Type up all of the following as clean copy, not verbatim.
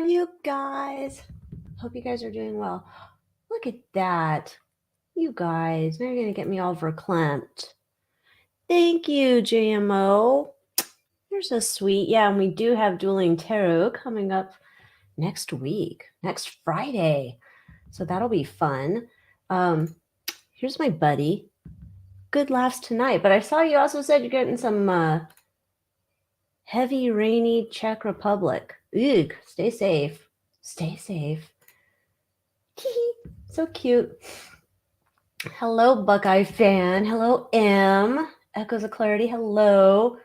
you guys? Hope you guys are doing well. Look at that. You guys, now you're going to get me all verklempt. Thank you, JMO. You're so sweet. Yeah, and we do have Dueling Tarot coming up next week, next Friday. So that'll be fun. Here's my buddy. Good laughs tonight. But I saw you also said you're getting some heavy, rainy Czech Republic. Ugh, stay safe. Stay safe. So cute. Hello, Buckeye fan. Hello, M. Echoes of Clarity. Hello.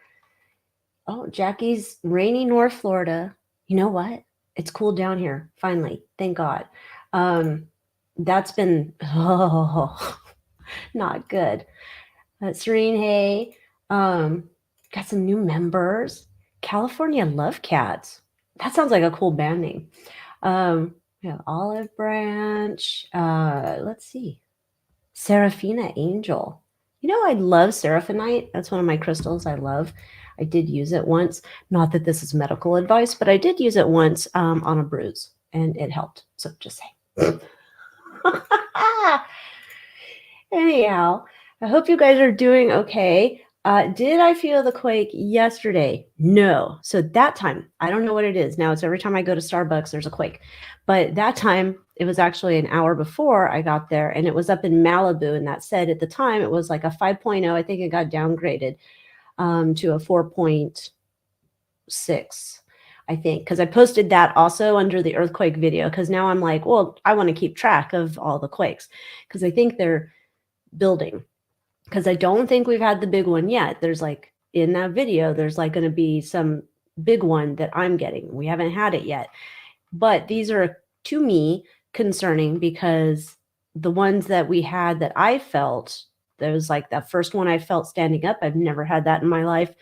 Oh, Jackie's rainy North Florida. You know what? It's cooled down here. Finally. Thank God. That's been not good. Serene Hay. Got some new members. California Love Cats. That sounds like a cool band name. We have Olive Branch. Let's see. Seraphina Angel. You know, I love Seraphinite. That's one of my crystals I love. I did use it once. Not that this is medical advice, but I did use it once on a bruise, and it helped. So just saying. Anyhow, I hope you guys are doing okay. Did I feel the quake yesterday? No. So that time, I don't know what it is. Now it's every time I go to Starbucks, there's a quake. But that time, it was actually an hour before I got there, and it was up in Malibu. And that said, at the time, it was like a 5.0. I think it got downgraded to a 4.6, I think, because I posted that also under the earthquake video, because now I'm like, well, I want to keep track of all the quakes, because I think they're building, because I don't think we've had the big one yet. There's like, in that video, there's like going to be some big one that I'm getting. We haven't had it yet. But these are, to me, concerning, because the ones that we had that I felt, there was like that first one I felt standing up. I've never had that in my life.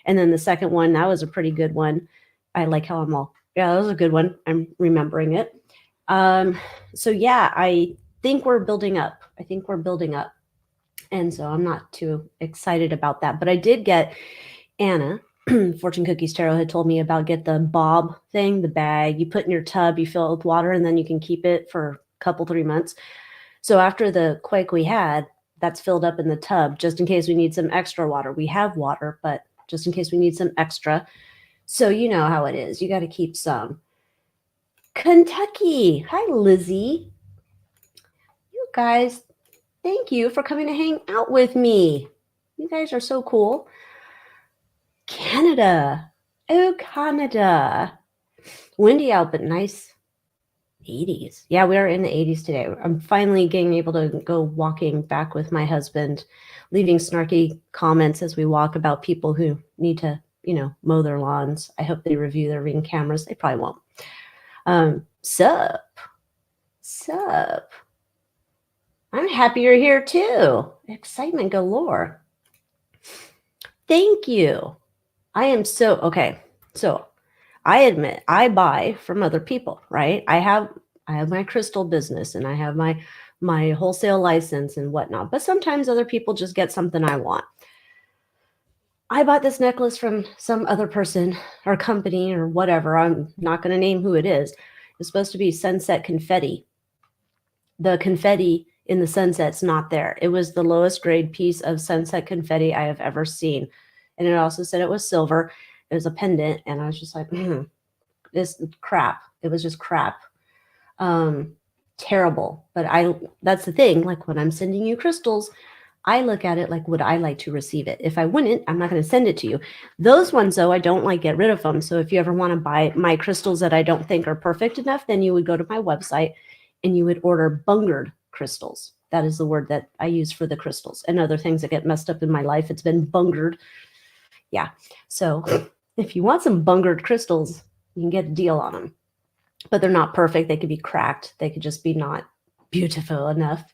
And then the second one, that was a pretty good one. I like how I'm all, yeah, that was a good one. I'm remembering it. So yeah, I think we're building up. And so I'm not too excited about that. But I did get Anna, Fortune Cookies Tarot, had told me about get the bob thing, the bag you put in your tub, you fill it with water, and then you can keep it for a couple, 3 months. So after the quake we had, that's filled up in the tub just in case we need some extra water. We have water, but just in case we need some extra. So you know how it is. You got to keep some. Kentucky. Hi, Lizzie. You guys, thank you for coming to hang out with me. You guys are so cool. Canada. Oh, Canada. Windy out, but nice 80s. Yeah, we are in the 80s today. I'm finally getting able to go walking back with my husband, leaving snarky comments as we walk about people who need to, mow their lawns. I hope they review their Ring cameras. They probably won't. Sup. I'm happy you're here too. Excitement galore. Thank you. I am so, okay. So I admit I buy from other people, right? I have my crystal business, and I have my wholesale license and whatnot. But sometimes other people just get something I want. I bought this necklace from some other person or company or whatever. I'm not going to name who it is. It's supposed to be sunset confetti. The confetti in the sunset's not there. It was the lowest grade piece of sunset confetti I have ever seen. And it also said it was silver. It was a pendant. And I was just like, this crap. It was just crap. Terrible. But that's the thing. Like, when I'm sending you crystals, I look at it like, would I like to receive it? If I wouldn't, I'm not going to send it to you. Those ones, though, I don't like get rid of them. So if you ever want to buy my crystals that I don't think are perfect enough, then you would go to my website and you would order bungered crystals. That is the word that I use for the crystals and other things that get messed up in my life. It's been bungered. Yeah. So if you want some bungered crystals, you can get a deal on them. But they're not perfect. They could be cracked. They could just be not beautiful enough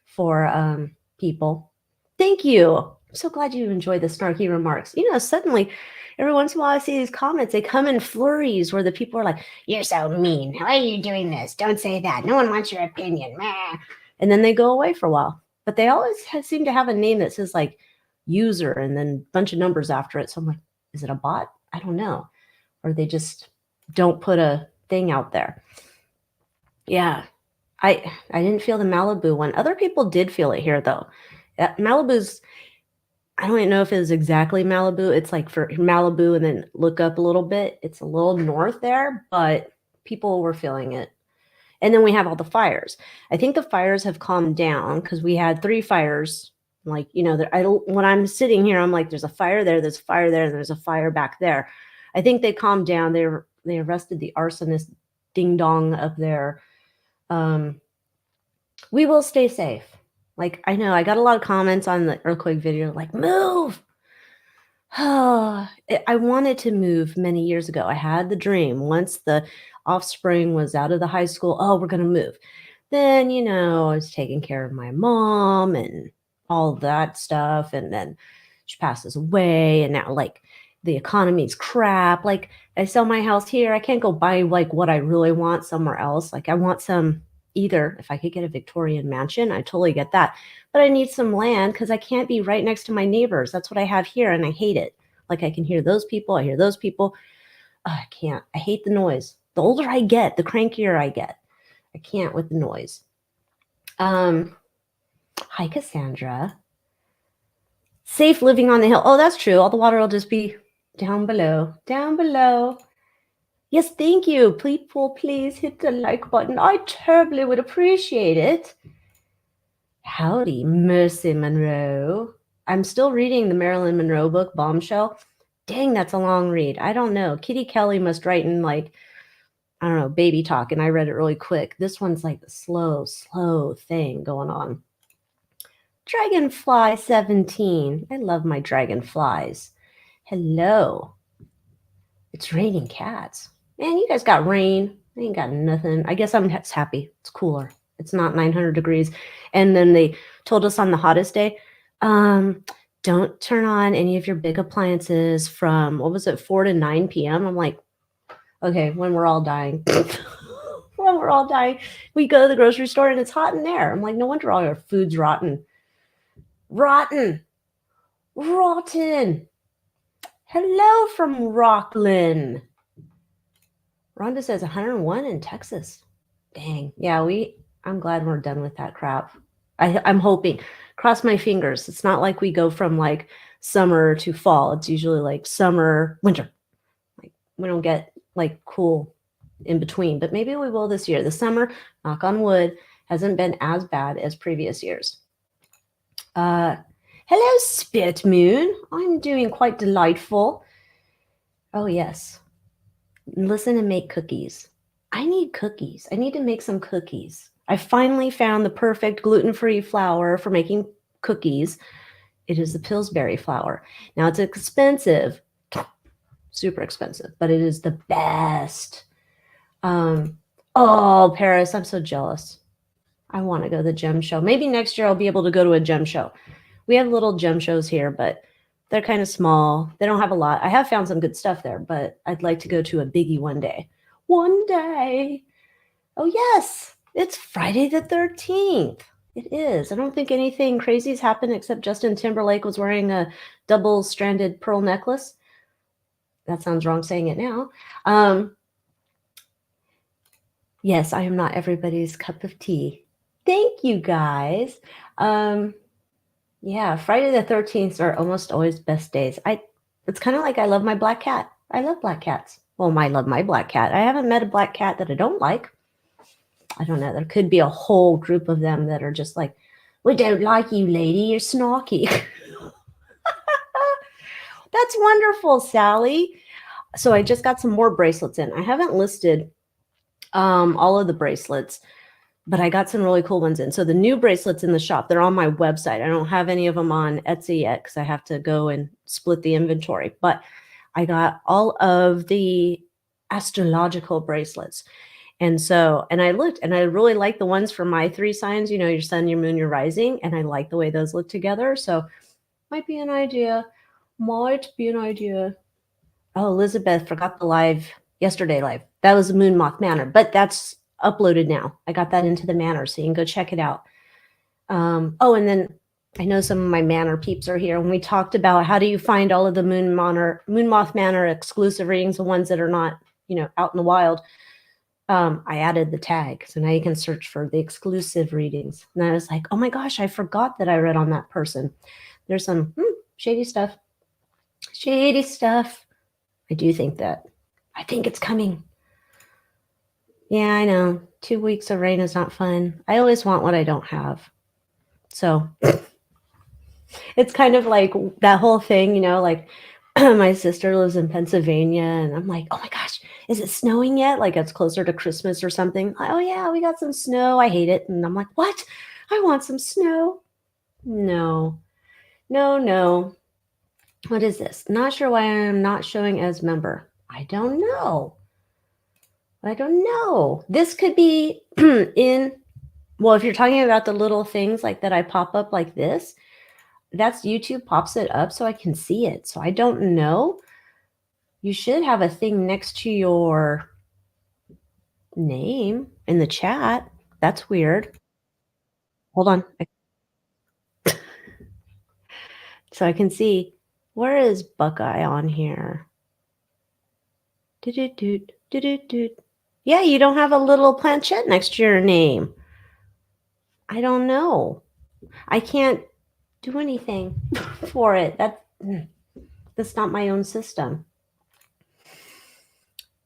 for people. Thank you. I'm so glad you enjoy the snarky remarks. Suddenly, every once in a while I see these comments. They come in flurries where the people are like, you're so mean. Why are you doing this? Don't say that. No one wants your opinion. Meh. And then they go away for a while. But they always seem to have a name that says like user and then a bunch of numbers after it. So I'm like, is it a bot? I don't know. Or they just don't put a thing out there. Yeah. I didn't feel the Malibu one. Other people did feel it here though. Malibu's, I don't even know if it is exactly Malibu. It's like for Malibu and then look up a little bit. It's a little north there, but people were feeling it. And then we have all the fires. I think the fires have calmed down because we had 3 fires. Like, when I'm sitting here, I'm like, there's a fire there, there's a fire there, and there's a fire back there. I think they calmed down. They arrested the arsonist ding dong up there. We will stay safe. Like, I know I got a lot of comments on the earthquake video, like, move. Oh, I wanted to move many years ago. I had the dream once the offspring was out of the high school. Oh, we're going to move. Then, I was taking care of my mom and all that stuff. And then she passes away. And now, like, the economy's crap. Like, I sell my house here. I can't go buy, like, what I really want somewhere else. Like, I want either if I could get a Victorian mansion, I totally get that. But I need some land because I can't be right next to my neighbors. That's what I have here, and I hate it. Like, I can hear those people. I hear those people. I can't. I hate the noise. The older I get, the crankier I get. I can't with the noise. Hi, Cassandra. Safe living on the hill. Oh, that's true. All the water will just be down below. Down below. Yes, thank you. Please hit the like button. I terribly would appreciate it. Howdy, Mercy Monroe. I'm still reading the Marilyn Monroe book, Bombshell. Dang, that's a long read. I don't know. Kitty Kelly must write in, like, I don't know, baby talk, and I read it really quick. This one's like the slow thing going on. Dragonfly 17. I love my dragonflies. Hello. It's raining cats. Man, you guys got rain. I ain't got nothing. I guess I'm happy. It's cooler. It's not 900 degrees. And then they told us on the hottest day, don't turn on any of your big appliances from, 4 to 9 p.m. I'm like, okay, when we're all dying. When we're all dying. We go to the grocery store and it's hot in there. I'm like, no wonder all your food's rotten. Rotten. Hello from Rockland. Rhonda says 101 in Texas. Dang. Yeah, I'm glad we're done with that crap. I'm hoping. Cross my fingers. It's not like we go from like summer to fall. It's usually like summer, winter. Like we don't get like cool in between, but maybe we will this year. The summer, knock on wood, hasn't been as bad as previous years. Hello, Spit Moon. I'm doing quite delightful. Oh, yes. Listen and make cookies. I need cookies. I need to make some cookies. I finally found the perfect gluten-free flour for making cookies. It is the Pillsbury flour. Now, it's expensive, super expensive, but it is the best. Oh, Paris, I'm so jealous. I want to go to the gem show. Maybe next year I'll be able to go to a gem show. We have little gem shows here, but they're kind of small. They don't have a lot. I have found some good stuff there, but I'd like to go to a biggie one day. One day. Oh, yes. It's Friday the 13th. It is. I don't think anything crazy's happened except Justin Timberlake was wearing a double-stranded pearl necklace. That sounds wrong saying it now. Yes, I am not everybody's cup of tea. Thank you, guys. Yeah, Friday the 13th are almost always best days. It's kind of like I love my black cat. I love black cats. Well, I love my black cat. I haven't met a black cat that I don't like. I don't know. There could be a whole group of them that are just like, we don't like you, lady. You're snarky. That's wonderful, Sally. So I just got some more bracelets in. I haven't listed all of the bracelets, but I got some really cool ones in. So the new bracelets in the shop, they're on my website. I don't have any of them on Etsy yet because I have to go and split the inventory. But I got all of the astrological bracelets. And I looked and I really like the ones for my 3 signs, your sun, your moon, your rising. And I like the way those look together. So might be an idea. Oh, Elizabeth forgot the yesterday live. That was Moon Moth Manor, but that's uploaded now. I got that into the Manor, so you can go check it out. Oh, and then I know some of my Manor peeps are here, and we talked about how do you find all of the Moon Moth Manor exclusive readings, the ones that are not, out in the wild. I added the tag. So now you can search for the exclusive readings. And I was like, oh my gosh, I forgot that I read on that person. There's some shady stuff. Shady stuff. I do think that. I think it's coming. Yeah, I know. 2 weeks of rain is not fun. I always want what I don't have. So it's kind of like that whole thing, like my sister lives in Pennsylvania, and I'm like, oh my gosh, is it snowing yet? Like it's closer to Christmas or something. Oh yeah, we got some snow. I hate it. And I'm like, what? I want some snow. No, no, no. What is this? Not sure why I'm not showing as member. I don't know. I don't know. This could be well, if you're talking about the little things like that I pop up like this, that's YouTube pops it up so I can see it. So I don't know. You should have a thing next to your name in the chat. That's weird. Hold on. So I can see, where is Buckeye on here? Yeah, you don't have a little planchette next to your name. I don't know. I can't do anything for it. That's not my own system.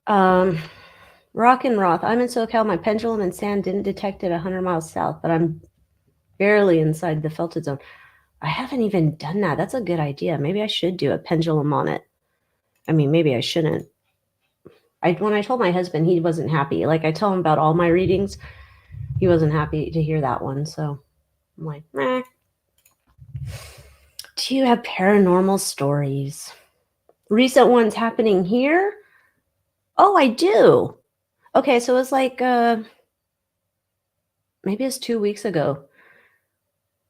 Rock and Roth. I'm in SoCal. My pendulum and sand didn't detect it 100 miles south, but I'm barely inside the felted zone. I haven't even done that. That's a good idea. Maybe I should do a pendulum on it. I mean, maybe I shouldn't. When I told my husband, he wasn't happy. Like I tell him about all my readings, he wasn't happy to hear that one. So I'm like, meh. Do you have paranormal stories? Recent ones happening here? Oh, I do. Okay, so it was like maybe it's 2 weeks ago.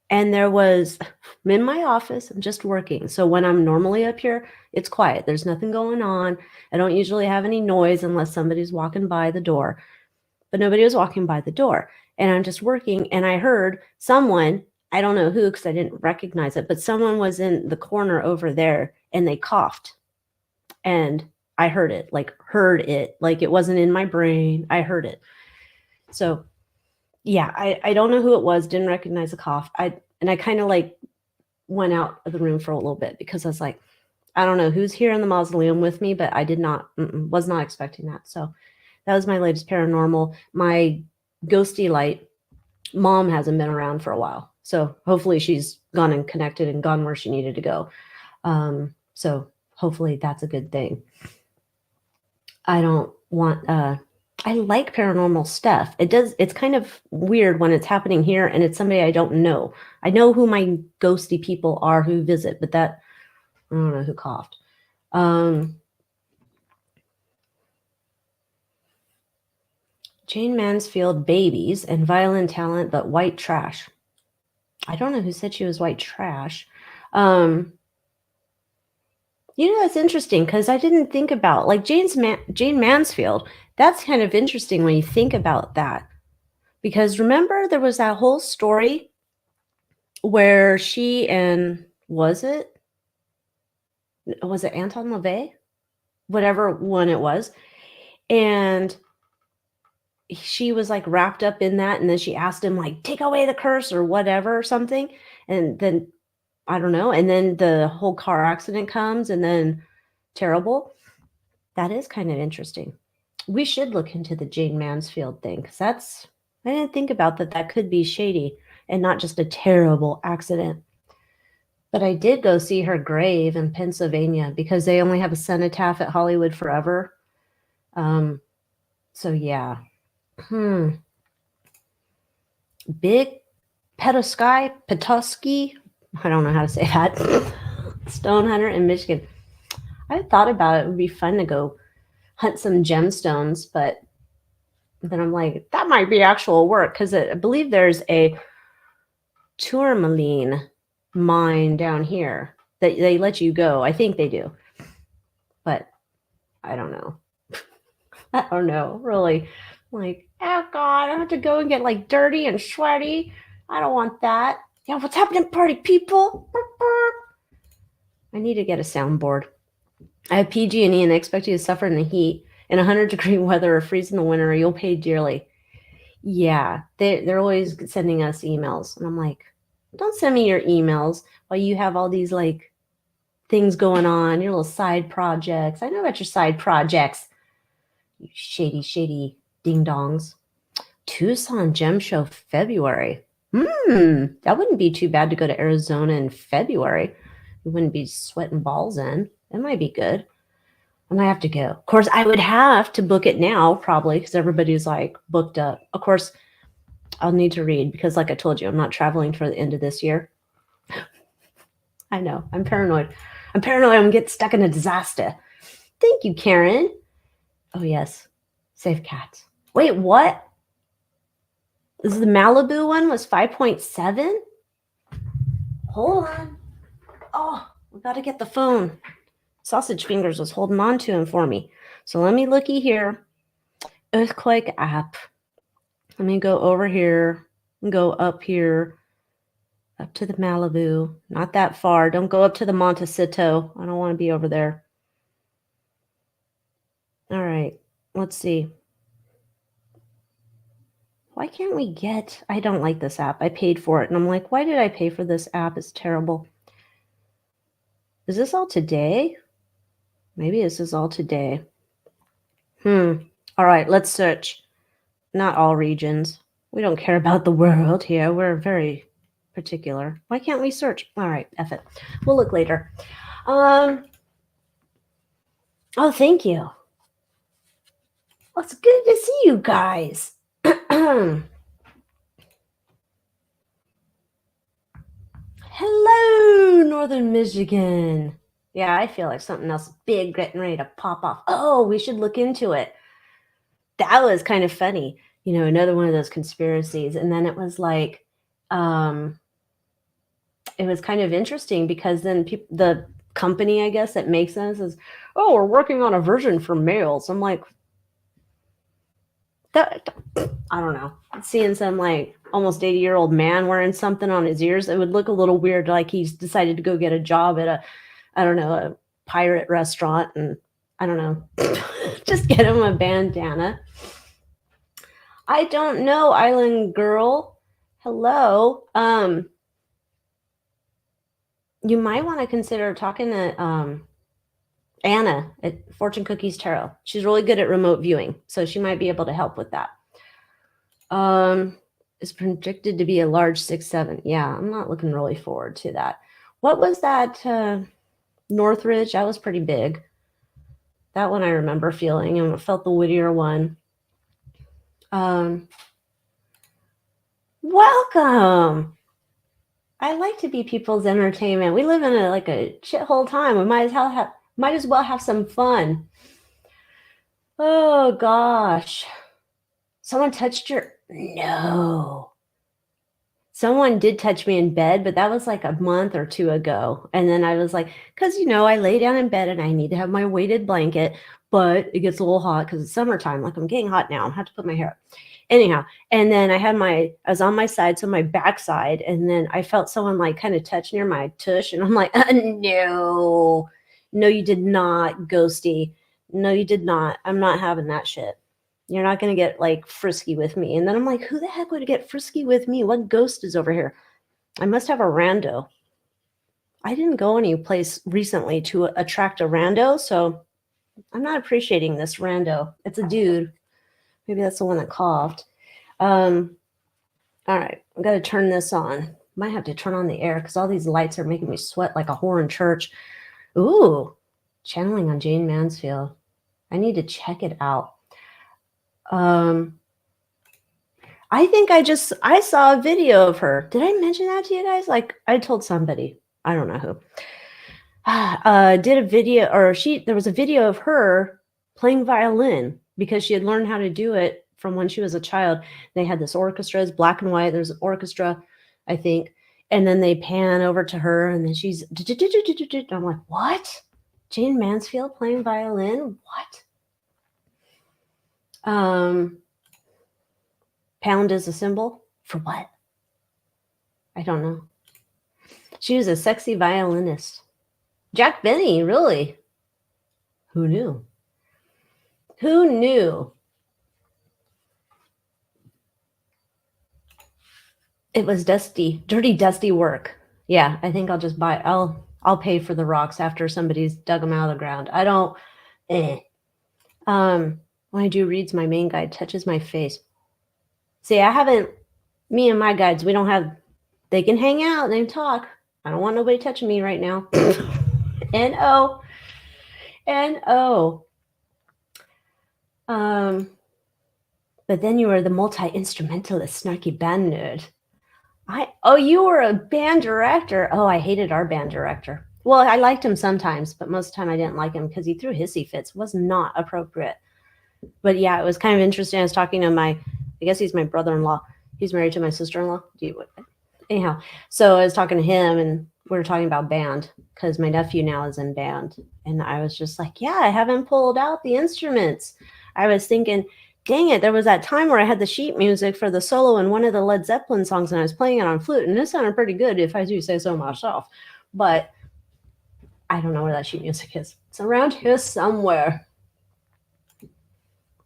And there was, I'm in my office, I'm just working. So when I'm normally up here, it's quiet. There's nothing going on. I don't usually have any noise unless somebody's walking by the door. But nobody was walking by the door. And I'm just working, and I heard someone, I don't know who because I didn't recognize it, but someone was in the corner over there and they coughed. And I heard it, like it wasn't in my brain. I heard it. So yeah, I don't know who it was, didn't recognize the cough. I kind of like went out of the room for a little bit because I was like, I don't know who's here in the mausoleum with me, but I was not expecting that. So that was my latest paranormal. My ghosty light, mom hasn't been around for a while. So hopefully she's gone and connected and gone where she needed to go. So hopefully that's a good thing. I don't want, I like paranormal stuff. It's kind of weird when it's happening here and it's somebody I don't know. I know who my ghosty people are who visit, but I don't know who coughed. Jane Mansfield, babies and violin talent, but white trash. I don't know who said she was white trash. That's interesting because I didn't think about like Jane Mansfield. That's kind of interesting when you think about that. Because remember, there was that whole story where she and was it Anton LaVey? Whatever one it was. And she was like wrapped up in that. And then she asked him, like, take away the curse or whatever or something. And then I don't know. And then the whole car accident comes and then terrible. That is kind of interesting. We should look into the Jane Mansfield thing because I didn't think about that could be shady and not just a terrible accident. But I did go see her grave in Pennsylvania because they only have a cenotaph at Hollywood Forever. So yeah. Big Petoskey. I don't know how to say that. Stone hunter in Michigan. I thought about it would be fun to go hunt some gemstones, but then I'm like, that might be actual work because I believe there's a tourmaline mine down here that they let you go. I think they do, but I don't know. I don't know, really. Like, oh God, I have to go and get like dirty and sweaty. I don't want that. Yeah, what's happening, party people? I need to get a soundboard. I have PG&E and they expect you to suffer in the heat. In 100-degree weather or freeze in the winter, you'll pay dearly. Yeah, they're always sending us emails. And I'm like, don't send me your emails while you have all these like things going on, your little side projects. I know about your side projects. You shady ding dongs. Tucson Gem Show February. That wouldn't be too bad to go to Arizona in February. You wouldn't be sweating balls in. That might be good. I might have to go. Of course, I would have to book it now, probably, because everybody's like booked up. Of course, I'll need to read because, like I told you, I'm not traveling for the end of this year. I know. I'm paranoid. I'm going to get stuck in a disaster. Thank you, Karen. Oh, yes. Save cats. Wait, what? This is the Malibu one was 5.7? Hold on. Oh, we got to get the phone. Sausage Fingers was holding on to him for me. So let me looky here. Earthquake app. Let me go over here and go up here, up to the Malibu. Not that far. Don't go up to the Montecito. I don't want to be over there. All right. Let's see. Why can't we get... I don't like this app. I paid for it. And I'm like, why did I pay for this app? It's terrible. Is this all today? Maybe this is all today. All right. Let's search. Not all regions. We don't care about the world here. We're very particular. Why can't we search? All right, F it. We'll look later. Oh, thank you. Well, it's good to see you guys. Hello, Northern Michigan. Yeah, I feel like something else big getting ready to pop off. Oh, we should look into it. That was kind of funny. You know, another one of those conspiracies. And then it was like, it was kind of interesting because then the company, I guess, that makes them says, oh, we're working on a version for males. I'm like, that, I don't know. Seeing some like almost 80-year-old man wearing something on his ears, it would look a little weird, like he's decided to go get a job at a pirate restaurant, and I don't know, just get him a bandana. I don't know, Island Girl. Hello. You might want to consider talking to Anna at Fortune Cookies Tarot. She's really good at remote viewing, so she might be able to help with that. It's predicted to be a large 6-7. Yeah, I'm not looking really forward to that. What was that Northridge? That was pretty big. That one I remember feeling, and I felt the Whittier one. Welcome. I like to be people's entertainment. We live in a shithole time. We might as well have some fun. Oh gosh. Someone touched your... No. Someone did touch me in bed, but that was like a month or two ago. And then I was like, because, I lay down in bed and I need to have my weighted blanket, but it gets a little hot because it's summertime. Like, I'm getting hot now. I have to put my hair up. Anyhow, and then I was on my side, so my backside, and then I felt someone like kind of touch near my tush, and I'm like, no, you did not, ghosty. No, you did not. I'm not having that shit. You're not going to get like frisky with me. And then I'm like, who the heck would get frisky with me? What ghost is over here? I must have a rando. I didn't go any place recently to attract a rando, so I'm not appreciating this rando. It's a dude. Maybe that's the one that coughed. All right, I'm going to turn this on. Might have to turn on the air because all these lights are making me sweat like a whore in church. Ooh, channeling on Jane Mansfield. I need to check it out. I think I saw a video of her. Did I mention that to you guys? Like, I told somebody, I don't know who, did a video, or there was a video of her playing violin because she had learned how to do it from when she was a child. They had this orchestra, it's black and white. There's an orchestra, I think. And then they pan over to her and then she's, I'm like, what? Jane Mansfield playing violin? What? Pound is a symbol for what? I don't know. She was a sexy violinist. Jack Benny, really? Who knew? Who knew? It was dirty, dusty work. Yeah, I think I'll just buy. I'll pay for the rocks after somebody's dug them out of the ground. I don't. Eh. When I do reads, my main guide touches my face. See, I haven't. Me and my guides, we don't have. They can hang out and talk. I don't want nobody touching me right now. No, no. But then you were the multi-instrumentalist, snarky band nerd. You were a band director. Oh, I hated our band director. Well, I liked him sometimes, but most of the time I didn't like him because he threw hissy fits. Was not appropriate. But yeah, it was kind of interesting. I was talking to I guess he's my brother-in-law. He's married to my sister-in-law. Anyhow, so I was talking to him and we were talking about band because my nephew now is in band. And I was just like, yeah, I haven't pulled out the instruments. I was thinking, dang it, there was that time where I had the sheet music for the solo in one of the Led Zeppelin songs and I was playing it on flute and it sounded pretty good if I do say so myself. But I don't know where that sheet music is. It's around here somewhere.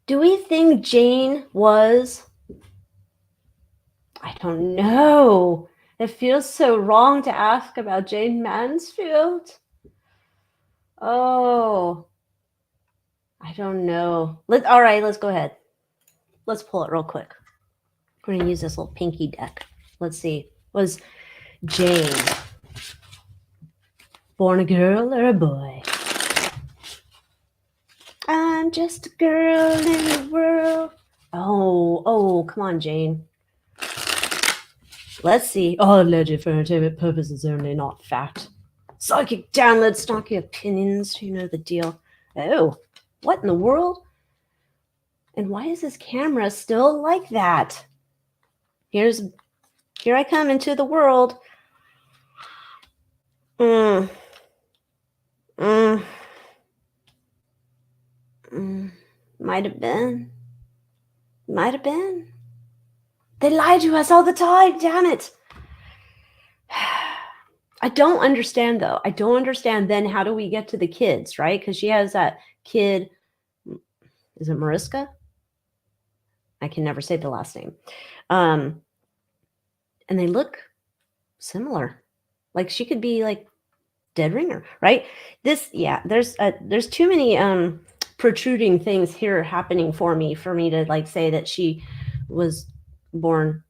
Do we think Jane was? I don't know. It feels so wrong to ask about Jane Mansfield. Oh, I don't know. All right, let's go ahead. Let's pull it real quick. We're going to use this little pinky deck. Let's see. Was Jane born a girl or a boy? I'm just a girl in the world. Oh, come on, Jane. Let's see. All alleged for entertainment purposes only, not fact. Psychic download, snarky opinions. You know the deal. Oh, what in the world? And why is this camera still like that? Here I come into the world. Might have been. They lie to us all the time, damn it. I don't understand, though. I don't understand then how do we get to the kids, right? Because she has that kid. Is it Mariska? I can never say the last name. And they look similar. Like she could be like Dead Ringer, right? There's too many protruding things here happening for me to like say that she was born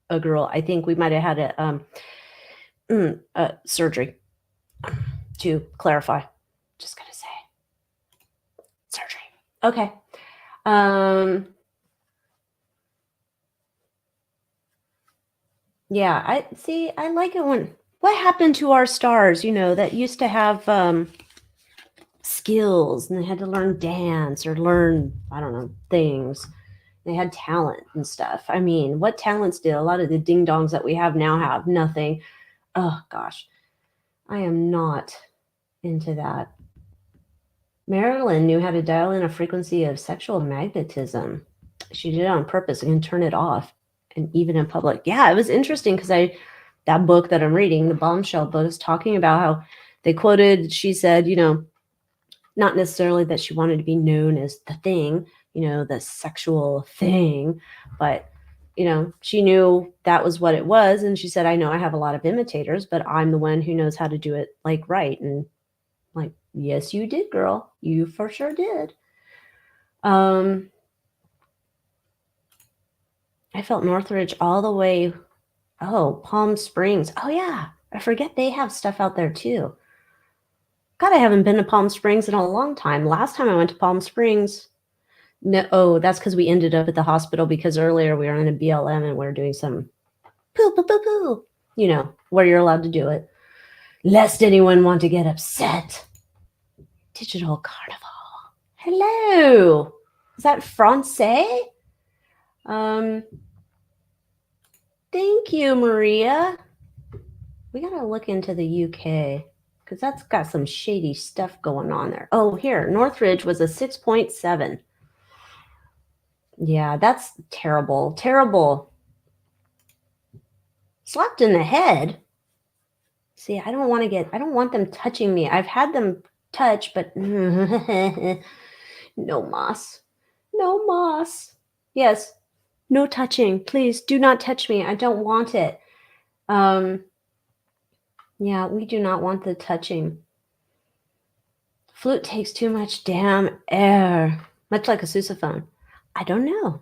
a girl. I think we might have had a surgery to clarify. Just gonna say surgery. Okay. Yeah, I like it when what happened to our stars, that used to have skills and they had to learn dance or learn, I don't know, things. They had talent and stuff. I mean, what talents did a lot of the ding dongs that we have now have? Nothing. Oh gosh, I am not into that. Marilyn knew how to dial in a frequency of sexual magnetism. She did it on purpose and turn it off, and even in public. Yeah, it was interesting because that book that I'm reading, the Bombshell book, is talking about how they quoted, she said, not necessarily that she wanted to be known as the thing, the sexual thing, but she knew that was what it was. And she said, I know I have a lot of imitators, but I'm the one who knows how to do it like right. And like, yes, you did, girl. You for sure did. I felt Northridge all the way. Oh, Palm Springs. Oh yeah. I forget they have stuff out there too. God, I haven't been to Palm Springs in a long time. Last time I went to Palm Springs, no, that's because we ended up at the hospital because earlier we were in a BLM and we were doing some poo, where you're allowed to do it. Lest anyone want to get upset. Digital Carnival. Hello. Is that Francais? Thank you, Maria. We got to look into the UK because that's got some shady stuff going on there. Oh, here, Northridge was a 6.7. Yeah, that's terrible. Terrible. Slapped in the head. See, I don't want them touching me. I've had them touch, but No moss. No moss. Yes. No touching. Please do not touch me. I don't want it. Um, yeah, we do not want the touching. Flute takes too much damn air, much like a sousaphone. I don't know.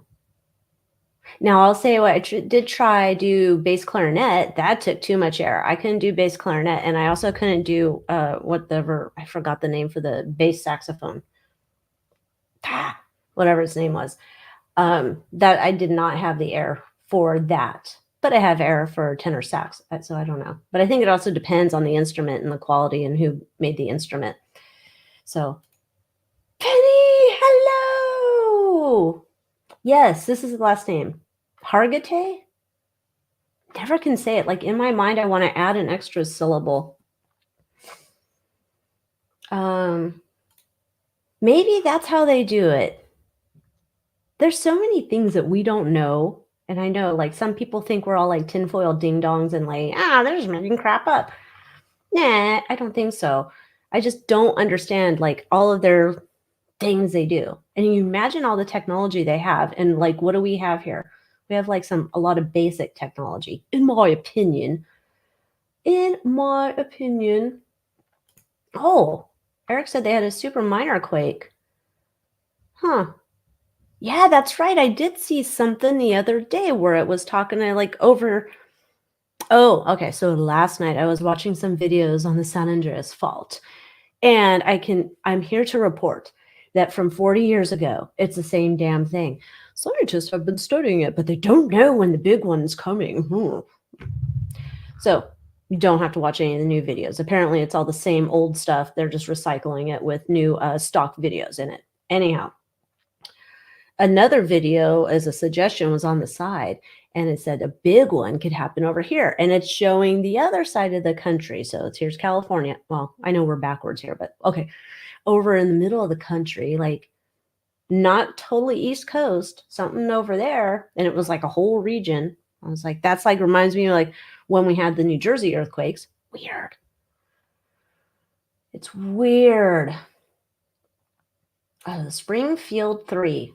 Now I'll say what I did try do bass clarinet. That took too much air. I couldn't do bass clarinet, and I also couldn't do whatever I forgot the name for the bass saxophone. Whatever its name was. That I did not have the air for that, but I have air for tenor sax. So I don't know. But I think it also depends on the instrument and the quality and who made the instrument. So, Penny, hello. Yes, this is the last name. Hargitay? Never can say it. Like in my mind, I want to add an extra syllable. Maybe that's how they do it. There's so many things that we don't know. And I know, like, some people think we're all like tinfoil ding-dongs and like, they're just making crap up. Nah, I don't think so. I just don't understand, like, all of their things they do. And you imagine all the technology they have, and, like, what do we have here? We have, like, a lot of basic technology, in my opinion. In my opinion. Oh, Eric said they had a super minor quake. Huh. Yeah, that's right. I did see something the other day where it was talking to like over. Oh, okay. So last night I was watching some videos on the San Andreas fault, and I'm here to report that from 40 years ago, it's the same damn thing. Scientists have been studying it, but they don't know when the big one's coming. So you don't have to watch any of the new videos. Apparently, it's all the same old stuff. They're just recycling it with new stock videos in it. Anyhow. Another video as a suggestion was on the side, and it said a big one could happen over here, and it's showing the other side of the country. So here's California. Well, I know we're backwards here, but okay. Over in the middle of the country, like not totally East Coast, something over there, and it was like a whole region. I was like, that's like reminds me of like when we had the New Jersey earthquakes. Weird. It's weird. Springfield 3.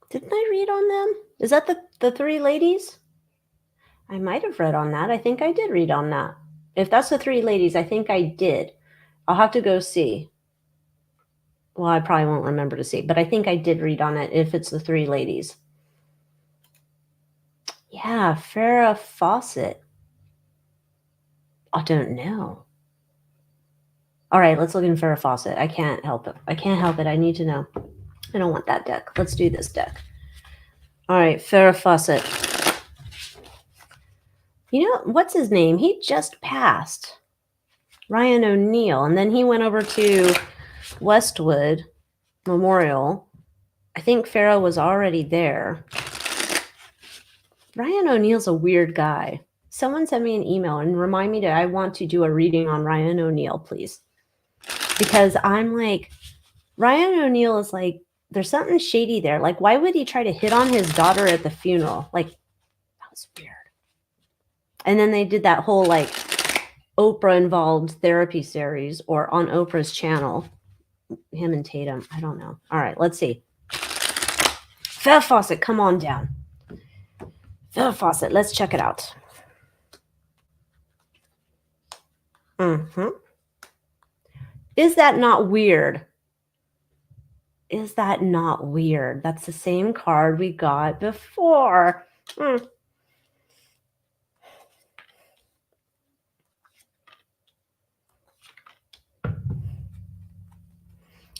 Didn't I read on them? Is that the three ladies? I might have read on that. I think I did read on that. If that's the three ladies, I think I did. I'll have to go see. Well, I probably won't remember to see, but I think I did read on it if it's the three ladies. Yeah, Farrah Fawcett. I don't know. All right, let's look in Farrah Fawcett. I can't help it. I can't help it. I need to know. I don't want that deck. Let's do this deck. All right, Farrah Fawcett. You know, what's his name? He just passed. Ryan O'Neal. And then he went over to Westwood Memorial. I think Farrah was already there. Ryan O'Neal's a weird guy. Someone sent me an email and remind me that I want to do a reading on Ryan O'Neal, please. Because I'm like, Ryan O'Neal is like, there's something shady there. Like, why would he try to hit on his daughter at the funeral? Like, that was weird. And then they did that whole like Oprah involved therapy series or on Oprah's channel. Him and Tatum. I don't know. All right, let's see. Farrah Fawcett, come on down. Farrah Fawcett, let's check it out. Is that not weird? Is that not weird? That's the same card we got before. I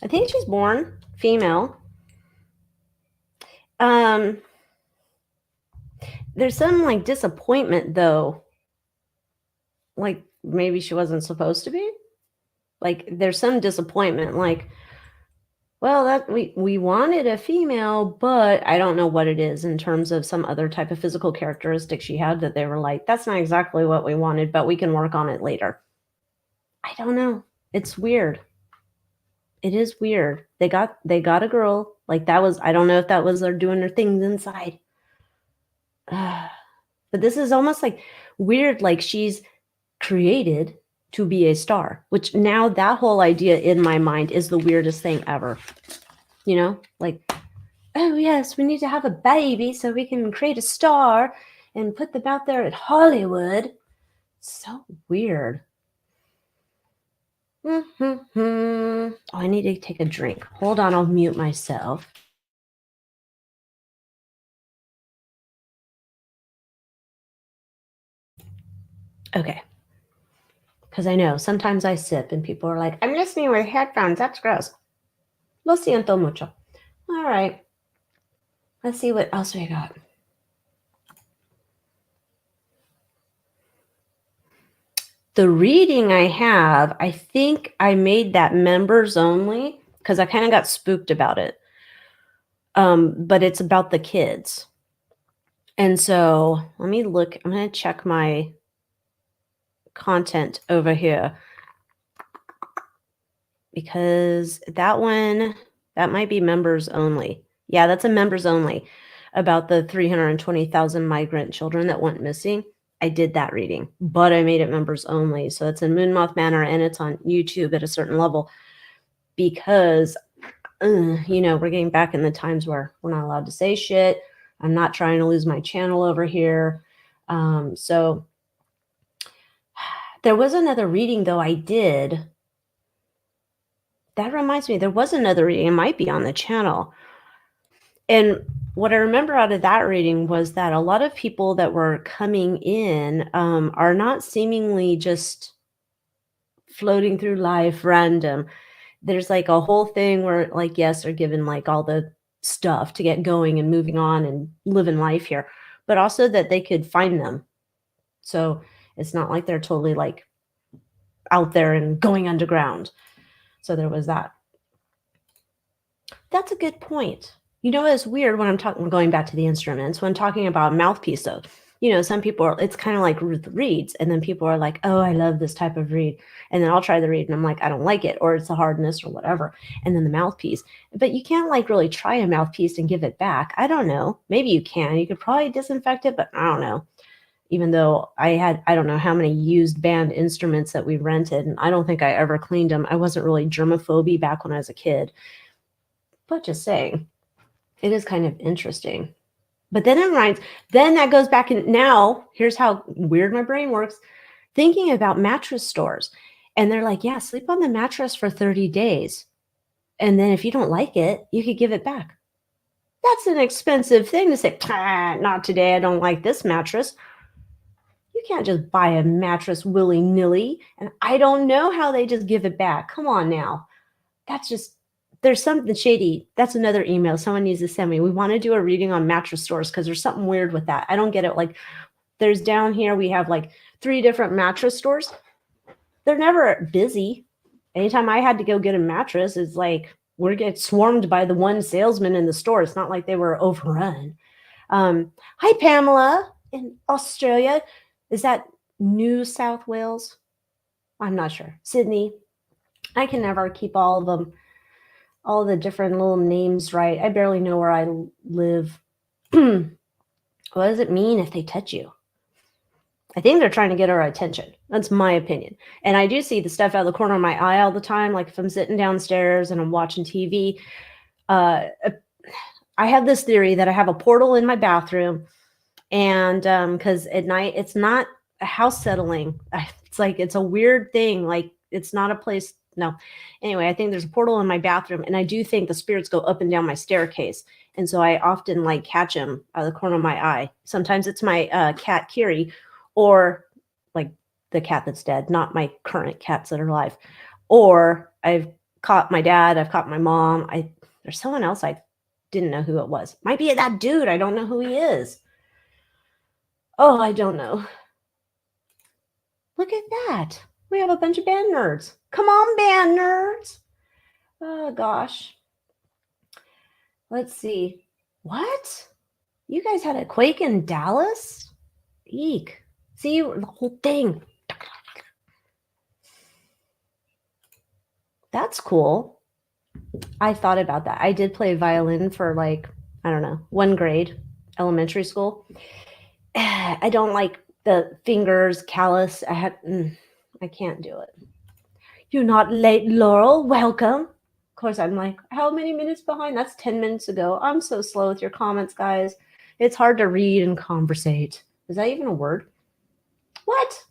think she's born female. There's some like disappointment though. Like maybe she wasn't supposed to be. Like there's some disappointment. Like, well, that we wanted a female, but I don't know what it is in terms of some other type of physical characteristic she had that they were like, that's not exactly what we wanted, but we can work on it later. I don't know. It's weird. It is weird. They got a girl. Like that was, I don't know if that was they're doing their things inside. But this is almost like weird. Like she's created to be a star, which now that whole idea in my mind is the weirdest thing ever. You know, like, oh, yes, we need to have a baby so we can create a star and put them out there at Hollywood. So weird. Oh, I need to take a drink. Hold on, I'll mute myself. Okay. Because I know sometimes I sip and people are like, I'm listening with headphones. That's gross. Lo siento mucho. All right. Let's see what else we got. The reading I have, I think I made that members only because I kind of got spooked about it. But it's about the kids. And so let me look. I'm going to check my content over here because that one, that might be members only. Yeah, that's a members only about the 320,000 migrant children that went missing. I did that reading, but I made it members only. So it's in Moonmoth Manor and it's on YouTube at a certain level because, you know, we're getting back in the times where we're not allowed to say shit. I'm not trying to lose my channel over here. So there was another reading though I did. That reminds me, there was another reading. It might be on the channel. And what I remember out of that reading was that a lot of people that were coming in are not seemingly just floating through life random. There's like a whole thing where, like, yes, they're given like all the stuff to get going and moving on and living life here, but also that they could find them. So it's not like they're totally like out there and going underground. So there was that. That's a good point. You know, it's weird when I'm going back to the instruments, when talking about mouthpiece though. You know, some people are, it's kind of like Ruth reads, and then people are like, oh, I love this type of reed. And then I'll try the reed and I'm like, I don't like it, or it's the hardness or whatever. And then the mouthpiece. But you can't like really try a mouthpiece and give it back. I don't know. Maybe you can. You could probably disinfect it, but I don't know. Even though I don't know how many used band instruments that we rented, and I don't think I ever cleaned them. I wasn't really germophobe back when I was a kid. But just saying, it is kind of interesting. But then it reminds, then that goes back in. Now, here's how weird my brain works. Thinking about mattress stores. And they're like, yeah, sleep on the mattress for 30 days. And then if you don't like it, you could give it back. That's an expensive thing to say, not today, I don't like this mattress. You can't just buy a mattress willy-nilly. And I don't know how they just give it back. Come on now. That's just, there's something shady. That's another email someone needs to send me. We want to do a reading on mattress stores because there's something weird with that. I don't get it. Like, there's down here, we have like 3 different mattress stores. They're never busy. Anytime I had to go get a mattress, it's like we're get swarmed by the one salesman in the store. It's not like they were overrun. Hi, Pamela in Australia. Is that New South Wales? I'm not sure. Sydney. I can never keep all of them, all the different little names right. I barely know where I live. What does it mean if they touch you? I think they're trying to get our attention. That's my opinion. And I do see the stuff out of the corner of my eye all the time. Like if I'm sitting downstairs and I'm watching TV, I have this theory that I have a portal in my bathroom. And because at night, it's not a house settling. It's like, it's a weird thing. Like it's not a place. No. Anyway, I think there's a portal in my bathroom. And I do think the spirits go up and down my staircase. And so I often like catch them out of the corner of my eye. Sometimes it's my cat, Kiri, or like the cat that's dead, not my current cats that are alive. Or I've caught my dad. I've caught my mom. There's someone else I didn't know who it was. Might be that dude. I don't know who he is. Oh, I don't know. Look at that. We have a bunch of band nerds. Come on, band nerds. Oh, gosh. Let's see. What? You guys had a quake in Dallas? Eek. See, the whole thing. That's cool. I thought about that. I did play violin for like, I don't know, 1 grade, elementary school. I don't like the fingers callous. I I can't do it. You're not late, Laurel. Welcome. Of course, I'm like, how many minutes behind? That's 10 minutes ago. I'm so slow with your comments, guys. It's hard to read and conversate. Is that even a word? What?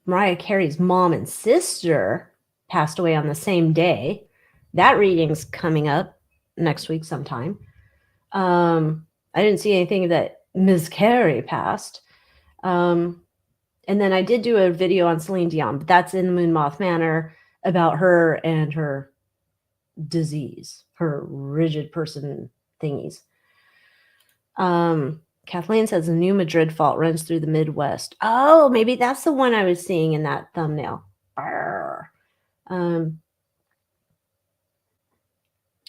Mariah Carey's mom and sister passed away on the same day. That reading's coming up next week sometime. I didn't see anything that Ms. Carey passed. And then I did do a video on Celine Dion, but that's in Moon Moth Manor about her and her disease, her rigid person thingies. Kathleen says the New Madrid fault runs through the Midwest. Oh, maybe that's the one I was seeing in that thumbnail.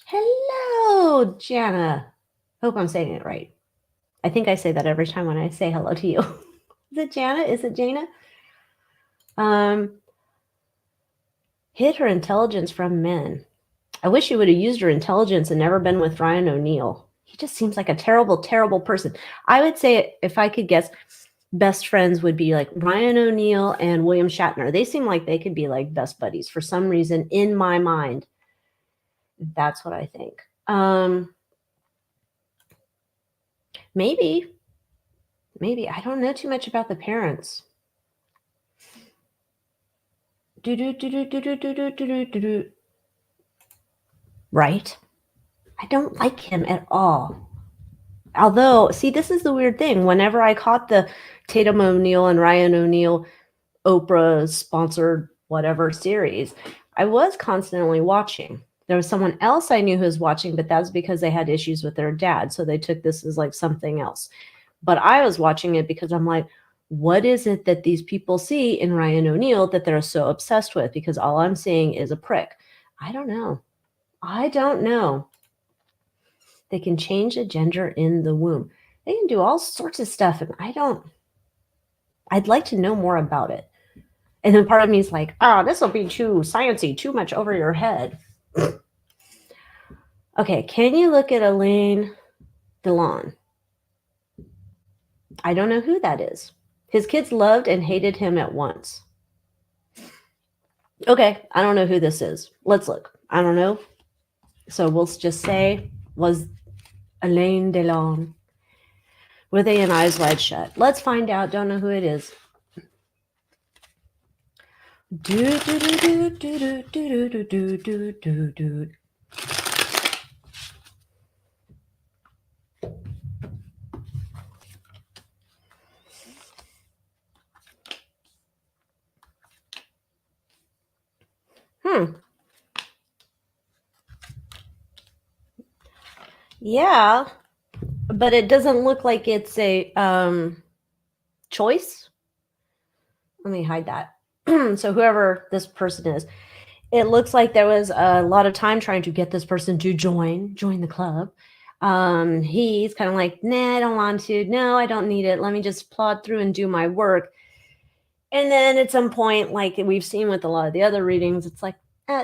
Hello, Jana. Hope I'm saying it right. I think I say that every time when I say hello to you. Is it Jana? Is it Jana? Hid her intelligence from men. I wish you would have used her intelligence and never been with Ryan O'Neal. He just seems like a terrible, terrible person. I would say, if I could guess, best friends would be like Ryan O'Neal and William Shatner. They seem like they could be like best buddies for some reason in my mind. That's what I think. Maybe. I don't know too much about the parents. Right? I don't like him at all. Although, see, this is the weird thing. Whenever I caught the Tatum O'Neal and Ryan O'Neal Oprah-sponsored whatever series, I was constantly watching. There was someone else I knew who was watching, but that's because they had issues with their dad, so they took this as like something else. But I was watching it because I'm like, what is it that these people see in Ryan O'Neal that they're so obsessed with? Because all I'm seeing is a prick. I don't know. They can change the gender in the womb. They can do all sorts of stuff, and I'd like to know more about it. And then part of me is like, this will be too sciencey, too much over your head. Okay, can you look at Alain Delon? I don't know who that is. His kids loved and hated him at once. Okay, I don't know who this is. Let's look. I don't know. So we'll just say, was Alain Delon. Were they in Eyes Wide Shut? Let's find out. Don't know who it is. Yeah, but it doesn't look like it's a choice. Let me hide that. So whoever this person is, it looks like there was a lot of time trying to get this person to join the club. He's kind of like, nah, I don't want to. No, I don't need it. Let me just plod through and do my work. And then at some point, like we've seen with a lot of the other readings, it's like,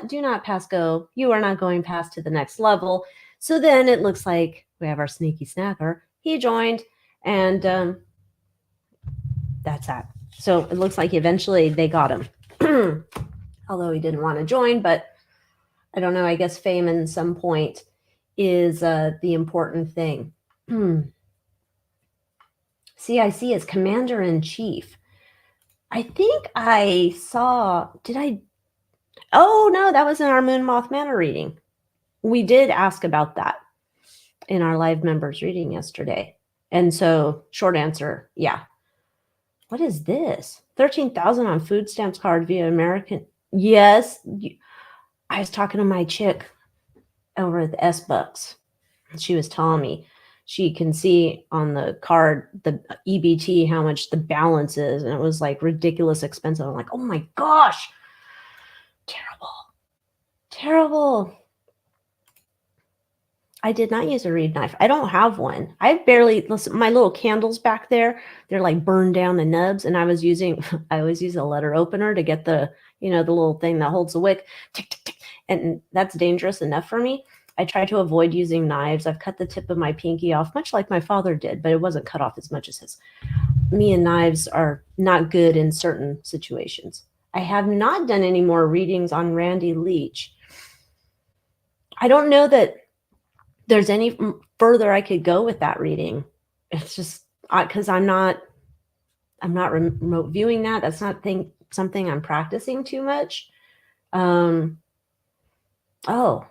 do not pass go. You are not going past to the next level. So then it looks like we have our sneaky snacker. He joined, and that's that. So it looks like eventually they got him. Although he didn't want to join, but I don't know. I guess fame in some point is the important thing. CIC is Commander-in-Chief. I think I saw, oh no, that was in our Moon Moth Manor reading. We did ask about that in our live members reading yesterday. And so short answer, yeah. What is this? 13,000 on food stamps card via American. Yes. I was talking to my chick over at the S-Bucks. She was telling me she can see on the card, the EBT, how much the balance is. And it was like ridiculous expensive. I'm like, oh my gosh. Terrible. I did not use a reed knife. I don't have one. I barely, listen, my little candles back there, they're like burned down the nubs. And I always use a letter opener to get the, the little thing that holds the wick. Tick, tick, tick. And that's dangerous enough for me. I try to avoid using knives. I've cut the tip of my pinky off, much like my father did, but it wasn't cut off as much as his. Me and knives are not good in certain situations. I have not done any more readings on Randy Leach. I don't know that there's any further I could go with that reading. It's just because I'm not remote viewing that. That's not something I'm practicing too much. Oh,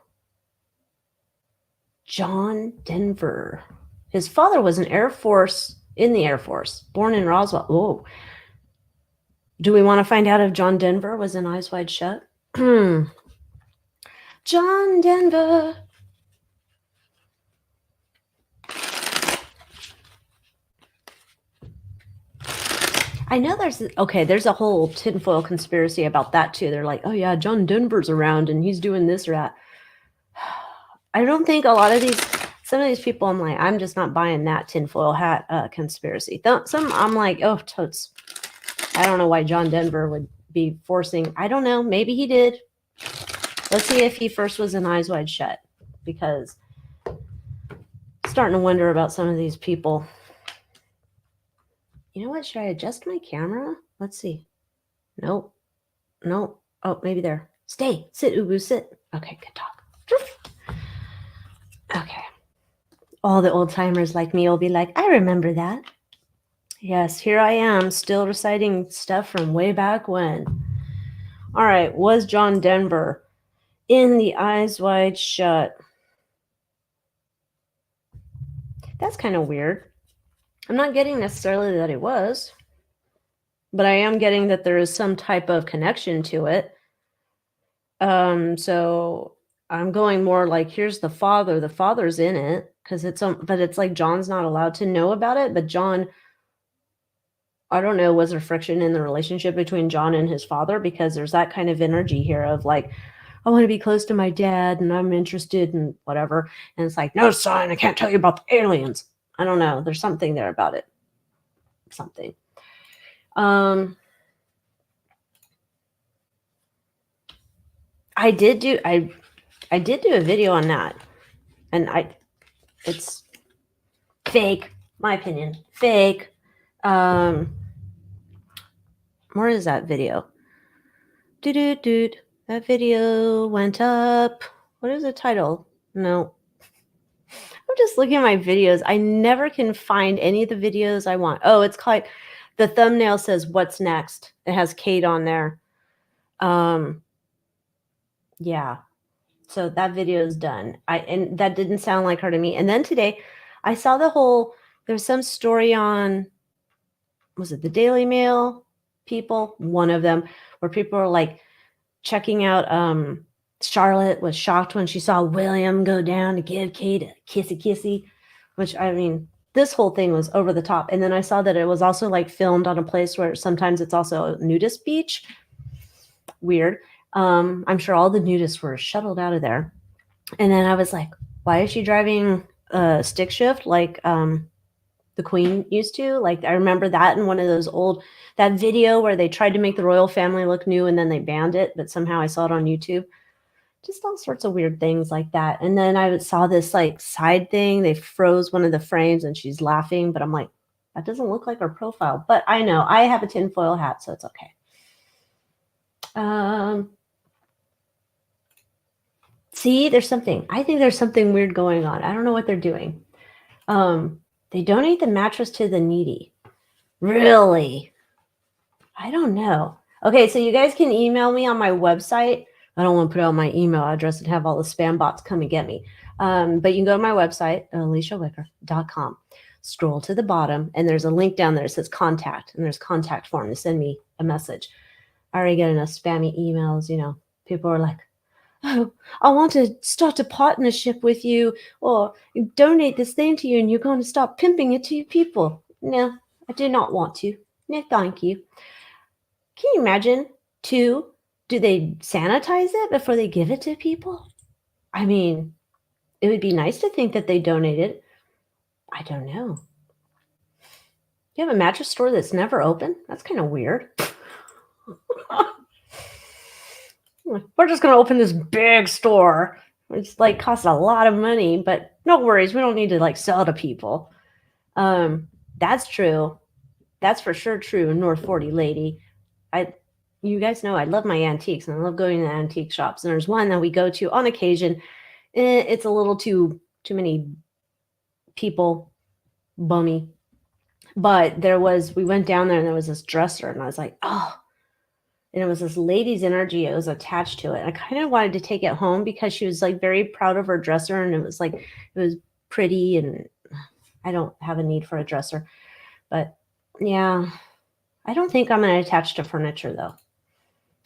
John Denver. His father was in the Air Force, born in Roswell. Oh, do we want to find out if John Denver was in Eyes Wide Shut? John Denver. I know there's a whole tinfoil conspiracy about that too. They're like, oh yeah, John Denver's around and he's doing this or that. I don't think some of these people, I'm like, I'm just not buying that tinfoil hat conspiracy. Some I'm like, oh, totes. I don't know why John Denver would be forcing. I don't know. Maybe he did. Let's see if he first was in Eyes Wide Shut, because I'm starting to wonder about some of these people. You know what? Should I adjust my camera? Let's see. Nope. Oh, maybe there. Stay. Sit, Ubu, sit. Okay, good talk. Okay. All the old timers like me will be like, I remember that. Yes, here I am, still reciting stuff from way back when. All right, was John Denver in the Eyes Wide Shut? That's kind of weird. I'm not getting necessarily that it was, but I am getting that there is some type of connection to it. So I'm going more like, here's the father. The father's in it because but it's like John's not allowed to know about it. But John, I don't know, was there friction in the relationship between John and his father? Because there's that kind of energy here of like, I want to be close to my dad and I'm interested in whatever. And it's like, no, son, I can't tell you about the aliens. I don't know. There's something there about it. Something. I did do a video on that, and it's fake, my opinion, fake. Where is that video? That video went up. What is the title? No. I'm just looking at my videos. I never can find any of the videos I want. Oh, it's called, the thumbnail says what's next. It has Kate on there. Yeah. So that video is done. And that didn't sound like her to me. And then today I saw there's some story on, was it the Daily Mail people? One of them, where people are like checking out, Charlotte was shocked when she saw William go down to give Kate a kissy, which, I mean, this whole thing was over the top. And then I saw that it was also like filmed on a place where sometimes it's also a nudist beach. Weird. I'm sure all the nudists were shuttled out of there. And then I was like, why is she driving a stick shift like the Queen used to? Like, I remember that in one of those that video where they tried to make the royal family look new and then they banned it, but somehow I saw it on YouTube. Just all sorts of weird things like that. And then I saw this like side thing. They froze one of the frames and she's laughing, but I'm like, that doesn't look like her profile. But I know I have a tinfoil hat, so it's okay. See, there's something. I think there's something weird going on. I don't know what they're doing. They donate the mattress to the needy. Really? I don't know. Okay, so you guys can email me on my website. I don't want to put out my email address and have all the spam bots come and get me. But you can go to my website, AlyciaWicker.com. Scroll to the bottom, and there's a link down there that says contact, and there's contact form to send me a message. I already get enough spammy emails. People are like, oh, I want to start a partnership with you or donate this thing to you and you're going to start pimping it to your people. No, I do not want to. No, thank you. Can you imagine? 2, do they sanitize it before they give it to people? I mean, it would be nice to think that they donated. I don't know. You have a mattress store that's never open? That's kind of weird. We're just going to open this big store It's like costs a lot of money, but no worries. We don't need to like sell to people. That's true. That's for sure true. North 40 lady. You guys know I love my antiques and I love going to antique shops. And there's one that we go to on occasion. It's a little too many people, bummy. But we went down there and there was this dresser and I was like, oh, and it was this lady's energy. It was attached to it. I kind of wanted to take it home because she was like very proud of her dresser and it was pretty, and I don't have a need for a dresser. But yeah, I don't think I'm going to attach to furniture though.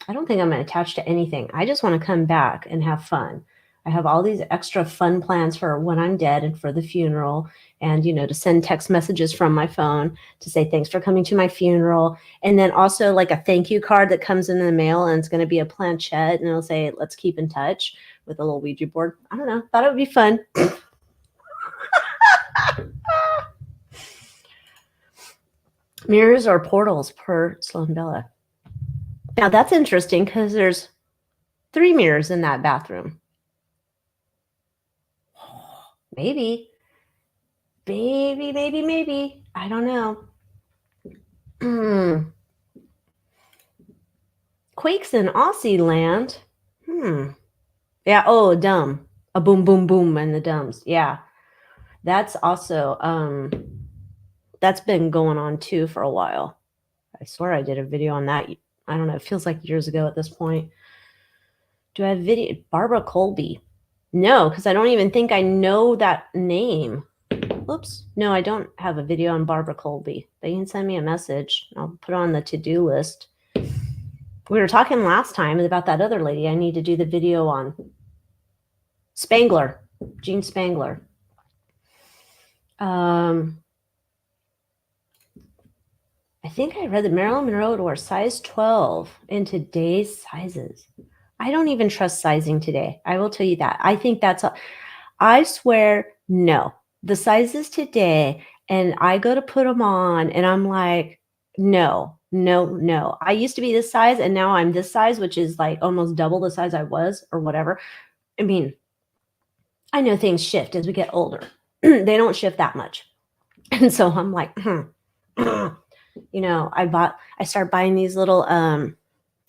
I don't think I'm going to attach to anything. I just want to come back and have fun. I have all these extra fun plans for when I'm dead and for the funeral, and, to send text messages from my phone to say thanks for coming to my funeral. And then also like a thank you card that comes in the mail, and it's going to be a planchette and it'll say, let's keep in touch, with a little Ouija board. I don't know. Thought it would be fun. Mirrors or portals per Sloan Bella. Now that's interesting because there's 3 mirrors in that bathroom. Maybe. Maybe. I don't know. Quakes in Aussie land. Yeah. Oh, dumb. A boom, boom, boom, and the dumbs. Yeah. That's also, that's been going on too for a while. I swear I did a video on that. I don't know. It feels like years ago at this point. Do I have video? Barbara Colby. No, because I don't even think I know that name. Oops. No, I don't have a video on Barbara Colby. But you can send me a message. I'll put it on the to-do list. We were talking last time about that other lady I need to do the video on. Spangler. Jean Spangler. I think I read that Marilyn Monroe would wear size 12 in today's sizes. I don't even trust sizing today. I will tell you that. I think I swear, no. The sizes today, and I go to put them on, and I'm like, no. I used to be this size, and now I'm this size, which is like almost double the size I was, or whatever. I mean, I know things shift as we get older. They don't shift that much. And so I'm like, I started buying these little,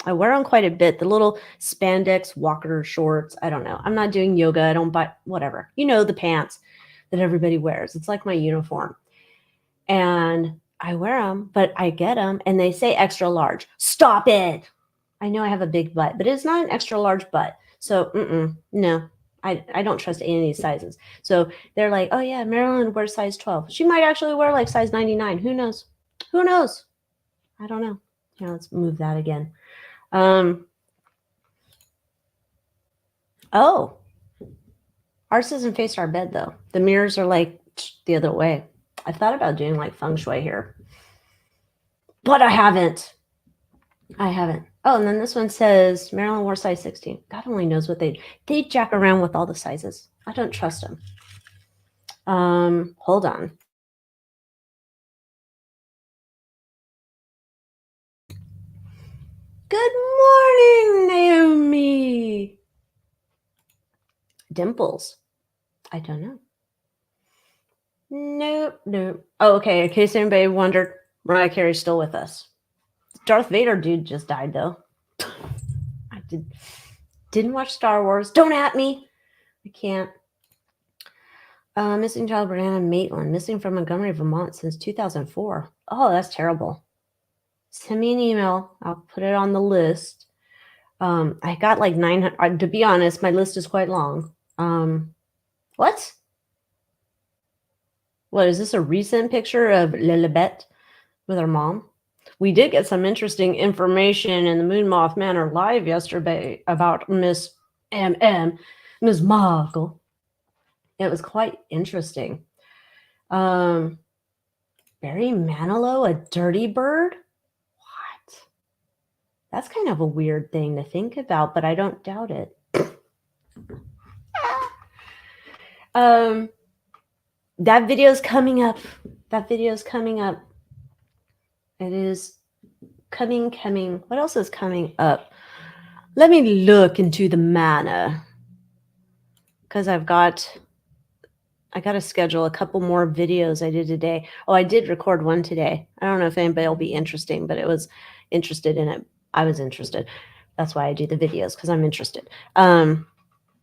I wear them quite a bit, the little spandex walker shorts. I don't know. I'm not doing yoga. I don't buy whatever. The pants that everybody wears. It's like my uniform. And I wear them, but I get them and they say extra large. Stop it. I know I have a big butt, but it's not an extra large butt. So, no, I don't trust any of these sizes. So they're like, oh yeah, Marilyn wears size 12. She might actually wear like size 99. Who knows? I don't know. Yeah, let's move that again. Oh, ours doesn't face our bed though. The mirrors are like the other way. I thought about doing like feng shui here, but I haven't. Oh, and then this one says Marilyn wore size 16. God only knows what they jack around with all the sizes. I don't trust them. Hold on. Good morning, Naomi. Dimples. I don't know. Nope. Oh, okay. In case anybody wondered, Mariah Carey's still with us. Darth Vader dude just died, though. I didn't watch Star Wars. Don't at me. I can't. Missing child Brianna Maitland, missing from Montgomery, Vermont since 2004. Oh, that's terrible. Send me an email. I'll put it on the list. I got like 900. To be honest, my list is quite long. What? What, is this a recent picture of Lilibet with her mom? We did get some interesting information in the Moon Moth Manor live yesterday about Miss Miss Markle. It was quite interesting. Barry Manilow, a dirty bird? What? That's kind of a weird thing to think about, but I don't doubt it. That video's coming up. It is coming. What else is coming up? Let me look into the manor. because I got to schedule a couple more videos I did today. Oh, I did record one today. I don't know if anybody will be interesting, but it was interested in it. I was interested. That's why I do the videos, because I'm interested. And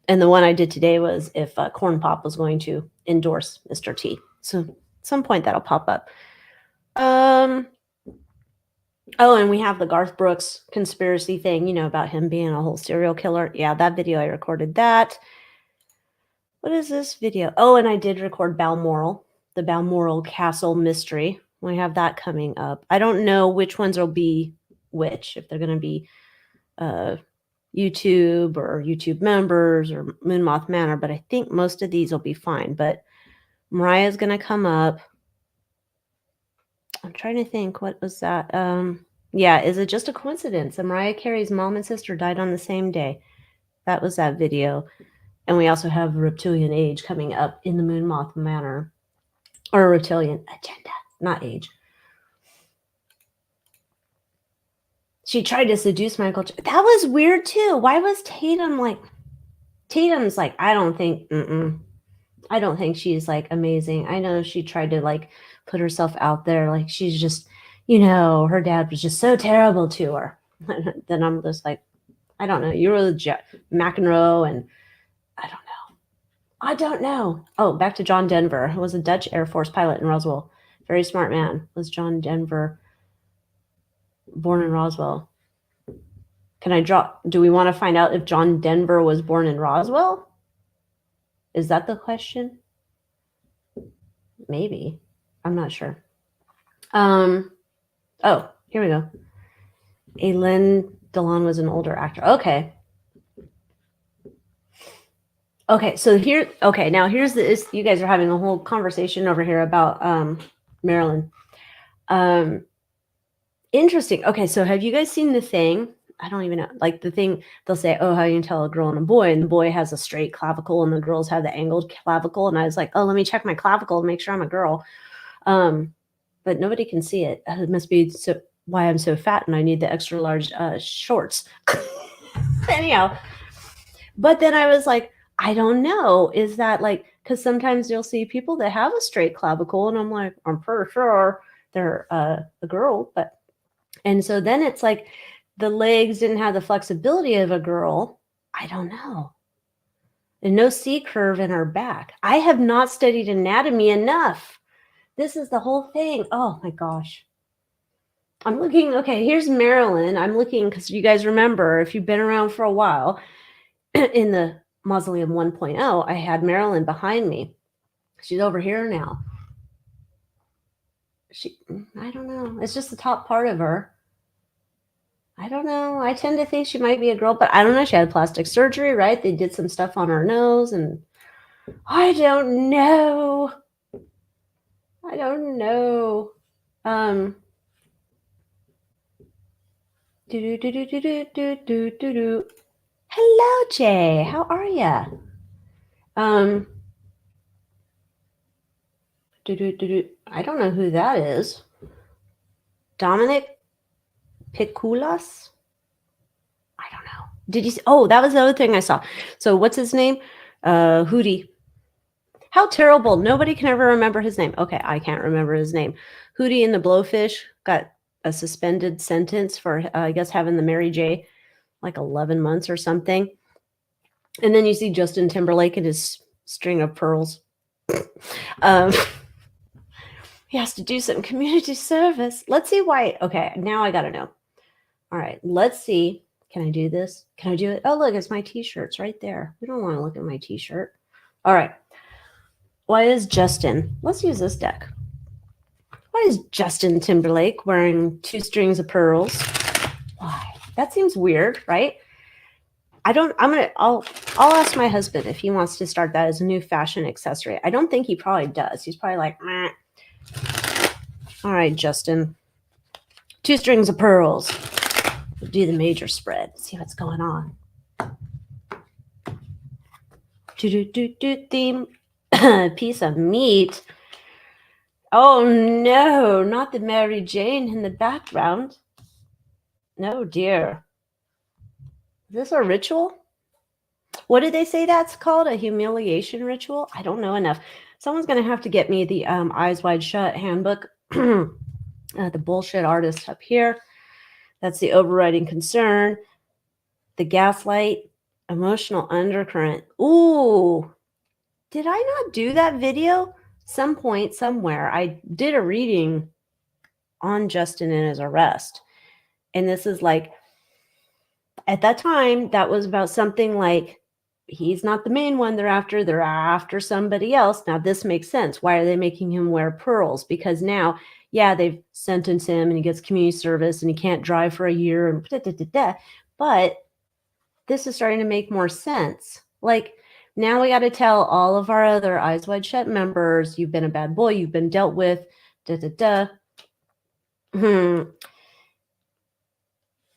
the one I did today was if Corn Pop was going to endorse Mr. T. So at some point that'll pop up. Oh, and we have the Garth Brooks conspiracy thing, you know, about him being a whole serial killer. Yeah, that video, I recorded that. What is this video? Oh, and I did record Balmoral, the Balmoral Castle mystery. We have that coming up. I don't know which ones will be which, if they're going to be YouTube or YouTube members or Moonmoth Manor, but I think most of these will be fine. But Mariah's going to come up. I'm trying to think, what was that? Yeah, is it just a coincidence that Mariah Carey's mom and sister died on the same day? That was that video. And we also have Reptilian Age coming up in the Moonmoth Manor. Or Reptilian Agenda, not age. She tried to seduce Michael. That was weird too. Why was Tatum's like, I don't think she's like amazing. I know she tried to like put herself out there. Like she's just, you know, her dad was just so terrible to her. Then I'm just like, I don't know. You were McEnroe and I don't know. Oh, back to John Denver, who was a Dutch Air Force pilot in Roswell. Very smart man. Was John Denver born in Roswell? Do we want to find out if John Denver was born in Roswell? Is that the question? Maybe. I'm not sure. Oh, here we go. Alain Delon was an older actor. Okay. Okay, so now here's this. You guys are having a whole conversation over here about Marilyn. Interesting. Okay, so have you guys seen The Thing? I don't even know. Like The Thing, they'll say, oh, how you can tell a girl and a boy, and the boy has a straight clavicle and the girls have the angled clavicle. And I was like, oh, let me check my clavicle and make sure I'm a girl. But nobody can see it. It must be why I'm so fat and I need the extra large shorts. Anyhow, but then I was like, I don't know. Is that like, because sometimes you'll see people that have a straight clavicle and I'm like, I'm pretty sure they're a girl. And so then it's like the legs didn't have the flexibility of a girl. I don't know. And no C curve in her back. I have not studied anatomy enough. This is the whole thing. Oh my gosh. I'm looking. Okay, here's Marilyn. I'm looking because you guys remember, if you've been around for a while, in the Mausoleum 1.0, I had Marilyn behind me. She's over here now. I don't know. It's just the top part of her. I don't know. I tend to think she might be a girl, but I don't know. She had plastic surgery, right? They did some stuff on her nose, and I don't know. Hello, Jay. How are ya? I don't know who that is. Dominic Piculas? I don't know. Did you see? Oh, that was the other thing I saw. So what's his name? Hootie. How terrible. Nobody can ever remember his name. Okay, I can't remember his name. Hootie and the Blowfish got a suspended sentence for, I guess, having the Mary J. like 11 months or something. And then you see Justin Timberlake and his string of pearls. He has to do some community service. Let's see why. Okay, now I got to know. All right, let's see. Can I do this? Can I do it? Oh, look, it's my t-shirts right there. We don't want to look at my t-shirt. All right. Why is Justin? Let's use this deck. Why is Justin Timberlake wearing 2 strings of pearls? Why? That seems weird, right? I'll ask my husband if he wants to start that as a new fashion accessory. I don't think he probably does. He's probably like, meh. All right, Justin. 2 strings of pearls. We'll do the major spread. See what's going on. Theme. Piece of meat. Oh no, not the Mary Jane in the background. No, dear. Is this a ritual? What did they say that's called? A humiliation ritual? I don't know enough. Someone's going to have to get me the Eyes Wide Shut handbook. The bullshit artist up here. That's the overriding concern. The gaslight, emotional undercurrent. Ooh, did I not do that video? Some point, somewhere, I did a reading on Justin and his arrest. And this is like, at that time, that was about something like, he's not the main one they're after somebody else. Now, this makes sense. Why are they making him wear pearls? Because now, yeah, they've sentenced him and he gets community service and he can't drive for a year and da, da, da, da. But this is starting to make more sense. Like, now we got to tell all of our other Eyes Wide Shut members, you've been a bad boy, you've been dealt with, da, da, da.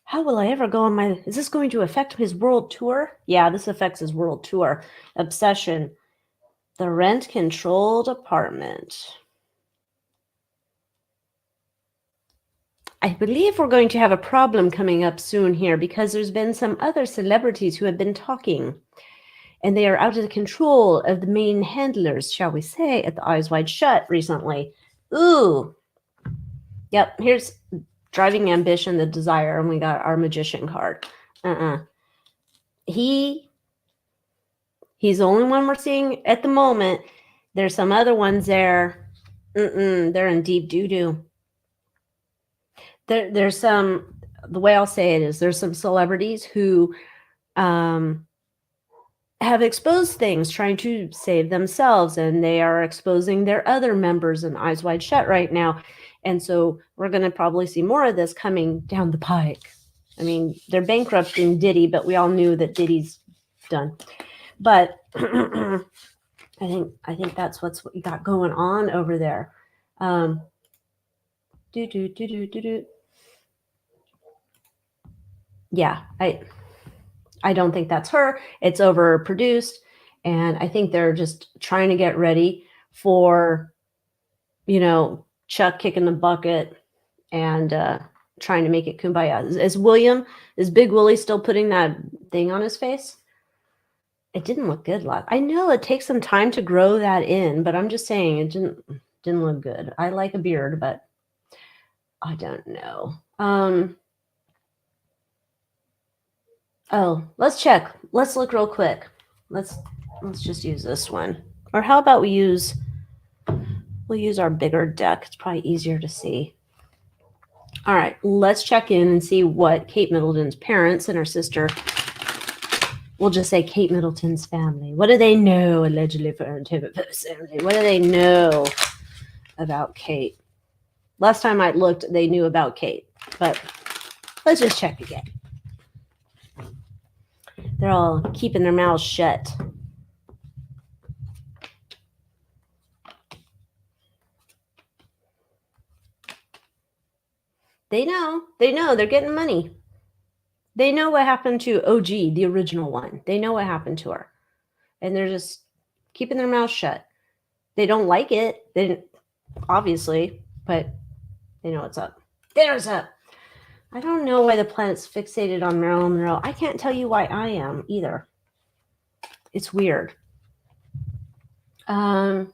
How will I ever go on my... Is this going to affect his world tour? Yeah, this affects his world tour. Obsession. The rent-controlled apartment. I believe we're going to have a problem coming up soon here because there's been some other celebrities who have been talking. And they are out of the control of the main handlers, shall we say, at the Eyes Wide Shut recently. Ooh. Yep, here's Driving Ambition, the Desire, and we got our Magician card. He's the only one we're seeing at the moment. There's some other ones there. They're in deep doo-doo. There's some, the way I'll say it is, there's some celebrities who have exposed things trying to save themselves, and they are exposing their other members in Eyes Wide Shut right now. And so we're going to probably see more of this coming down the pike. I mean, they're bankrupting Diddy, but we all knew that Diddy's done. But I think that's what you got going on over there. Yeah, I don't think that's her. It's overproduced, and I think they're just trying to get ready for, Chuck kicking the bucket and trying to make it kumbaya. Is Big Willie still putting that thing on his face? It didn't look good. I know it takes some time to grow that in, but I'm just saying it didn't look good. I like a beard, but I don't know. Oh, let's check. Let's look real quick. Let's just use this one. Or how about we'll use our bigger deck. It's probably easier to see. All right, let's check in and see what Kate Middleton's parents and her sister, we'll just say Kate Middleton's family. What do they know, allegedly, for family? What do they know about Kate? Last time I looked, they knew about Kate, but let's just check again. They're all keeping their mouths shut. They know they're getting money. They know what happened to OG, the original one. They know what happened to her. And they're just keeping their mouths shut. They don't like it. They didn't, obviously, but they know what's up. There's up. I don't know why the planet's fixated on Marilyn Monroe. I can't tell you why I am either. It's weird. Thank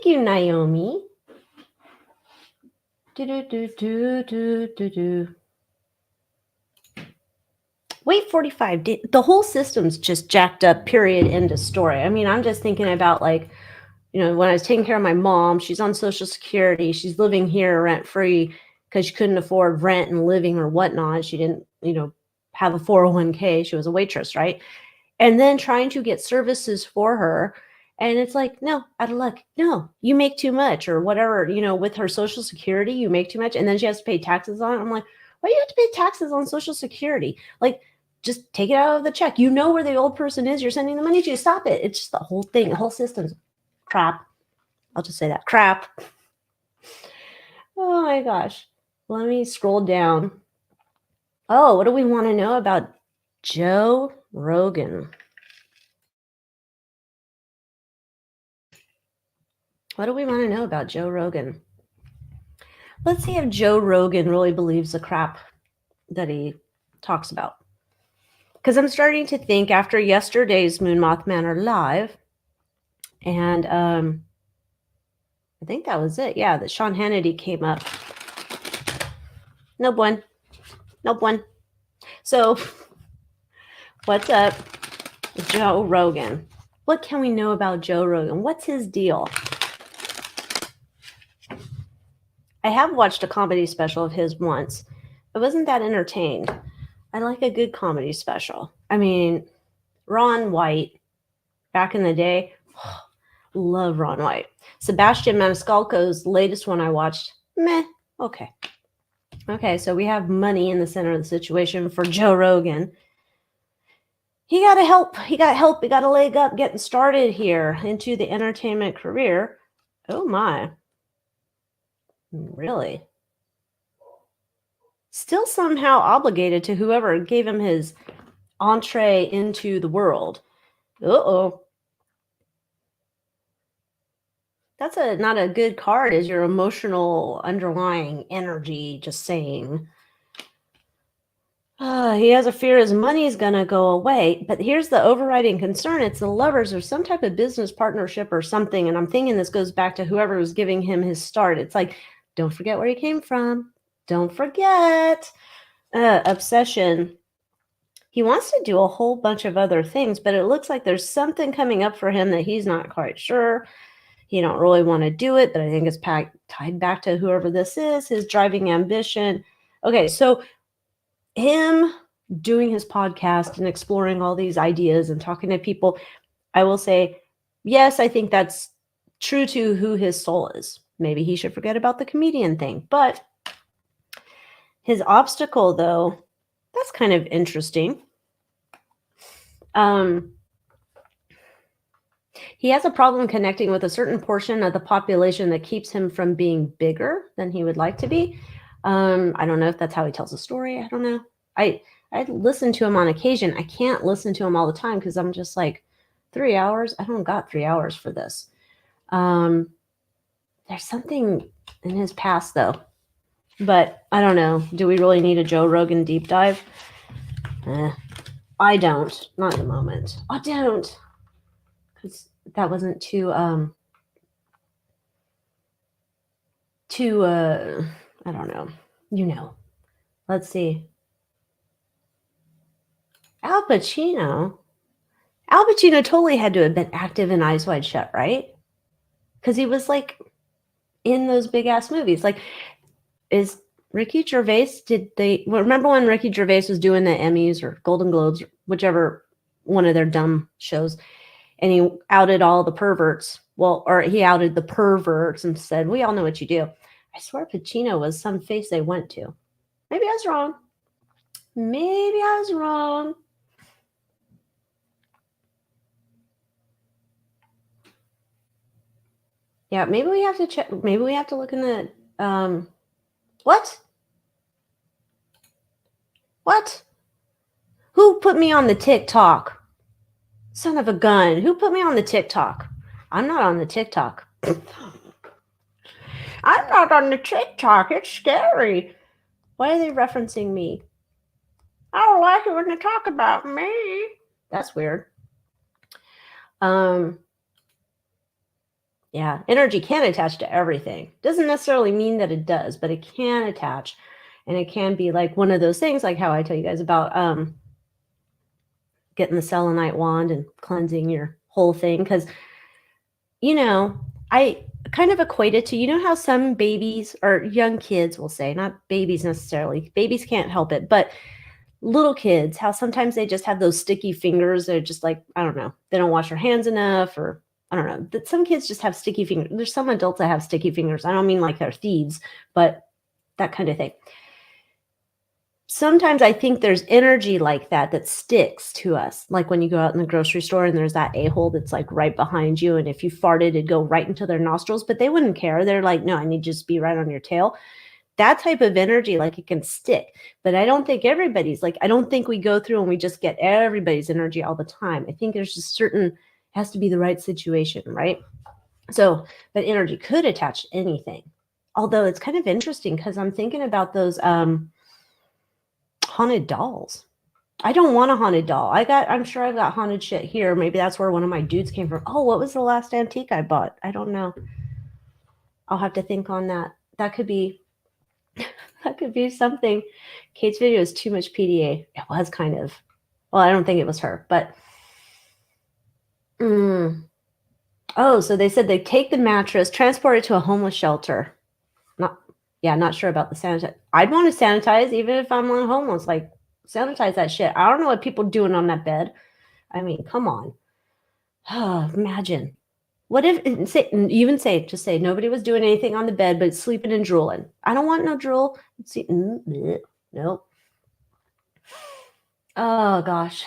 you, Naomi. Wait 45. The whole system's just jacked up, period, end of story. I mean, I'm just thinking about, like, when I was taking care of my mom, she's on Social Security. She's living here rent-free because she couldn't afford rent and living or whatnot. She didn't, have a 401k. She was a waitress, right? And then trying to get services for her. And it's like, no, out of luck. No, you make too much or whatever, with her Social Security, you make too much. And then she has to pay taxes on it. I'm like, why do you have to pay taxes on Social Security? Like, just take it out of the check. You know where the old person is. You're sending the money to. Stop it. It's just the whole thing. The whole system's crap. I'll just say that. Crap. Oh my gosh. Let me scroll down. Oh, what do we want to know about Joe Rogan? What do we want to know about Joe Rogan? Let's see if Joe Rogan really believes the crap that he talks about. because I'm starting to think after yesterday's Moon Moth Manor live, and I think that was it. Yeah, that Sean Hannity came up. Nope one. Nope one. So, what's up, Joe Rogan? What can we know about Joe Rogan? What's his deal? I have watched a comedy special of his once. I wasn't that entertained. I like a good comedy special. I mean, Ron White, back in the day, love Ron White. Sebastian Maniscalco's latest one I watched, meh, okay. Okay, so we have money in the center of the situation for Joe Rogan. He got help. He got a leg up getting started here into the entertainment career. Oh my. Really? Still somehow obligated to whoever gave him his entree into the world. Uh-oh. That's not a good card, is your emotional underlying energy just saying. He has a fear his money is going to go away. But here's the overriding concern. It's the lovers or some type of business partnership or something. And I'm thinking this goes back to whoever was giving him his start. It's like, don't forget where he came from. Don't forget. Obsession. He wants to do a whole bunch of other things, but it looks like there's something coming up for him that he's not quite sure. He don't really want to do it, but I think it's tied back to whoever this is, his driving ambition. Okay, so him doing his podcast and exploring all these ideas and talking to people, I will say, yes, I think that's true to who his soul is. Maybe he should forget about the comedian thing. But his obstacle, though, that's kind of interesting. He has a problem connecting with a certain portion of the population that keeps him from being bigger than he would like to be. I don't know if that's how he tells a story. I don't know. I listen to him on occasion. I can't listen to him all the time because I'm just like, 3 hours? I don't got 3 hours for this. There's something in his past, though. But I don't know. Do we really need a Joe Rogan deep dive? I don't. Not at the moment. I don't. Because that wasn't too I don't know. You know. Let's see. Al Pacino totally had to have been active in Eyes Wide Shut, right? Because he was like in those big ass movies. Like, is Ricky Gervais, remember when Ricky Gervais was doing the Emmys or Golden Globes, whichever one of their dumb shows, and he outed all the perverts. Well, or he outed the perverts and said, we all know what you do. I swear Pacino was some face they went to. Maybe I was wrong. Yeah, maybe we have to check. Maybe we have to look in the, what? What? Who put me on the TikTok? Son of a gun. Who put me on the TikTok? I'm not on the TikTok. I'm not on the TikTok. It's scary. Why are they referencing me? I don't like it when they talk about me. That's weird. Yeah, energy can attach to everything. Doesn't necessarily mean that it does, but it can attach. And it can be like one of those things, like how I tell you guys about getting the selenite wand and cleansing your whole thing. Because, I kind of equate it to, how some babies or young kids will say, not babies necessarily, babies can't help it, but little kids, how sometimes they just have those sticky fingers. They're just like, I don't know, they don't wash their hands enough, or I don't know, that some kids just have sticky fingers. There's some adults that have sticky fingers. I don't mean like they're thieves, but that kind of thing. Sometimes I think there's energy like that sticks to us. Like when you go out in the grocery store and there's that a-hole that's like right behind you. And if you farted, it'd go right into their nostrils, but they wouldn't care. They're like, no, I need to just be right on your tail. That type of energy, like it can stick. But I don't think everybody's I don't think we go through and we just get everybody's energy all the time. I think there's just has to be the right situation, right? So, but energy could attach to anything. Although it's kind of interesting because I'm thinking about those haunted dolls. I don't want a haunted doll. I'm sure I've got haunted shit here. Maybe that's where one of my dudes came from. Oh, what was the last antique I bought? I don't know. I'll have to think on that. That could be something. Kate's video is too much PDA. It was kind of. Well, I don't think it was her, but oh, so they said they take the mattress, transport it to a homeless shelter. Not sure about the sanitize. I'd want to sanitize even if I'm on homeless. Like, sanitize that shit. I don't know what people doing on that bed. I mean, come on. Imagine. What if just say nobody was doing anything on the bed but sleeping and drooling. I don't want no drool. Nope. Oh gosh.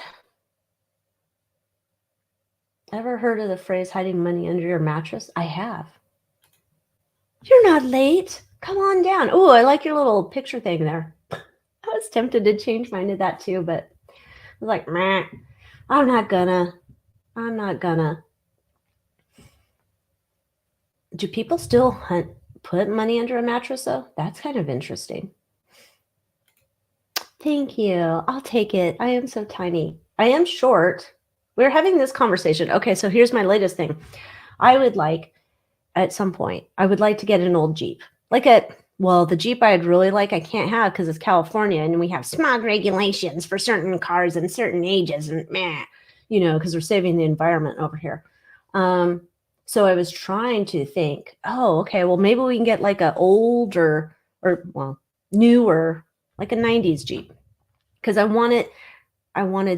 Ever heard of the phrase hiding money under your mattress? I have. You're not late. Come on down. Oh, I like your little picture thing there. I was tempted to change mine to that too, but I was like, meh, I'm not gonna. Do people still put money under a mattress though? That's kind of interesting. Thank you. I'll take it. I am so tiny. I am short. We're having this conversation. Okay, so here's my latest thing. I would like, at some point, I would like to get an old Jeep. The Jeep I'd really like, I can't have because it's California and we have smog regulations for certain cars and certain ages and because we're saving the environment over here. So I was trying to think, oh, okay, well, maybe we can get like a older newer, like a 90s Jeep. Because I wanted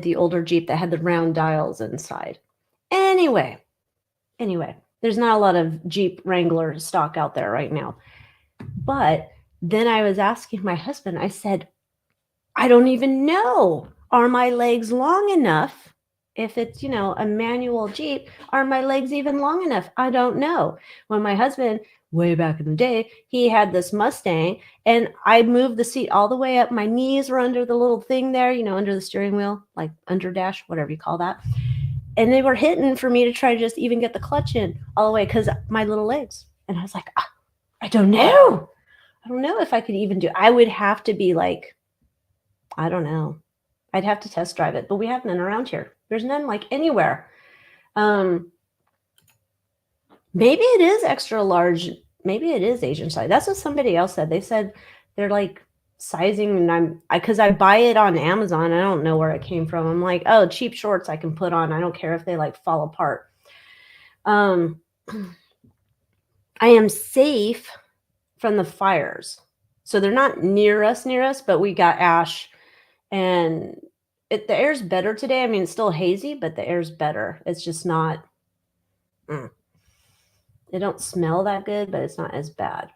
the older Jeep that had the round dials inside. Anyway, there's not a lot of Jeep Wrangler stock out there right now. But then I was asking my husband, I said, I don't even know. Are my legs long enough? If it's, a manual Jeep, are my legs even long enough? I don't know. When my husband, way back in the day, he had this Mustang and I moved the seat all the way up. My knees were under the little thing there, under the steering wheel, like under dash, whatever you call that. And they were hitting for me to try to just even get the clutch in all the way because my little legs. And I was like, I don't know. I don't know if I could even do it. I would have to be like, I don't know. I'd have to test drive it, but we have none around here. There's none like anywhere. Maybe it is extra large. Maybe it is Asian size. That's what somebody else said. They said they're like sizing, and because I buy it on Amazon. I don't know where it came from. I'm like, oh, cheap shorts I can put on. I don't care if they like fall apart. I am safe from the fires. So they're not near us, but we got ash and the air's better today. I mean, it's still hazy, but the air's better. It's just not, it don't smell that good, but it's not as bad.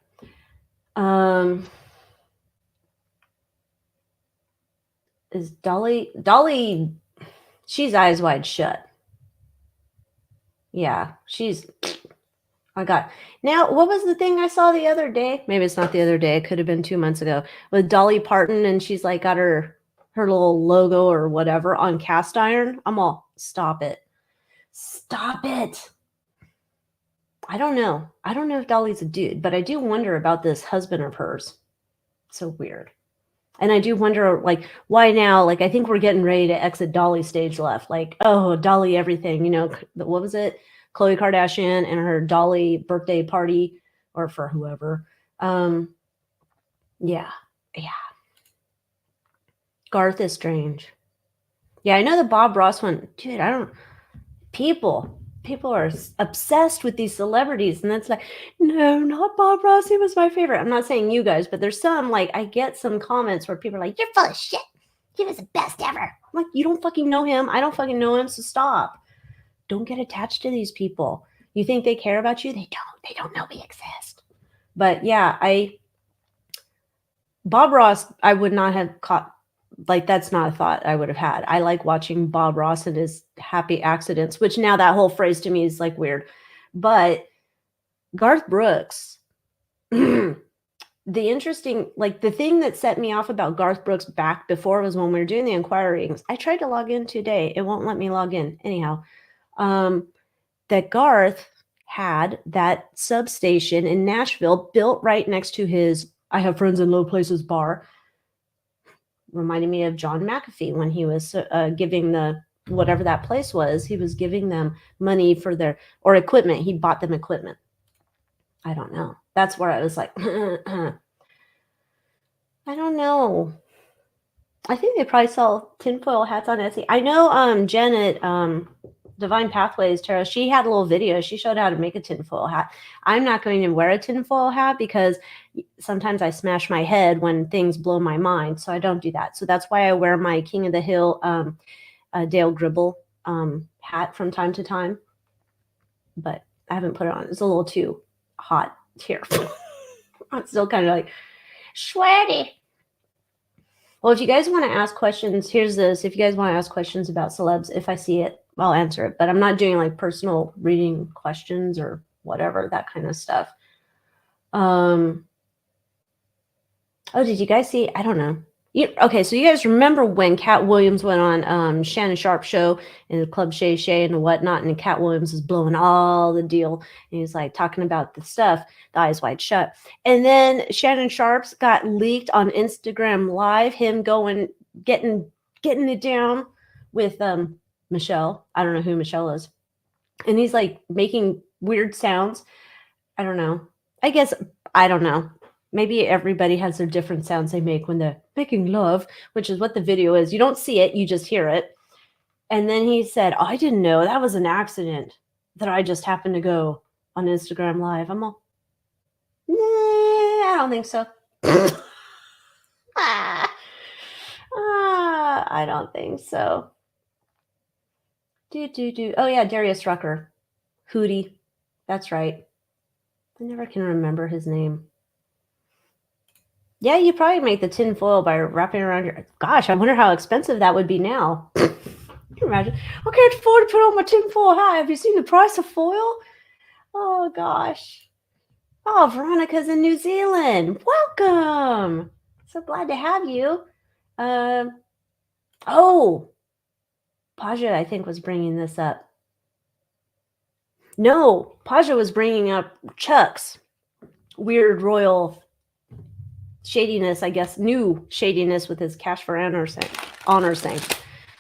Is Dolly, she's eyes wide shut. Yeah, now, what was the thing I saw the other day? Maybe it's not the other day. It could have been 2 months ago with Dolly Parton. And she's like got her little logo or whatever on cast iron. I'm all, stop it. Stop it. I don't know. I don't know if Dolly's a dude, but I do wonder about this husband of hers. So weird. And I do wonder, like, why now? Like, I think we're getting ready to exit Dolly stage left. Like, oh, Dolly everything. What was it? Khloe Kardashian and her Dolly birthday party, or for whoever. Yeah. Garth is strange. Yeah, I know the Bob Ross one. Dude, people are obsessed with these celebrities, and that's like, no, not Bob Ross. He was my favorite. I'm not saying you guys, but there's some, like, I get some comments where people are like, you're full of shit. He was the best ever. I'm like, you don't fucking know him. I don't fucking know him, so stop. Don't get attached to these people. You think they care about you? They don't know we exist. But yeah, Bob Ross, I would not have caught, like, that's not a thought I would have had. I like watching Bob Ross and his happy accidents, which now that whole phrase to me is like weird. But Garth Brooks, the thing that set me off about Garth Brooks back before was when we were doing the inquiries. I tried to log in today. It won't let me log in. Anyhow, that Garth had that substation in Nashville built right next to his I Have Friends in Low Places bar. reminded me of John McAfee when he was giving the whatever that place was. He was giving them money for their or equipment. He bought them equipment. I don't know. That's where I was like, I don't know. I think they probably sell tinfoil hats on Etsy. I know Jen at Divine Pathways Tarot, she had a little video. She showed how to make a tinfoil hat. I'm not going to wear a tinfoil hat because sometimes I smash my head when things blow my mind. So I don't do that. So that's why I wear my King of the Hill Dale Gribble hat from time to time. But I haven't put it on. It's a little too hot here. I'm still kind of like sweaty. Well, if you guys want to ask questions, here's this. If you guys want to ask questions about celebs, if I see it, I'll answer it. But I'm not doing like personal reading questions or whatever, that kind of stuff. Oh, did you guys see? I don't know. Okay, so you guys remember when Cat Williams went on Shannon Sharp's show in the Club Shay Shay and whatnot, and Cat Williams was blowing all the deal, and he was like talking about the stuff, the Eyes Wide Shut. And then Shannon Sharp's got leaked on Instagram Live, him going, getting it down with Michelle. I don't know who Michelle is. And he's like making weird sounds. I don't know. I don't know. Maybe everybody has their different sounds they make when they're making love, which is what the video is. You don't see it, you just hear it. And then he said, I didn't know. That was an accident that I just happened to go on Instagram Live. I'm all, nah, I don't think so. I don't think so. Oh, yeah, Darius Rucker. Hootie. That's right. I never can remember his name. Yeah, you probably make the tin foil by wrapping around your... Gosh, I wonder how expensive that would be now. Can you imagine? I can't afford to put on my tin foil hat. Have you seen the price of foil? Oh, gosh. Oh, Veronica's in New Zealand. Welcome. So glad to have you. Oh, Paja, I think, was bringing this up. No, Paja was bringing up Chuck's weird royal shadiness, I guess, new shadiness with his cash for honor thing.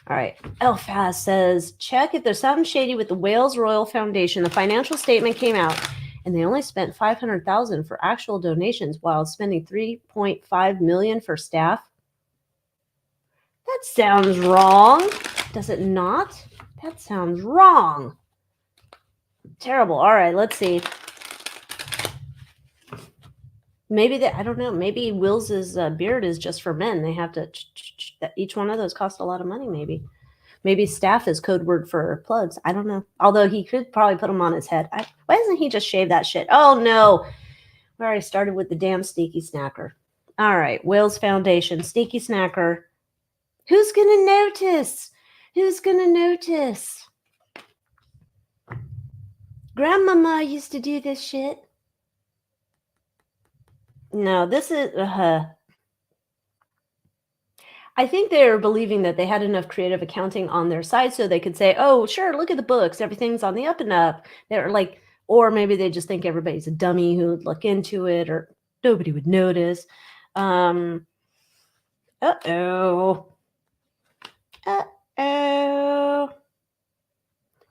All right. Elfaz says, check if there's something shady with the Wales Royal Foundation. The financial statement came out, and they only spent $500,000 for actual donations while spending $3.5 million for staff. That sounds wrong. Does it not? That sounds wrong. Terrible. All right, let's see. Maybe I don't know. Maybe Wills's beard is just for men. They have to, each one of those costs a lot of money, maybe. Maybe staff is code word for plugs. I don't know. Although he could probably put them on his head. Why doesn't he just shave that shit? Oh, no. We already started with the damn Sneaky Snacker. All right. Will's Foundation. Sneaky Snacker. Who's going to notice? Who's going to notice? Grandmama used to do this shit. No, this is... I think they're believing that they had enough creative accounting on their side so they could say, oh, sure, look at the books. Everything's on the up and up. They're like, or maybe they just think everybody's a dummy who would look into it or nobody would notice. Uh-oh. Uh-oh.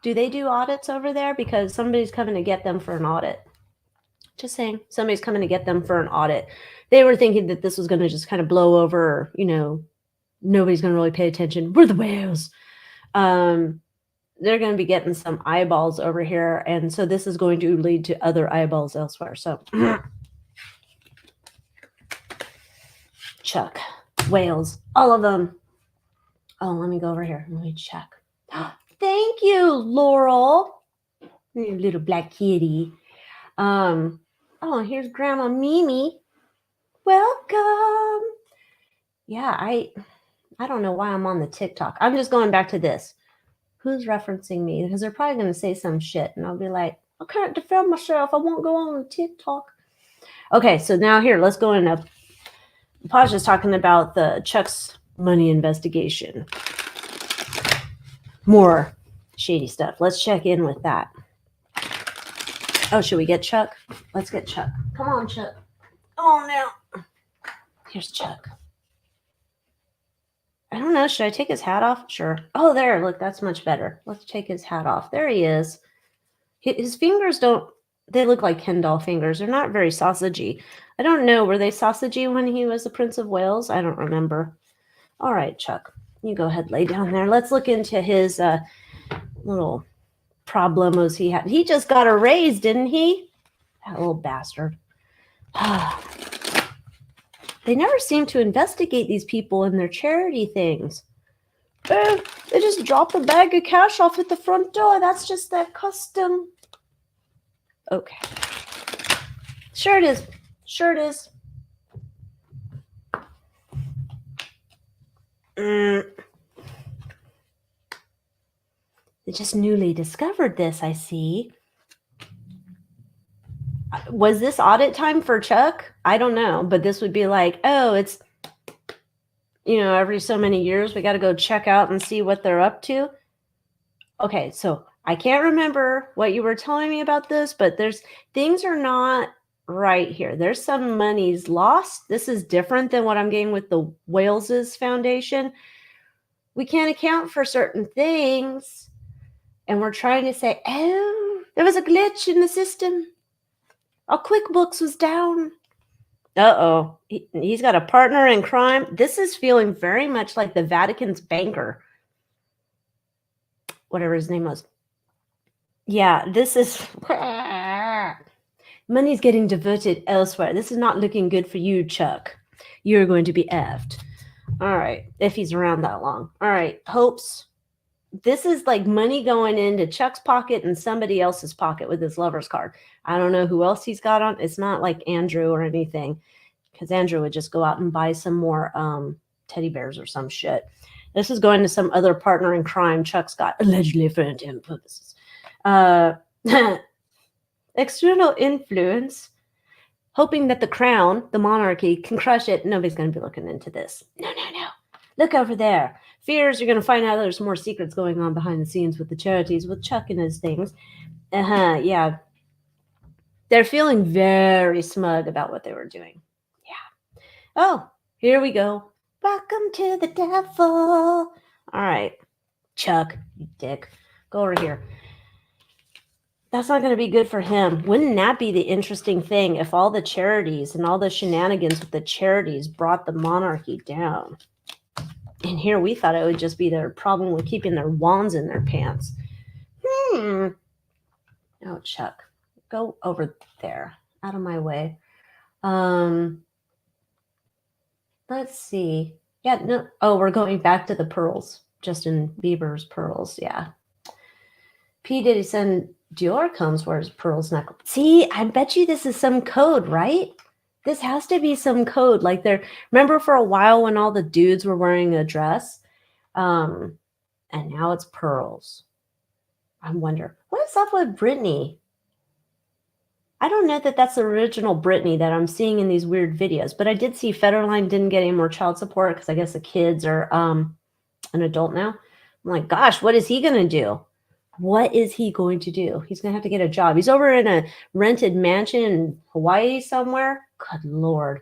Do they do audits over there? Because somebody's coming to get them for an audit. Just saying, somebody's coming to get them for an audit. They were thinking that this was going to just kind of blow over, you know, nobody's going to really pay attention. We're the whales. They're going to be getting some eyeballs over here. And so this is going to lead to other eyeballs elsewhere. So Chuck, whales, all of them. Oh, let me go over here. Let me check. Thank you, Laurel. You little black kitty. Oh, here's Grandma Mimi. Welcome. Yeah, I don't know why I'm on the TikTok. I'm just going back to this. Who's referencing me? Because they're probably going to say some shit. And I'll be like, I can't defend myself. I won't go on TikTok. Okay, so now here, let's go in. Paja's talking about the Chuck's money investigation. More shady stuff. Let's check in with that. Oh, should we get Chuck? Let's get Chuck. Come on, Chuck. Oh, no. Here's Chuck. know. Should I take his hat off? Sure. Oh, there. Look, that's much better. Let's take his hat off. There he is. His fingers don't, they look like Ken doll fingers. They're not very sausagey. I don't know. Were they sausagey when he was the Prince of Wales? I don't remember. All right, Chuck. You go ahead, lay down there. Let's look into his little problemos he had. He just got a raise, didn't he? That little bastard. They never seem to investigate these people and their charity things. They just drop a bag of cash off at the front door. That's just their custom. Okay. Sure it is. Sure it is. They just newly discovered this, I see. Was this audit time for Chuck? I don't know, but this would be like, oh, it's, every so many years we got to go check out and see what they're up to. Okay, so I can't remember what you were telling me about this, but things are not right here. There's some monies lost. This is different than what I'm getting with the Wales's Foundation. We can't account for certain things, and we're trying to say, oh, there was a glitch in the system. Our QuickBooks was down. Uh-oh. He's got a partner in crime. This is feeling very much like the Vatican's banker. Whatever his name was. Yeah, this is... Money's getting diverted elsewhere. This is not looking good for you, Chuck. You're going to be effed. All right, if he's around that long. All right, hopes. This is like money going into Chuck's pocket and somebody else's pocket with his lover's card. I don't know who else he's got on. It's not like Andrew or anything, because Andrew would just go out and buy some more teddy bears or some shit. This is going to some other partner in crime Chuck's got, allegedly for entertainment purposes. External influence, hoping that the crown, the monarchy, can crush it. Nobody's going to be looking into this. No. Look over there. Fears you're going to find out there's more secrets going on behind the scenes with the charities, with Chuck and his things. Yeah. They're feeling very smug about what they were doing. Yeah. Oh, here we go. Welcome to the devil. All right. Chuck, you dick. Go over here. That's not going to be good for him. Wouldn't that be the interesting thing if all the charities and all the shenanigans with the charities brought the monarchy down? And here we thought it would just be their problem with keeping their wands in their pants. Oh, Chuck, go over there. Out of my way. Let's see. Yeah, no. Oh, we're going back to the pearls. Justin Bieber's pearls. Yeah. P. Diddy send Dior comes for his pearls necklace. See, I bet you this is some code, right? This has to be some code. Like remember for a while when all the dudes were wearing a dress? And now it's pearls. I wonder, what is up with Britney? I don't know that that's the original Britney that I'm seeing in these weird videos, but I did see Federline didn't get any more child support because I guess the kids are an adult now. I'm like, gosh, what is he going to do? What is he going to do? He's going to have to get a job. He's over in a rented mansion in Hawaii somewhere. Good Lord.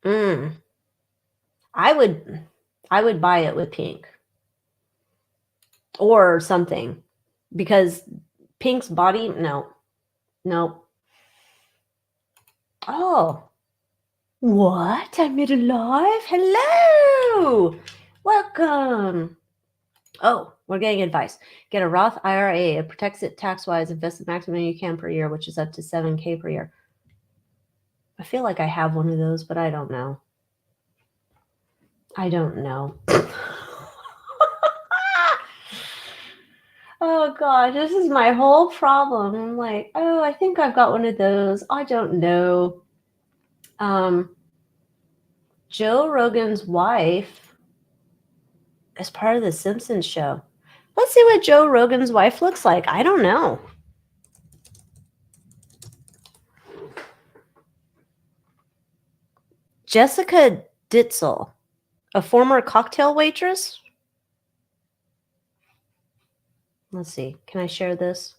I would buy it with pink or something, because pink's body, no. Oh, what? I'm alive. Hello. Welcome. Oh, we're getting advice. Get a Roth IRA. It protects it tax-wise. Invest the maximum you can per year, which is up to $7,000 per year. I feel like I have one of those, but I don't know. Oh, God, this is my whole problem. I'm like, oh, I think I've got one of those. I don't know. Joe Rogan's wife is part of the Simpsons show. Let's see what Joe Rogan's wife looks like. I don't know. Jessica Ditzel, a former cocktail waitress. Let's see. Can I share this?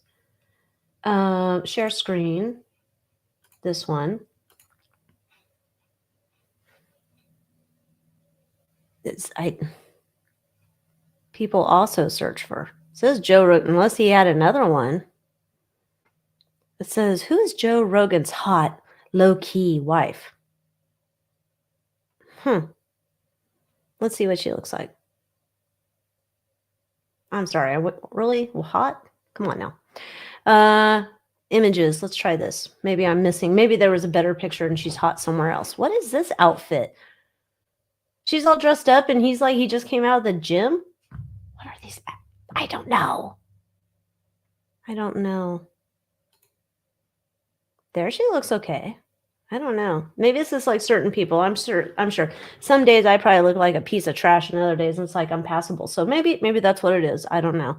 Share screen. This one. People also search for. It says Joe Rogan, unless he had another one. It says, who's Joe Rogan's hot, low-key wife? Let's see what she looks like. I'm sorry. Really? Hot? Come on now. Images. Let's try this. Maybe I'm missing. Maybe there was a better picture and she's hot somewhere else. What is this outfit? She's all dressed up and he's like, he just came out of the gym. What are these? I don't know. I don't know. There she looks okay. I don't know. Maybe this is like certain people. I'm sure. Some days I probably look like a piece of trash, and other days it's like I'm passable. So maybe that's what it is. I don't know.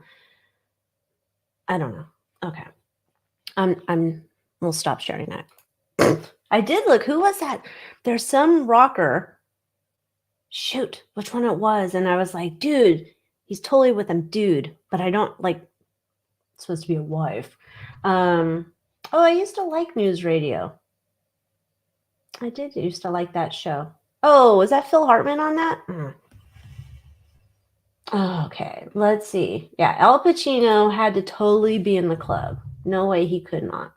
Okay. We'll stop sharing that. I did look. Who was that? There's some rocker. Shoot, which one it was? And I was like, dude, he's totally with him, dude. But I don't like. It's supposed to be a wife. Oh, I used to like news radio. I did used to like that show. Oh, was that Phil Hartman on that? Okay, let's see. Yeah, Al Pacino had to totally be in the club. No way he could not.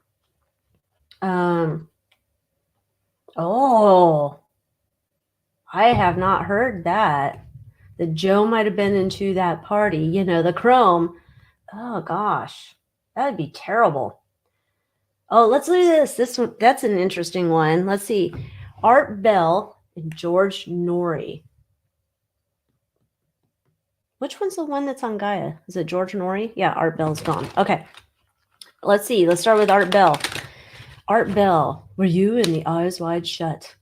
Oh, I have not heard that. That Joe might have been into that party. You know, the Chrome. Oh gosh, that would be terrible. Oh, let's do this. This one, that's an interesting one. Let's see. Art Bell and George Norrie. Which one's the one that's on Gaia? Is it George Norrie? Yeah, Art Bell's gone. Okay. Let's see. Let's start with Art Bell. Art Bell, were you in the Eyes Wide Shut?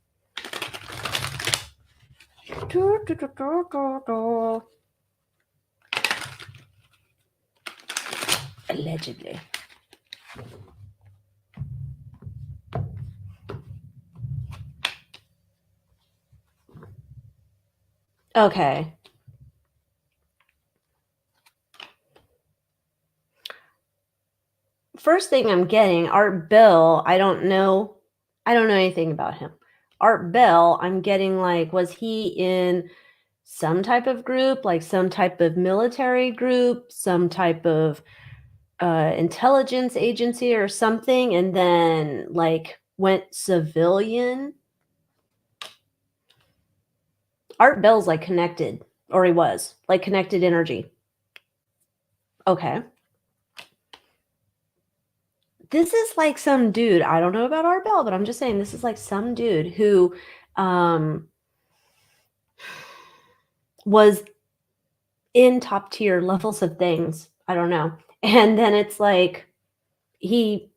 Allegedly. Okay. First thing I'm getting, Art Bell, I don't know anything about him. Art Bell, I'm getting like, was he in some type of group, like some type of military group, some type of intelligence agency or something, and then like went civilian? Art Bell's like connected, or he was like connected energy. Okay. This is like some dude. I don't know about Art Bell, but I'm just saying this is like some dude who was in top tier levels of things. I don't know. And then it's like he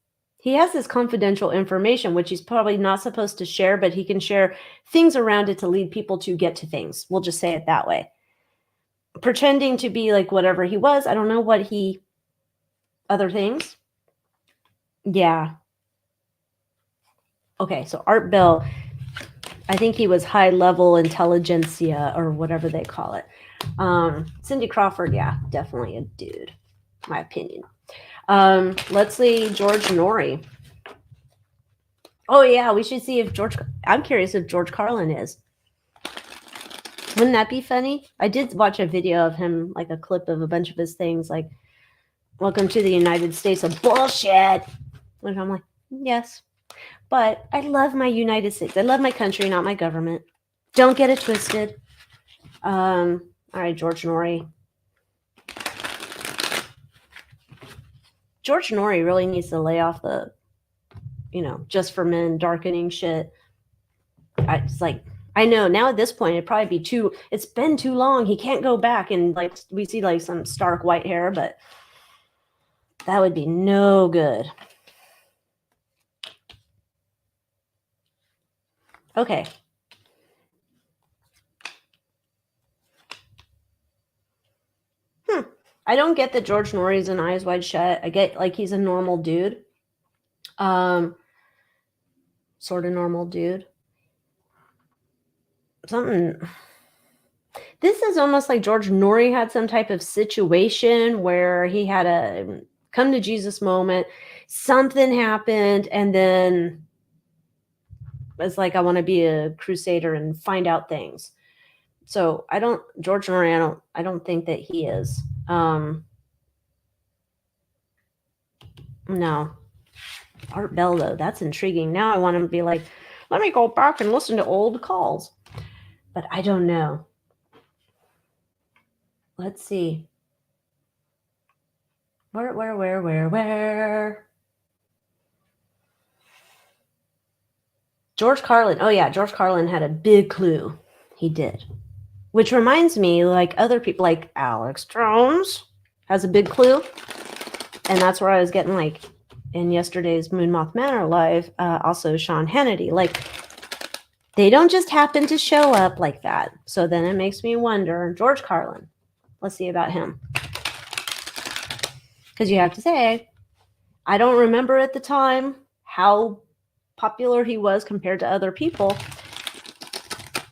has this confidential information, which he's probably not supposed to share, but he can share things around it to lead people to get to things. We'll just say it that way. Pretending to be like whatever he was. I don't know what other things. Yeah. Okay, so Art Bell, I think he was high level intelligentsia or whatever they call it. Cindy Crawford, yeah, definitely a dude, my opinion. Let's see, George Norrie. Oh yeah, we should see if I'm curious if George Carlin is. Wouldn't that be funny? I did watch a video of him, like a clip of a bunch of his things, like, welcome to the United States of bullshit. Which I'm like, yes. But I love my United States. I love my country, not my government. Don't get it twisted. All right, George Norrie. George Norrie really needs to lay off the, just for men darkening shit. It's like, I know now at this point it'd probably be it's been too long. He can't go back and like we see like some stark white hair, but that would be no good. Okay. I don't get that George Norrie's in Eyes Wide Shut. I get like he's a normal dude. Sort of normal dude. This is almost like George Norrie had some type of situation where he had a come to Jesus moment. Something happened, and then it's like, I want to be a crusader and find out things. So George Norrie, I don't think that he is. No. Art Bell, though, that's intriguing. Now I want to be like, let me go back and listen to old calls. But I don't know. Let's see. Where? George Carlin. Oh, yeah, George Carlin had a big clue. He did. Which reminds me, like other people, like Alex Jones has a big clue. And that's where I was getting, like, in yesterday's Moon Moth Manor live, also Sean Hannity. Like, they don't just happen to show up like that. So then it makes me wonder, George Carlin, let's see about him. Because you have to say, I don't remember at the time how popular he was compared to other people.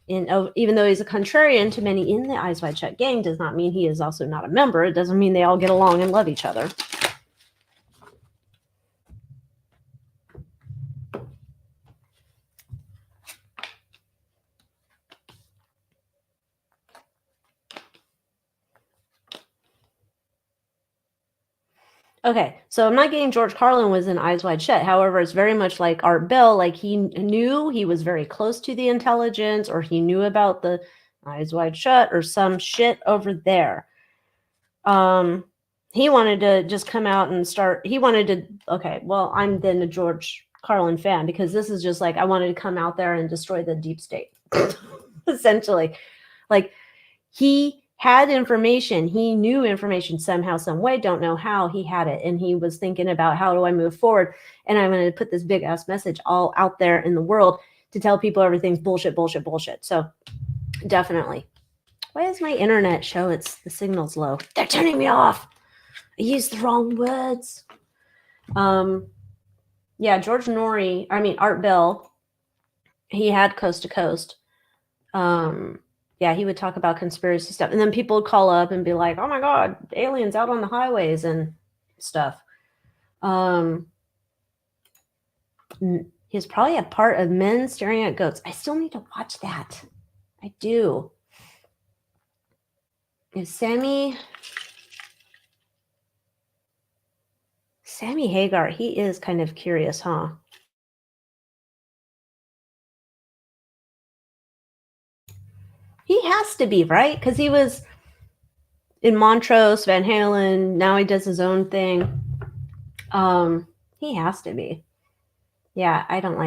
Even though he's a contrarian to many in the Eyes Wide Shut gang, does not mean he is also not a member. It doesn't mean they all get along and love each other. Okay, so I'm not getting George Carlin was in Eyes Wide Shut. However, it's very much like Art Bell. Like, he knew he was very close to the intelligence, or he knew about the Eyes Wide Shut or some shit over there. He wanted to just come out and start. He wanted to. Okay, well, I'm then a George Carlin fan, because this is just like, I wanted to come out there and destroy the deep state, essentially. Like, he had information. He knew information somehow, some way. Don't know how he had it. And he was thinking about, how do I move forward? And I'm going to put this big ass message all out there in the world to tell people everything's bullshit. So definitely. Why does my internet show the signal's low? They're turning me off. I used the wrong words. Yeah, Art Bell, he had Coast to Coast. Yeah, he would talk about conspiracy stuff. And then people would call up and be like, oh my God, aliens out on the highways and stuff. He's probably a part of Men Staring at Goats. I still need to watch that. I do. Is Sammy Hagar, he is kind of curious, huh? He has to be, right? Because he was in Montrose, Van Halen. Now he does his own thing. He has to be. Yeah, I don't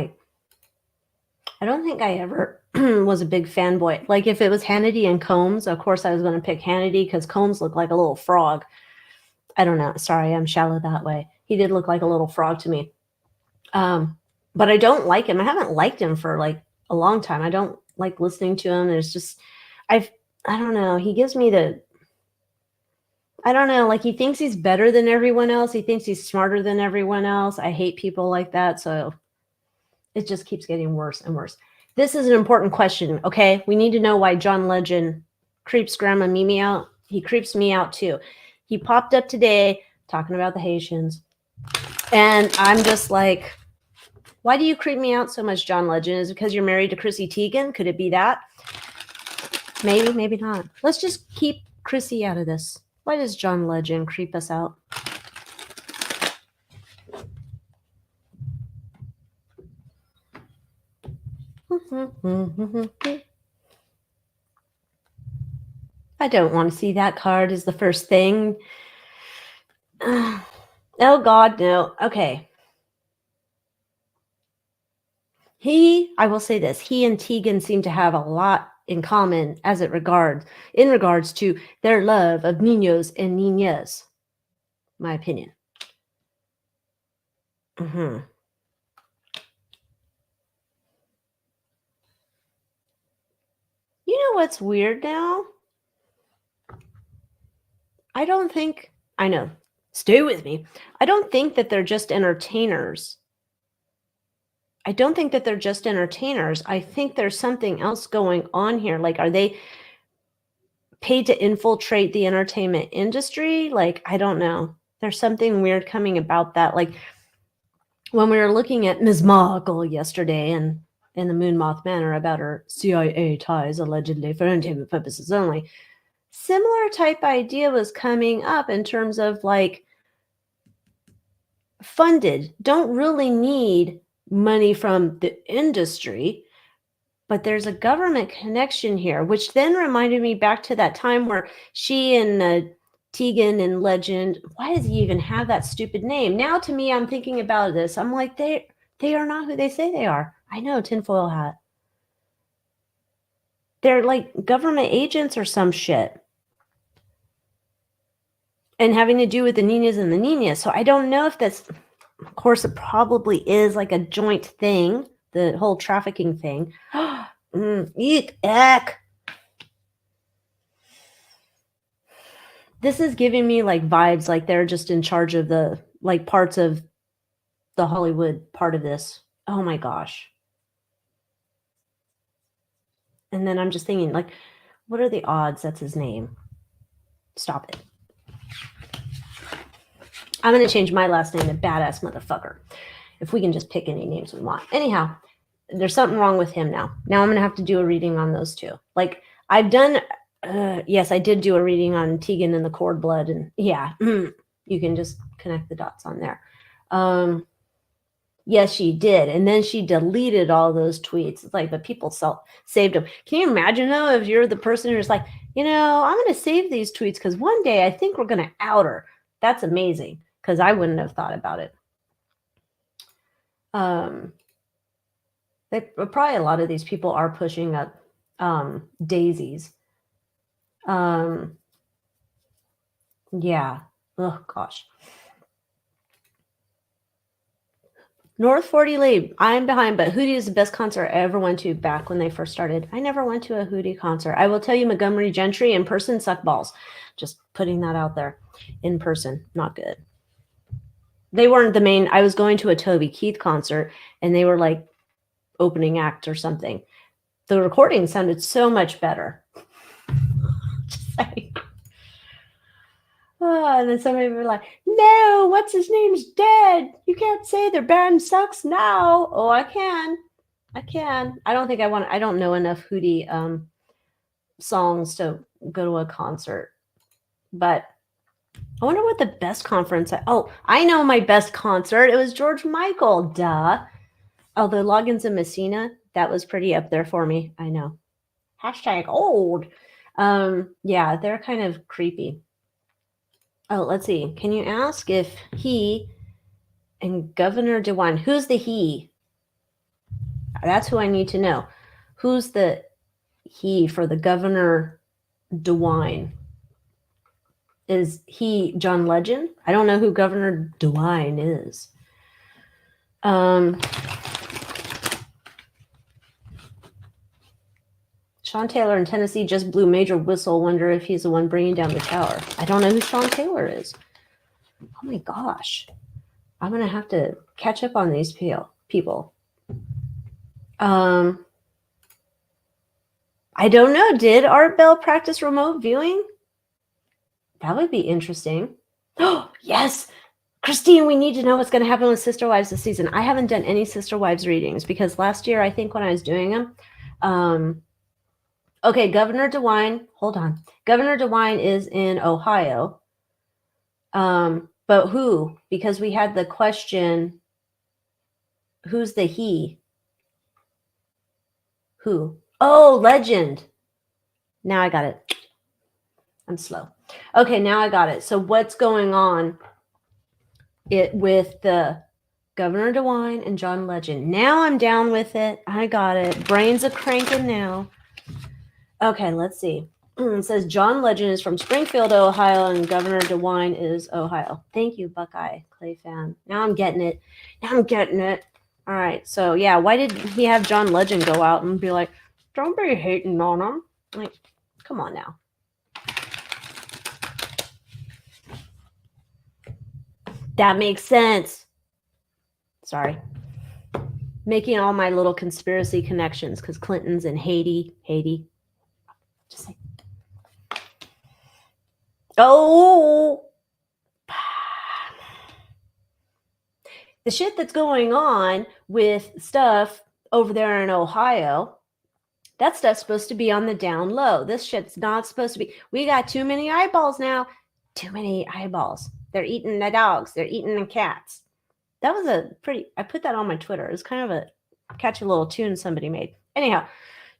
think I ever was a big fanboy. Like, if it was Hannity and Combs, of course I was going to pick Hannity, because Combs looked like a little frog. I don't know. Sorry, I'm shallow that way. He did look like a little frog to me. But I don't like him. I haven't liked him for like a long time. I don't like listening to him. There's just, I don't know. He gives me I don't know. Like, he thinks he's better than everyone else. He thinks he's smarter than everyone else. I hate people like that. So it just keeps getting worse and worse. This is an important question. Okay. We need to know why John Legend creeps Grandma Mimi out. He creeps me out too. He popped up today talking about the Haitians. And I'm just like, why do you creep me out so much, John Legend? Is it because you're married to Chrissy Teigen? Could it be that? Maybe, maybe not. Let's just keep Chrissy out of this. Why does John Legend creep us out? I don't want to see that card is the first thing. Oh, God, no. Okay. I will say this, he and Teigen seem to have a lot in common in regards to their love of niños and niñas. My opinion. You know what's weird now? I know. Stay with me. I don't think that they're just entertainers. I think there's something else going on here. Like, are they paid to infiltrate the entertainment industry? Like, I don't know. There's something weird coming about that. Like, when we were looking at Ms. Markle yesterday, and in the Moon Moth Manor about her CIA ties, allegedly for entertainment purposes only. Similar type idea was coming up in terms of like funded, don't really need money from the industry, but there's a government connection here, which then reminded me back to that time where she and Tegan in Legend, why does he even have that stupid name? Now to me, I'm thinking about this. I'm like, they are not who they say they are. I know, tinfoil hat. They're like government agents or some shit. And having to do with the Ninas and the Ninas. So I don't know if that's, of course, it probably is like a joint thing, the whole trafficking thing. Eek, eck. This is giving me like vibes like they're just in charge of the like parts of the Hollywood part of this. Oh my gosh. And then I'm just thinking, like, what are the odds that's his name? Stop it. I'm going to change my last name to Badass Motherfucker. If we can just pick any names we want. Anyhow, there's something wrong with him now. Now I'm going to have to do a reading on those two. Like, I've done, yes, I did do a reading on Tegan and the Cord Blood. And yeah, you can just connect the dots on there. Yes, she did. And then she deleted all those tweets. It's like, but people saved them. Can you imagine, though, if you're the person who's like, you know, I'm going to save these tweets because one day I think we're going to out her. That's amazing because I wouldn't have thought about it. Probably a lot of these people are pushing up daisies. Yeah. Oh, gosh. North 40 Lee, I'm behind, but Hootie is the best concert I ever went to back when they first started. I never went to a Hootie concert. I will tell you, Montgomery Gentry in person suck balls. Just putting that out there. In person, not good. They weren't the main. I was going to a Toby Keith concert, and they were like opening act or something. The recording sounded so much better. Just saying. Oh, and then somebody would be like, no, what's his name's dead. You can't say their band sucks now. Oh, I can. I don't think I don't know enough Hootie songs to go to a concert. But I wonder what the best conference. I know my best concert. It was George Michael. Duh. Although Loggins and Messina, that was pretty up there for me. I know. #old. Yeah, they're kind of creepy. Oh, let's see. Can you ask if he and Governor DeWine, who's the he? That's who I need to know. Who's the he for the Governor DeWine? Is he John Legend? I don't know who Governor DeWine is. Sean Taylor in Tennessee just blew major whistle. Wonder if he's the one bringing down the tower. I don't know who Sean Taylor is. Oh my gosh. I'm going to have to catch up on these people. I don't know. Did Art Bell practice remote viewing? That would be interesting. Oh, yes. Christine, we need to know what's going to happen with Sister Wives this season. I haven't done any Sister Wives readings because last year, I think when I was doing them, okay, Governor DeWine, hold on. Governor DeWine is in Ohio. But who? Because we had the question, who's the he? Who? Oh, Legend. Now I got it. I'm slow. Okay, now I got it. So what's going on with the Governor DeWine and John Legend? Now I'm down with it. I got it. Brains are cranking now. Okay, let's see. It says John Legend is from Springfield, Ohio, and Governor DeWine is Ohio. Thank you, Buckeye Clay fan. Now I'm getting it. All right, so yeah, why did he have John Legend go out and be like, don't be hating on him? Like, come on now. That makes sense. Sorry. Making all my little conspiracy connections because Clinton's in Haiti. Just like, oh, the shit that's going on with stuff over there in Ohio, that stuff's supposed to be on the down low. This shit's not supposed to be. We got too many eyeballs now. Too many eyeballs. They're eating the dogs. They're eating the cats. That was I put that on my Twitter. It was kind of a catchy little tune somebody made. Anyhow,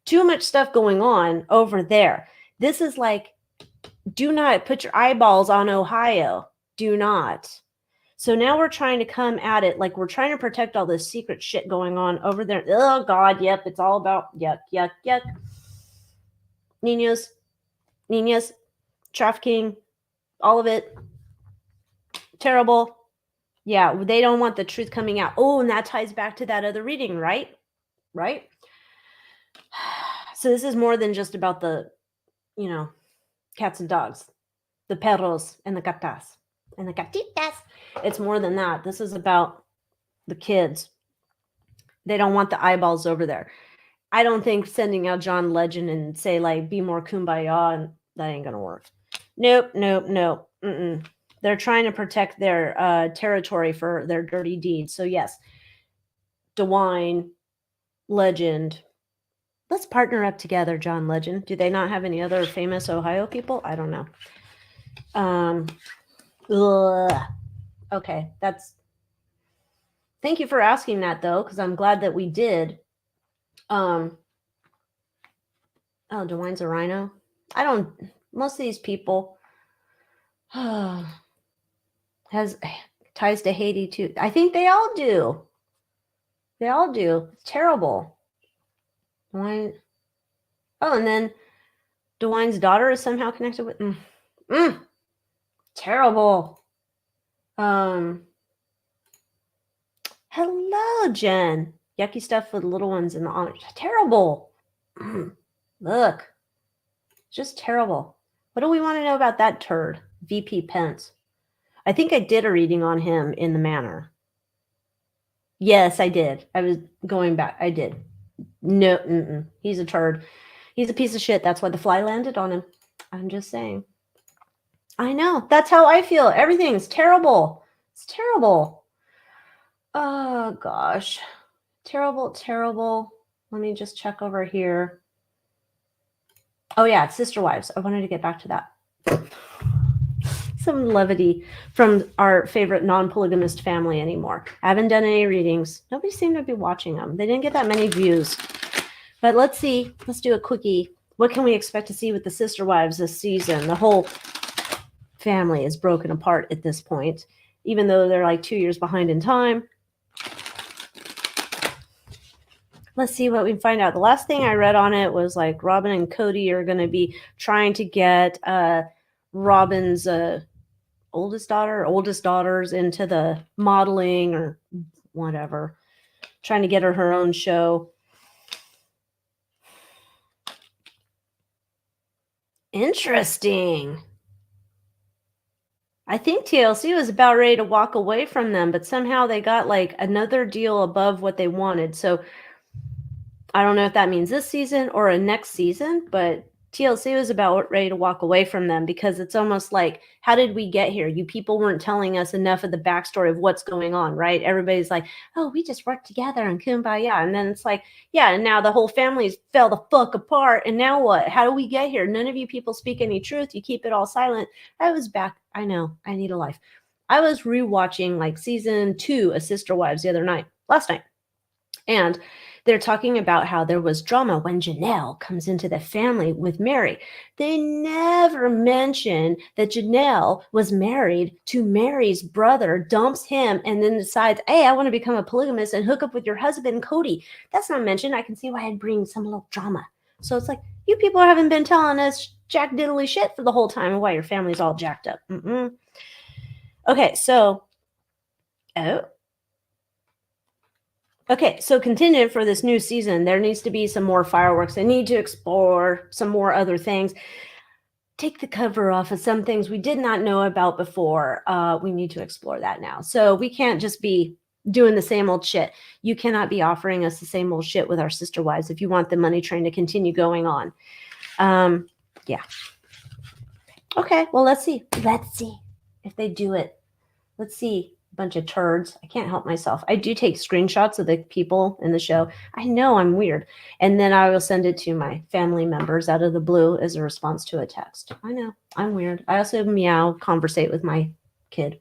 too much stuff going on over there. This is like, do not put your eyeballs on Ohio. Do not. So now we're trying to come at it like we're trying to protect all this secret shit going on over there. Oh, God, yep, it's all about yuck, yuck, yuck. Niñas, trafficking, all of it. Terrible. Yeah, they don't want the truth coming out. Oh, and that ties back to that other reading, right? Right? So this is more than just about the, cats and dogs, the perros and the gatas and the gatitas. It's more than that. This is about the kids. They don't want the eyeballs over there. I don't think sending out John Legend and say, like, be more kumbaya, and that ain't going to work. Nope. Mm-mm. They're trying to protect their territory for their dirty deeds. So, yes, DeWine, Legend. Let's partner up together, John Legend. Do they not have any other famous Ohio people? I don't know. Okay, thank you for asking that, though, because I'm glad that we did. Oh, DeWine's a rhino. Most of these people has ties to Haiti too. I think they all do. It's terrible. DeWine. Oh, and then DeWine's daughter is somehow connected with. Terrible. Hello, Jen. Yucky stuff with little ones in the orange. Terrible. Look. Just terrible. What do we want to know about that turd? VP Pence. I think I did a reading on him in the Manor. Yes, I did. I was going back. I did. No, he's a turd. He's a piece of shit. That's why the fly landed on him. I'm just saying. I know. That's how I feel. Everything's terrible. It's terrible. Oh, gosh. Terrible. Let me just check over here. Oh, yeah, it's Sister Wives. I wanted to get back to that. Some levity from our favorite non-polygamist family anymore. I haven't done any readings. Nobody seemed to be watching them. They didn't get that many views. But let's see. Let's do a quickie. What can we expect to see with the Sister Wives this season? The whole family is broken apart at this point, even though they're like 2 years behind in time. Let's see what we can find out. The last thing I read on it was like Robin and Cody are going to be trying to get Robin's oldest daughters into the modeling or whatever, trying to get her own show. Interesting. I think TLC was about ready to walk away from them, but somehow they got like another deal above what they wanted. So I don't know if that means this season or a next season, but TLC was about ready to walk away from them because it's almost like, how did we get here? You people weren't telling us enough of the backstory of what's going on, right? Everybody's like, oh, we just worked together and kumbaya. And then it's like, yeah, and now the whole family's fell the fuck apart. And now what? How do we get here? None of you people speak any truth. You keep it all silent. I was back. I know. I need a life. I was rewatching like season 2 of Sister Wives last night. And they're talking about how there was drama when Janelle comes into the family with Mary. They never mention that Janelle was married to Mary's brother, dumps him, and then decides, hey, I want to become a polygamist and hook up with your husband, Cody. That's not mentioned. I can see why I'd bring some little drama. So it's like, you people haven't been telling us jack diddly shit for the whole time and why your family's all jacked up. Okay, so, contingent for this new season, there needs to be some more fireworks. They need to explore some more other things. Take the cover off of some things we did not know about before. We need to explore that now. So we can't just be doing the same old shit. You cannot be offering us the same old shit with our Sister Wives if you want the money train to continue going on. Yeah. Okay, well, let's see. Let's see if they do it. Let's see. bunch of turds. I can't help myself. I do take screenshots of the people in the show. I know I'm weird. And then I will send it to my family members out of the blue as a response to a text. I know I'm weird. I also meow, conversate with my kid.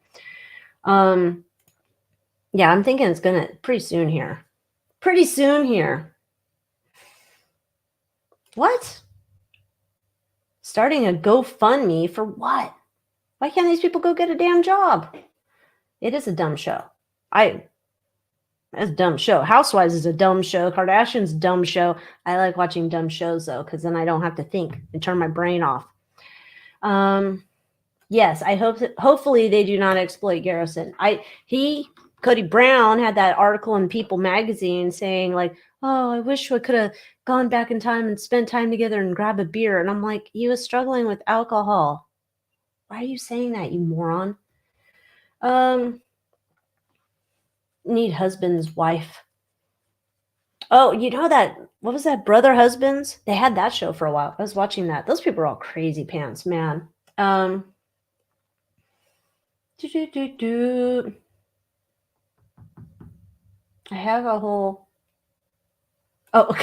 Yeah, I'm thinking it's gonna pretty soon here. Pretty soon here. What? Starting a GoFundMe for what? Why can't these people go get a damn job? It is a dumb show. That's a dumb show. Housewives is a dumb show. Kardashian's a dumb show. I like watching dumb shows though, because then I don't have to think and turn my brain off. Yes, I hope that hopefully they do not exploit Garrison. Cody Brown had that article in People magazine saying like, oh, I wish we could have gone back in time and spent time together and grab a beer. And I'm like, he was struggling with alcohol. Why are you saying that, you moron? Need husband's wife. Oh, you know that, what was that, Brother Husbands? They had that show for a while. I was watching that. Those people are all crazy pants, man. I have a whole I have a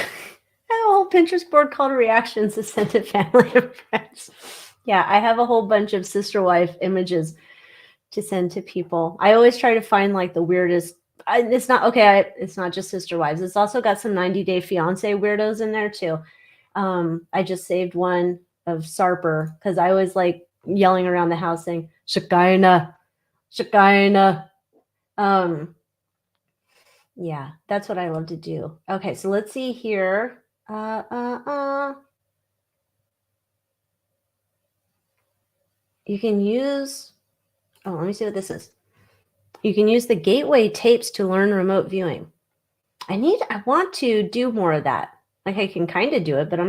whole Pinterest board called reactions to sent to family and friends. Yeah, I have a whole bunch of sister wife images to send to people. I always try to find like the weirdest. It's not just sister wives. It's also got some 90 Day Fiance weirdos in there too. I just saved one of Sarper because I always like yelling around the house saying Shekinah, Shekinah. Yeah, that's what I love to do. Okay, so let's see here. You can use, let me see what this is. You can use the gateway tapes to learn remote viewing. I want to do more of that. Like I can kind of do it, but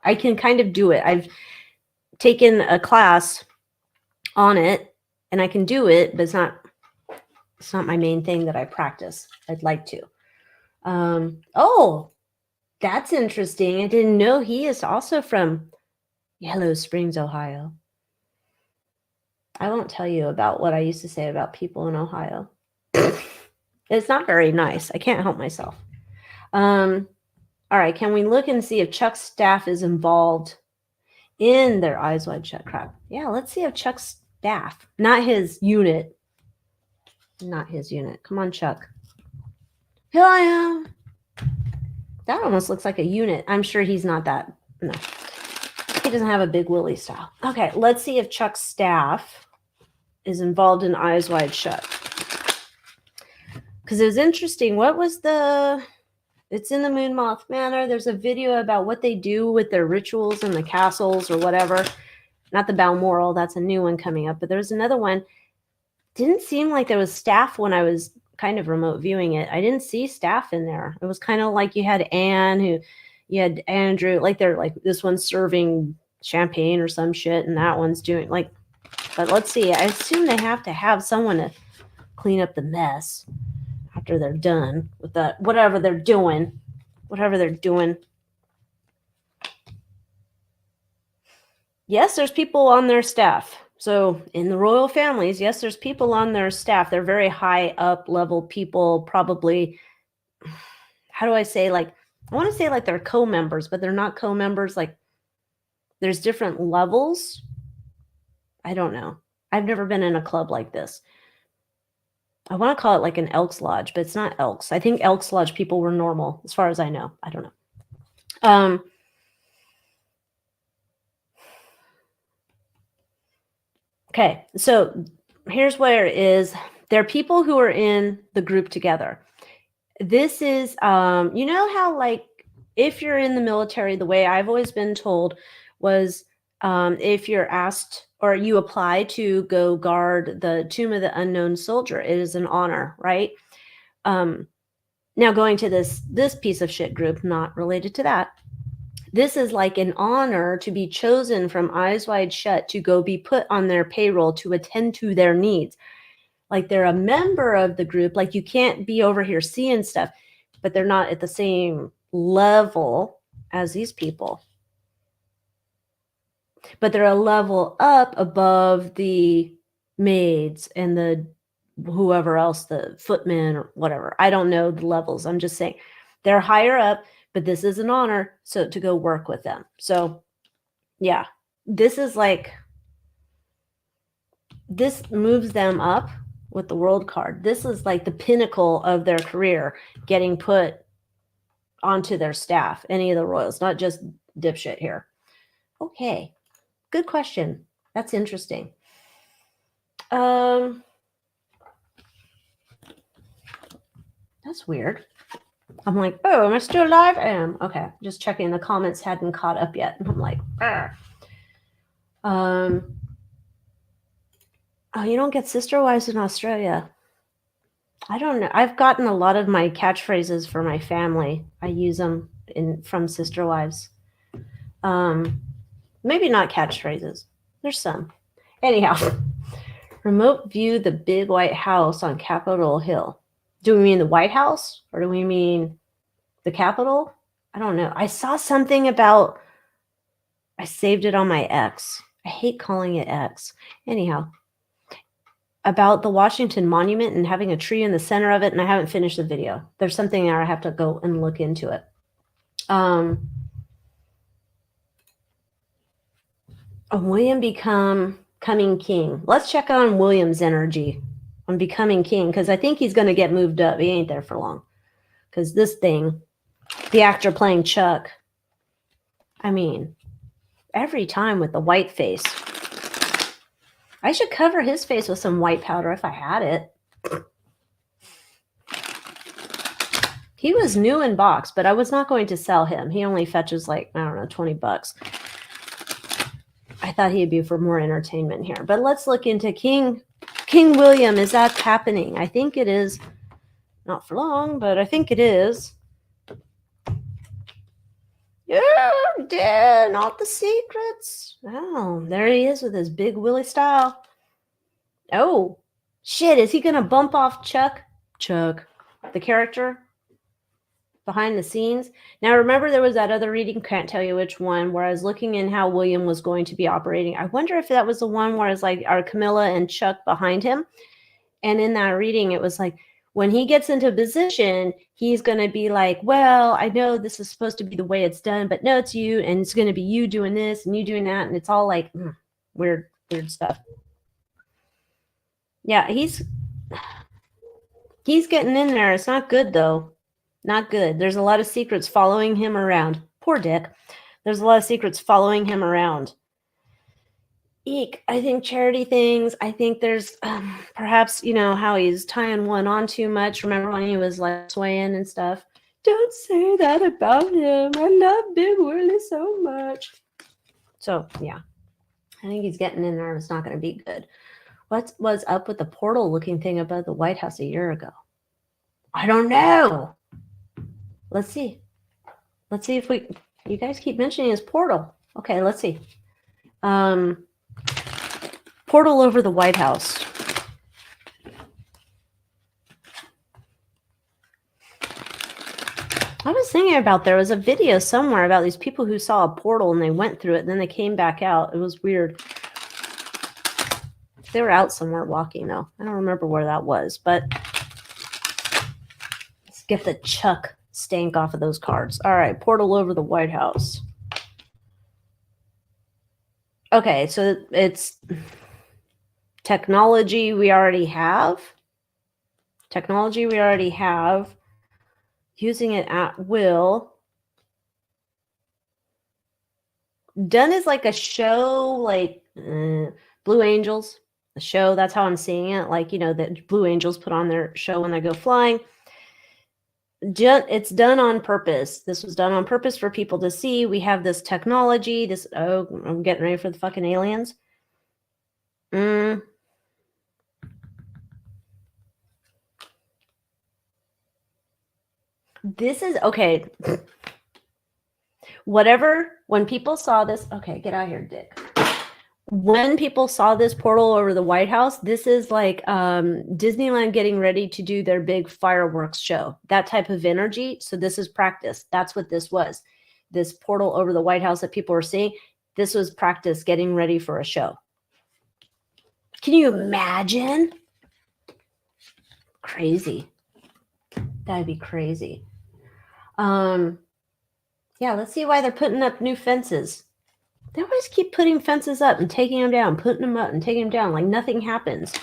I can kind of do it. I've taken a class on it and I can do it, but it's not my main thing that I practice. I'd like to. Oh, that's interesting. I didn't know he is also from Yellow Springs, Ohio. I won't tell you about what I used to say about people in Ohio. It's not very nice. I can't help myself. All right, can we look and see if Chuck's staff is involved in their Eyes Wide Shut crap? Yeah, let's see if Chuck's staff, not his unit. Come on, Chuck. Here I am. That almost looks like a unit. I'm sure he's not that. No. He doesn't have a Big Willie style. Okay, let's see if Chuck's staff is involved in Eyes Wide Shut. Because it was interesting. It's in the Moon Moth Manor. There's a video about what they do with their rituals in the castles or whatever. Not the Balmoral. That's a new one coming up. But there's another one. Didn't seem like there was staff when I was kind of remote viewing it. I didn't see staff in there. It was kind of like you had Anne, you had Andrew, like they're like this one's serving champagne or some shit, and that one's doing like, but let's see. I assume they have to have someone to clean up the mess after they're done with that, whatever they're doing. Yes, there's people on their staff. So in the royal families, yes, there's people on their staff. They're very high up level people, probably. How do I say, like, I want to say like they're co-members, but they're not co-members. Like there's different levels. I don't know. I've never been in a club like this. I want to call it like an Elks Lodge, but it's not Elks. I think Elks Lodge people were normal as far as I know. I don't know. Okay, so here's where it is. There are people who are in the group together. This is, you know how like if you're in the military, the way I've always been told was if you're asked or you apply to go guard the Tomb of the Unknown Soldier, it is an honor, right? Now going to this piece of shit group, not related to that. This is like an honor to be chosen from Eyes Wide Shut to go be put on their payroll to attend to their needs. Like they're a member of the group. Like you can't be over here seeing stuff, but they're not at the same level as these people. But they're a level up above the maids and the whoever else, the footmen or whatever. I don't know the levels. I'm just saying they're higher up, but this is an honor. So to go work with them. So yeah, this is like, this moves them up with the world card. This is like the pinnacle of their career, getting put onto their staff, any of the royals, not just dipshit here. Okay, good question. That's interesting. That's weird. I'm like, oh, am I still alive? I am. Okay, just checking. The comments hadn't caught up yet. And I'm like, oh, you don't get sister wives in Australia. I don't know. I've gotten a lot of my catchphrases for my family. I use them from sister wives. Maybe not catchphrases. There's some. Anyhow, remote view the big white house on Capitol Hill. Do we mean the White House or do we mean the Capitol? I don't know. I saw something about, I saved it on my X. I hate calling it X. Anyhow, about the Washington Monument and having a tree in the center of it, and I haven't finished the video. There's something there. I have to go and look into it. William becoming king. Let's check on William's energy on becoming king, because I think he's going to get moved up. He ain't there for long. Because this thing, the actor playing Chuck, I mean, every time with the white face. I should cover his face with some white powder if I had it. He was new in box, but I was not going to sell him. He only fetches like, I don't know, 20 bucks. I thought he'd be for more entertainment here. But let's look into King William. Is that happening? I think it is. Not for long, but I think it is. Yeah, not the secrets. Oh, there he is with his big Willie style. Oh, shit. Is he going to bump off Chuck? Chuck, the character behind the scenes. Now, remember, there was that other reading, can't tell you which one, where I was looking in how William was going to be operating. I wonder if that was the one where it's like our Camilla and Chuck behind him. And in that reading, it was like, when he gets into position, he's going to be like, well, I know this is supposed to be the way it's done, but no, it's you. And it's going to be you doing this and you doing that. And it's all like weird stuff. Yeah, he's getting in there. It's not good, though. Not good. There's a lot of secrets following him around. Poor Dick. There's a lot of secrets following him around. Eek. I think charity things. I think there's perhaps, how he's tying one on too much. Remember when he was like swaying and stuff? Don't say that about him. I love Big Willie so much. So, yeah. I think he's getting in there. It's not going to be good. What was up with the portal looking thing above the White House a year ago? I don't know. Let's see. Let's see if you guys keep mentioning his portal. Okay, let's see. Portal over the White House. I was thinking about, there was a video somewhere about these people who saw a portal and they went through it and then they came back out. It was weird. They were out somewhere walking, though. I don't remember where that was, but let's get the Chuck stank off of those cards. All right, portal over the White House. Okay, so it's technology we already have. Technology we already have. Using it at will. Done is like a show, like Blue Angels. The show, that's how I'm seeing it. Like, that Blue Angels put on their show when they go flying. It's done on purpose. This was done on purpose for people to see. We have this technology. I'm getting ready for the fucking aliens. This is, okay. Whatever, when people saw this, okay, get out of here, Dick. When people saw this portal over the White House, this is like Disneyland getting ready to do their big fireworks show. That type of energy. So this is practice. That's what this was. This portal over the White House that people were seeing, this was practice getting ready for a show. Can you imagine? crazy. That'd be crazy. Yeah, let's see why they're putting up new fences. They always keep putting fences up and taking them down, putting them up and taking them down, like nothing happens.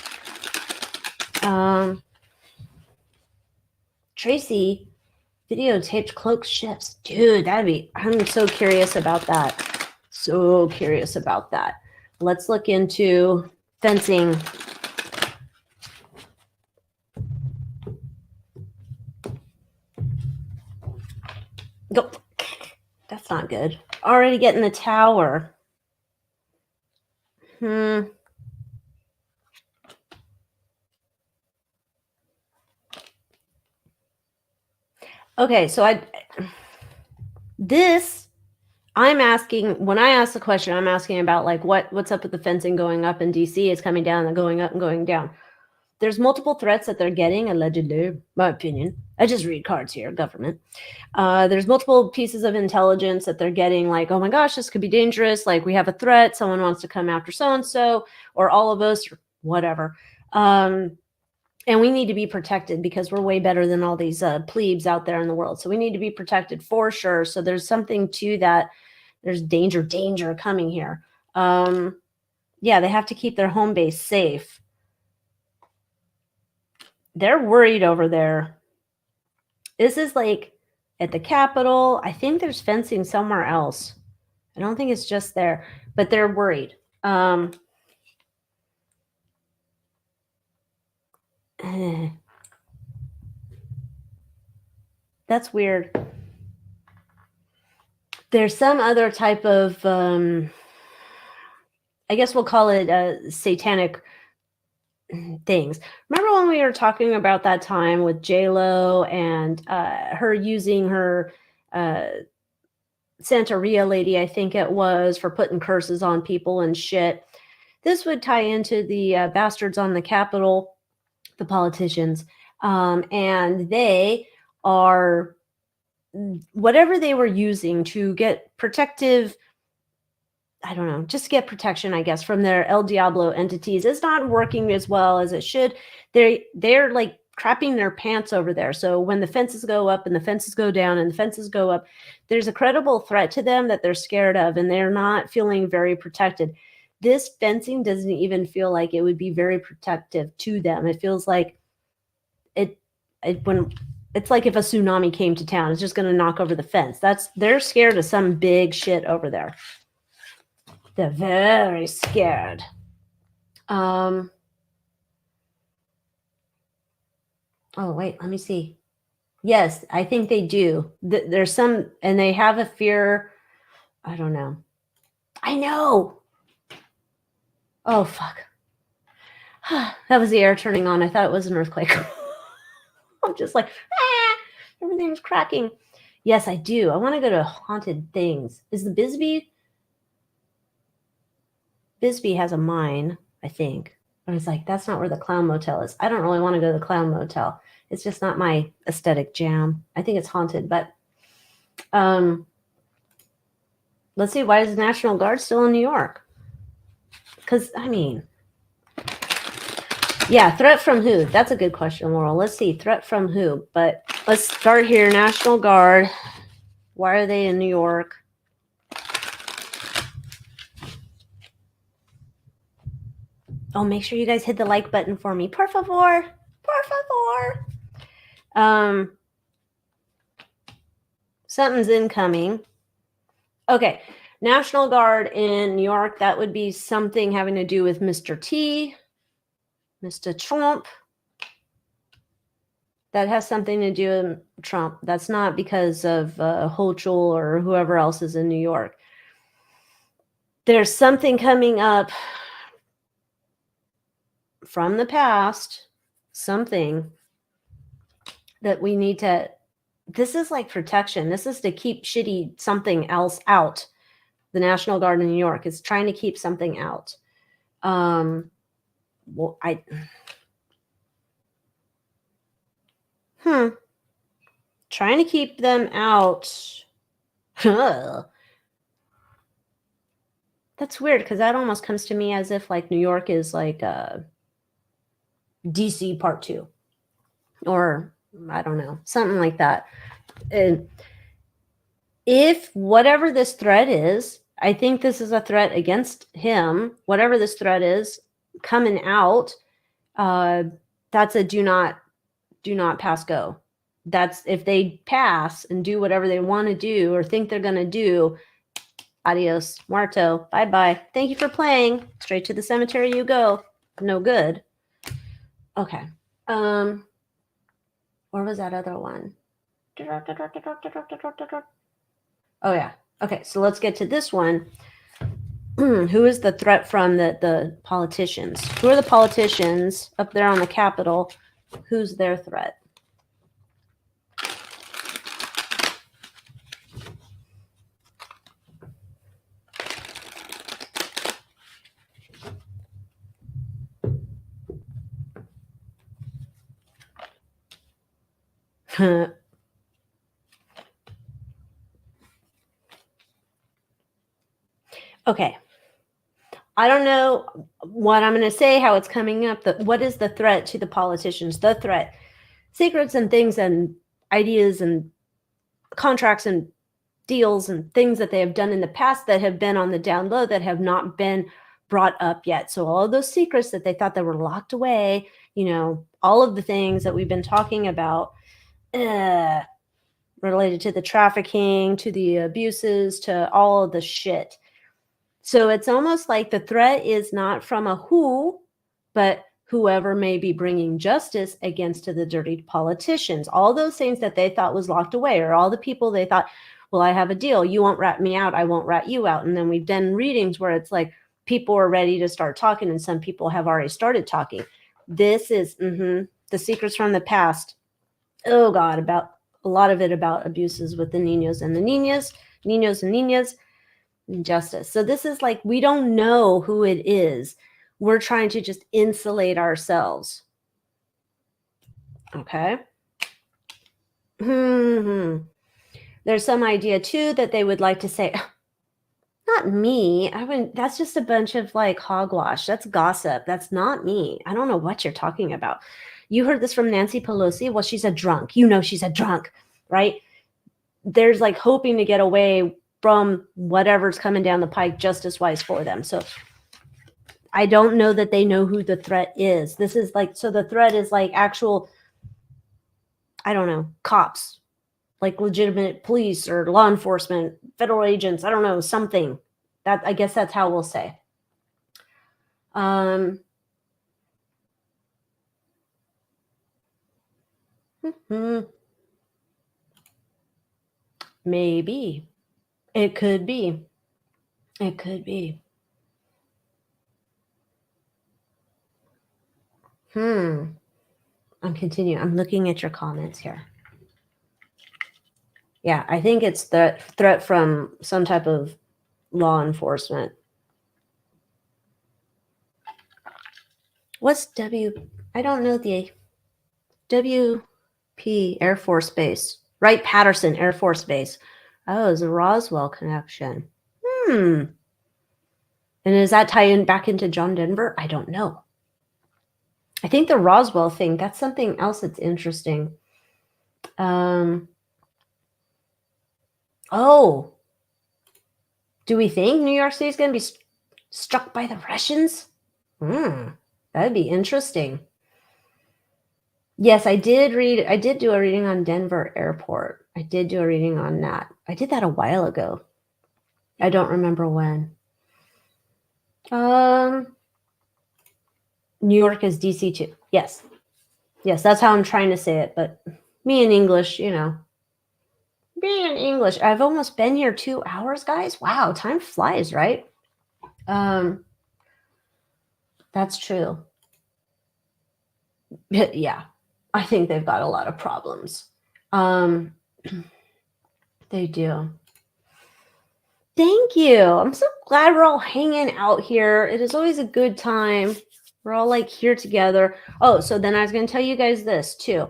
Tracy videotaped cloak shifts. Dude, I'm so curious about that. So curious about that. Let's look into fencing. Go. That's not good. Already getting the tower. Okay, so I'm asking, when I ask the question, I'm asking about like what's up with the fencing going up in DC. It's coming down and going up and going down. There's multiple threats that they're getting, allegedly, my opinion. I just read cards here, government. There's multiple pieces of intelligence that they're getting, like, oh my gosh, this could be dangerous. Like, we have a threat. Someone wants to come after so-and-so, or all of us, or whatever. And we need to be protected because we're way better than all these plebes out there in the world. So we need to be protected for sure. So there's something to that. There's danger coming here. Yeah, they have to keep their home base safe. They're worried over there. This is like at the Capitol. I think there's fencing somewhere else. I don't think it's just there, but they're worried. That's weird. There's some other type of, I guess we'll call it satanic things. Remember when we were talking about that time with J-Lo and her using her Santeria lady, I think it was, for putting curses on people and shit. This would tie into the bastards on the Capitol, the politicians, and they are, whatever they were using to get protective, I don't know, just get protection, I guess, from their El Diablo entities is not working as well as it should. They're like crapping their pants over there. So when the fences go up and the fences go down and the fences go up, there's a credible threat to them that they're scared of, and they're not feeling very protected. This fencing doesn't even feel like it would be very protective to them. It feels like when it's like if a tsunami came to town, it's just going to knock over the fence. They're scared of some big shit over there. They're very scared. Oh, wait, let me see. Yes, I think they do. There's some, and they have a fear. I don't know. I know. Oh, fuck. That was the air turning on. I thought it was an earthquake. I'm just like, everything's cracking. Yes, I do. I want to go to haunted things. Is the Bisbee has a mine, I think. But it's like, that's not where the Clown Motel is. I don't really want to go to the Clown Motel. It's just not my aesthetic jam. I think it's haunted, but let's see. Why is the National Guard still in New York? Because, I mean, yeah, threat from who? That's a good question, Laurel. Let's see. Threat from who? But let's start here. National Guard. Why are they in New York? Oh, make sure you guys hit the like button for me. Por favor. Por favor. Something's incoming. Okay. National Guard in New York. That would be something having to do with Mr. T, Mr. Trump. That has something to do with Trump. That's not because of Hochul or whoever else is in New York. There's something coming up from the past, something that we need to, this is like protection. This is to keep shitty something else out. The National Guard in New York is trying to keep something out. Trying to keep them out. That's weird because that almost comes to me as if like New York is like DC Part 2. or I don't know, something like that. And if whatever this threat is, I think this is a threat against him, whatever this threat is coming out, that's a do not pass go. That's if they pass and do whatever they want to do or think they're going to do, adios, muerto, bye-bye. Thank you for playing. Straight to the cemetery you go. No good. Okay. Where was that other one? Oh yeah. Okay, so let's get to this one. Who is the threat from the politicians? Who are the politicians up there on the Capitol? Who's their threat? Okay. I don't know what I'm going to say, how it's coming up. What is the threat to the politicians? The threat. Secrets and things and ideas and contracts and deals and things that they have done in the past that have been on the down low that have not been brought up yet. So all of those secrets that they thought that were locked away, all of the things that we've been talking about, related to the trafficking, to the abuses, to all of the shit. So it's almost like the threat is not from a who, but whoever may be bringing justice against to the dirty politicians. All those things that they thought was locked away, or all the people they thought, well, I have a deal. You won't rat me out. I won't rat you out. And then we've done readings where it's like people are ready to start talking and some people have already started talking. This is the secrets from the past. Oh God, about a lot of it about abuses with the niños and the niñas, justice. So this is like, we don't know who it is. We're trying to just insulate ourselves. Okay. There's some idea too that they would like to say, not me. I wouldn't, that's just a bunch of like hogwash. That's gossip. That's not me. I don't know what you're talking about. You heard this from Nancy Pelosi. Well, she's a drunk. She's a drunk, right? There's like hoping to get away from whatever's coming down the pike justice-wise for them. So I don't know that they know who the threat is. This is like, so the threat is like actual, I don't know, cops, like legitimate police or law enforcement, federal agents, I don't know, something. That, I guess that's how we'll say. Maybe. It could be. It could be. I'm continuing. I'm looking at your comments here. Yeah, I think it's the threat from some type of law enforcement. What's I don't know the WP Air Force Base. Wright-Patterson Air Force Base. Oh, it's a Roswell connection. And does that tie in back into John Denver? I don't know. I think the Roswell thing, that's something else that's interesting. Do we think New York City is going to be struck by the Russians? That'd be interesting. Yes, I did do a reading on Denver Airport. I did do a reading on that. I did that a while ago. I don't remember when. New York is DC too. Yes. Yes, that's how I'm trying to say it. But me in English, being in English. I've almost been here 2 hours, guys. Wow, time flies, right? That's true. Yeah, I think they've got a lot of problems. They do. Thank you. I'm so glad we're all hanging out here. It is always a good time. We're all like here together. Oh, so then I was going to tell you guys this too.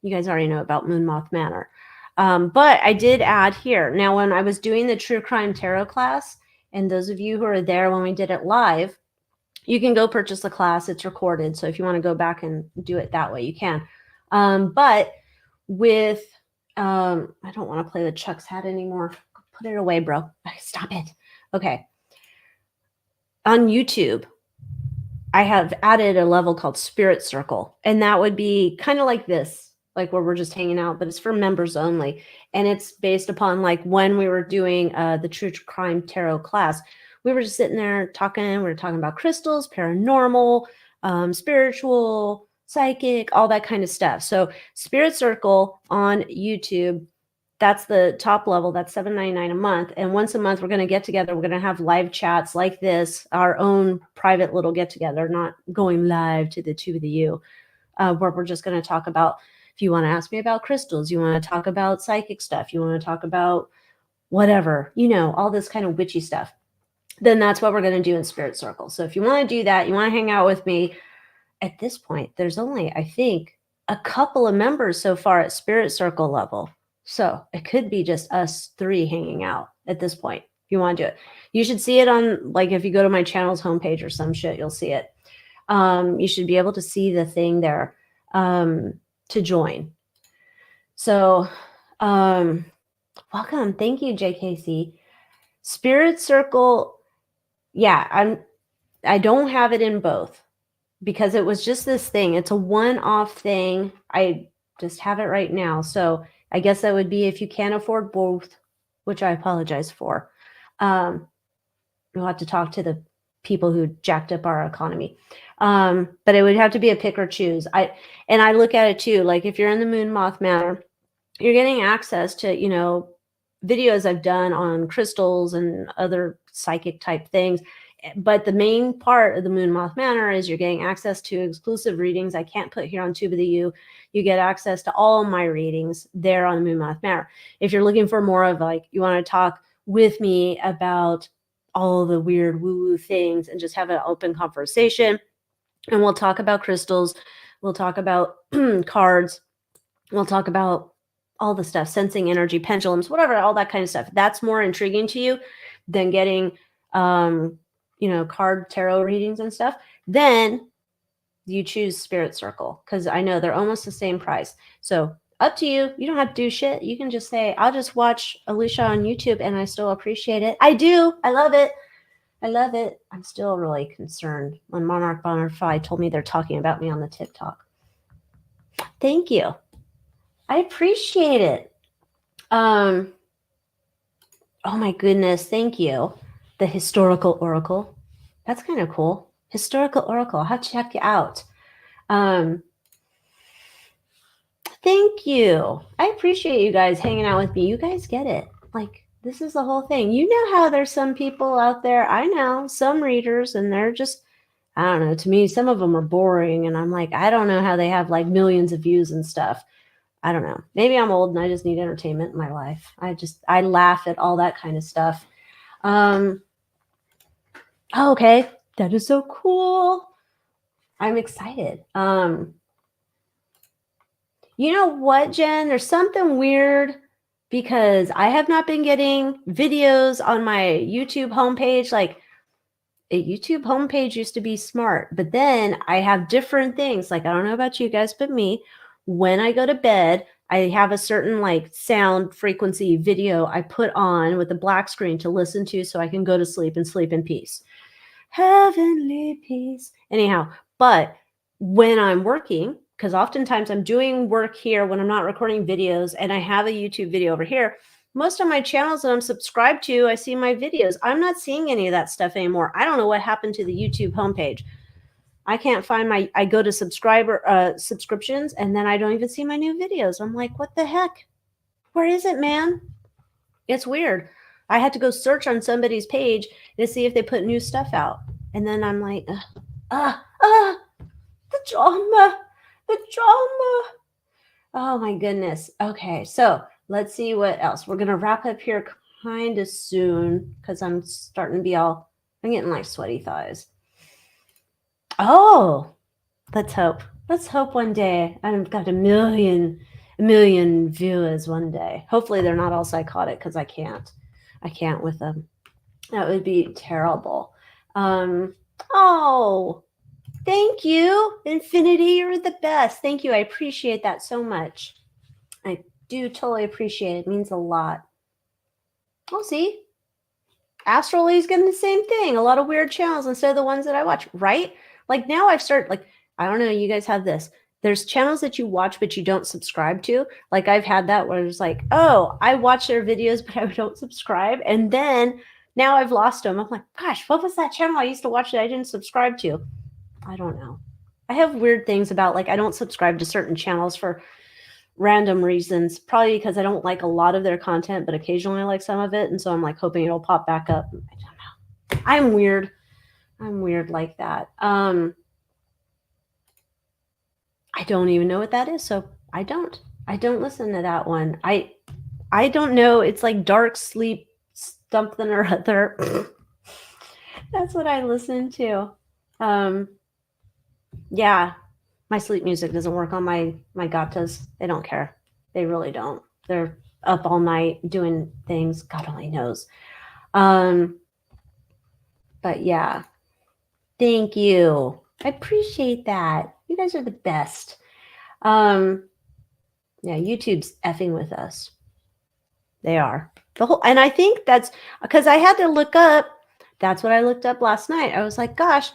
You guys already know about Moon Moth Manor. But I did add here. Now, when I was doing the True Crime Tarot class, and those of you who are there when we did it live, You can go purchase the class. It's recorded. So if you want to go back and do it that way, you can. But with, I don't want to play with Chuck's hat anymore. Put it away, bro. Stop it. Okay. On YouTube, I have added a level called Spirit Circle, and that would be kind of like this, like where we're just hanging out, but it's for members only. And it's based upon like when we were doing the True Crime Tarot class, we were just sitting there talking. We were talking about crystals, paranormal, spiritual, psychic, all that kind of stuff. So Spirit Circle on YouTube, that's the top level. That's $7.99 a month. And once a month, we're going to get together. We're going to have live chats like this, our own private little get together, not going live to the Two of the U, where we're just going to talk about, if you want to ask me about crystals, you want to talk about psychic stuff, you want to talk about whatever, you know, all this kind of witchy stuff, then that's what we're going to do in Spirit Circle. So if you want to do that, you want to hang out with me, at this point, there's only, I think, a couple of members so far at Spirit Circle level. So it could be just us three hanging out at this point. If you want to do it, you should see it on, like, if you go to my channel's homepage or some shit, you'll see it. You should be able to see the thing there to join. So welcome. Thank you, JKC. Spirit Circle. Yeah, I don't have it in both, because it was just this thing. It's a one-off thing. I just have it right now. So I guess that would be if you can't afford both, which I apologize for. We'll have to talk to the people who jacked up our economy. But it would have to be a pick or choose. I look at it too, like if you're in the Moon Moth Manor, you're getting access to, you know, videos I've done on crystals and other psychic type things. But the main part of the Moon Moth Manor is you're getting access to exclusive readings I can't put here on Tube of the U. You get access to all my readings there on the Moon Moth Manor. If you're looking for more of, like, you want to talk with me about all the weird woo-woo things and just have an open conversation, and we'll talk about crystals, we'll talk about cards, we'll talk about all the stuff, sensing energy, pendulums, whatever, all that kind of stuff. That's more intriguing to you than getting you know, card tarot readings and stuff, then you choose Spirit Circle, because I know they're almost the same price. So up to you. You don't have to do shit. You can just say, I'll just watch Alycia on YouTube and I still appreciate it. I do. I love it. I love it. I'm still really concerned when Monarch Bonafide told me they're talking about me on the TikTok. Thank you. I appreciate it. Oh my goodness. Thank you. The Historical Oracle. That's kind of cool. Historical Oracle. I'll have to check you out. Thank you. I appreciate you guys hanging out with me. You guys get it. Like, this is the whole thing. You know how there's some people out there, I know, some readers, and they're just, I don't know, to me, some of them are boring. And I'm like, I don't know how they have like millions of views and stuff. I don't know. Maybe I'm old and I just need entertainment in my life. I laugh at all that kind of stuff. Oh, okay. That is so cool. I'm excited. You know what, Jen? There's something weird because I have not been getting videos on my YouTube homepage. Like, a YouTube homepage used to be smart, but then I have different things. Like, I don't know about you guys, but me, when I go to bed, I have a certain like sound frequency video I put on with a black screen to listen to so I can go to sleep and sleep in peace. Heavenly peace. Anyhow, but when I'm working, because oftentimes I'm doing work here when I'm not recording videos, and I have a YouTube video over here, most of my channels that I'm subscribed to, I see my videos. I'm not seeing any of that stuff anymore. I don't know what happened to the YouTube homepage. I can't find I go to subscriptions, and then I don't even see my new videos. I'm like, what the heck? Where is it, man? It's weird. I had to go search on somebody's page to see if they put new stuff out. And then I'm like, the drama. Oh my goodness. Okay, so let's see what else. We're going to wrap up here kind of soon because I'm starting to be I'm getting like sweaty thighs. Oh, let's hope. Let's hope one day I've got a million viewers one day. Hopefully they're not all psychotic, because I can't with them. That would be terrible. Oh, thank you. Infinity, you're the best. Thank you. I appreciate that so much. I do totally appreciate it. It means a lot. We'll see. Astrally's getting the same thing. A lot of weird channels instead of the ones that I watch, right? Like now I've started, like, I don't know, you guys have this. There's channels that you watch but you don't subscribe to. Like I've had that where it's like, oh, I watch their videos but I don't subscribe. And then now I've lost them. I'm like, gosh, what was that channel I used to watch that I didn't subscribe to? I don't know. I have weird things about, like, I don't subscribe to certain channels for random reasons, probably because I don't like a lot of their content, but occasionally I like some of it. And so I'm like hoping it'll pop back up. I don't know. I'm weird. I'm weird like that. I don't even know what that is. So I don't listen to that one. I don't know. It's like dark sleep something or other. That's what I listen to. Yeah. My sleep music doesn't work on my gatas. They don't care. They really don't. They're up all night doing things. God only knows. But yeah. Thank you. I appreciate that. You guys are the best. Yeah, YouTube's effing with us. They are. And I think that's because I had to look up. That's what I looked up last night. I was like, gosh,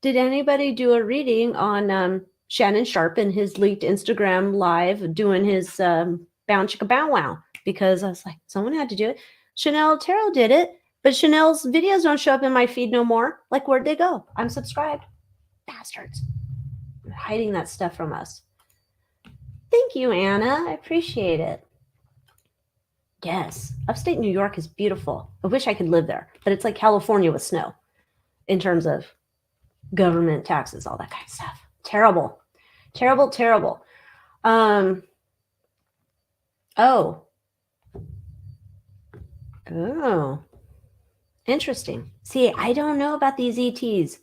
did anybody do a reading on Shannon Sharp and his leaked Instagram live doing his bow chicka bow wow? Because I was like, someone had to do it. Chanel Tarot did it, but Chanel's videos don't show up in my feed no more. Like, where'd they go? I'm subscribed. Bastards. They're hiding that stuff from us. Thank you, Anna. I appreciate it. Yes, upstate New York is beautiful. I wish I could live there, but it's like California with snow in terms of government taxes, all that kind of stuff. Terrible. Oh, interesting. See, I don't know about these ETs.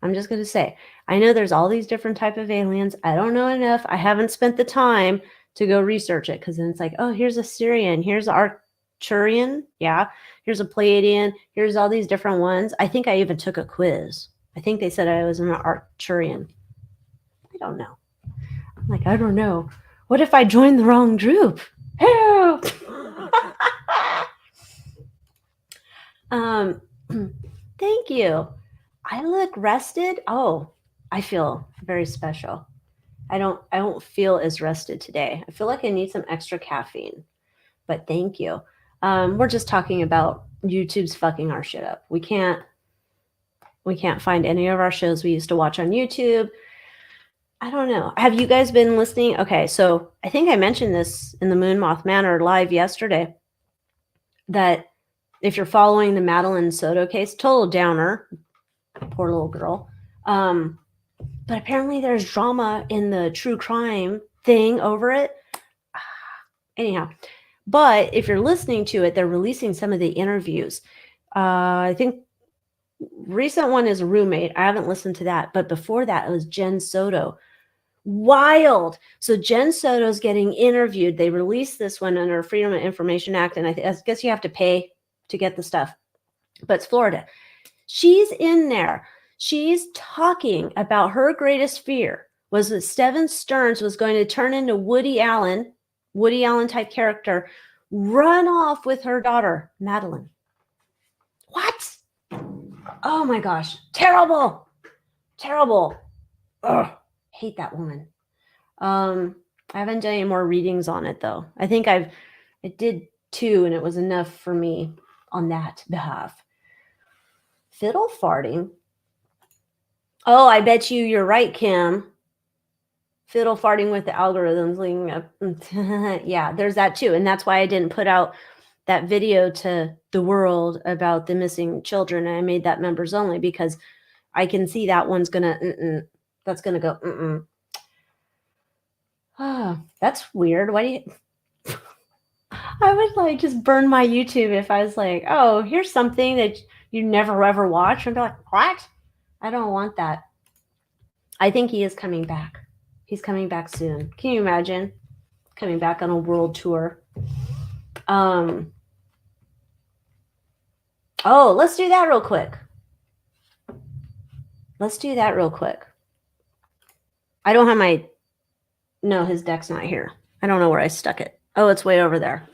I'm just going to say, I know there's all these different type of aliens. I don't know enough. I haven't spent the time to go research it, because then it's like, oh, here's a Syrian, here's Arcturian, yeah, here's a Pleiadian, here's all these different ones. I think I even took a quiz. I think they said I was an Arcturian. I don't know. I'm like, I don't know. What if I joined the wrong group? Help! Thank you. I look rested. Oh, I feel very special. I don't feel as rested today. I feel like I need some extra caffeine. But thank you. We're just talking about YouTube's fucking our shit up. We can't find any of our shows we used to watch on YouTube. I don't know. Have you guys been listening? Okay, so I think I mentioned this in the Moon Moth Manor live yesterday, that if you're following the Madeline Soto case, total downer, poor little girl. But apparently there's drama in the true crime thing over it. Anyhow, but if you're listening to it, they're releasing some of the interviews. I think recent one is a roommate. I haven't listened to that, but before that it was Jen Soto. Wild. So Jen Soto's getting interviewed. They released this one under Freedom of Information Act, and I guess you have to pay to get the stuff, but it's Florida. She's in there. She's talking about her greatest fear was that Steven Stearns was going to turn into Woody Allen type character, run off with her daughter, Madeline. What? Oh my gosh. Terrible. Ugh. Hate that woman. I haven't done any more readings on it though. I think I did 2 and it was enough for me on that behalf. Fiddle farting. Oh, I bet you're right, Kim. Fiddle farting with the algorithms leading up. Yeah, there's that too. And that's why I didn't put out that video to the world about the missing children. And I made that members only because I can see that one's going to, that's going to go, Oh, that's weird. Why do you... I would like just burn my YouTube if I was like, oh, here's something that you never ever watch. And be like, what? I don't want that. I think he is coming back. He's coming back soon. Can you imagine coming back on a world tour? Oh, let's do that real quick. Let's do that real quick. I don't have my... No, his deck's not here. I don't know where I stuck it. Oh, it's way over there.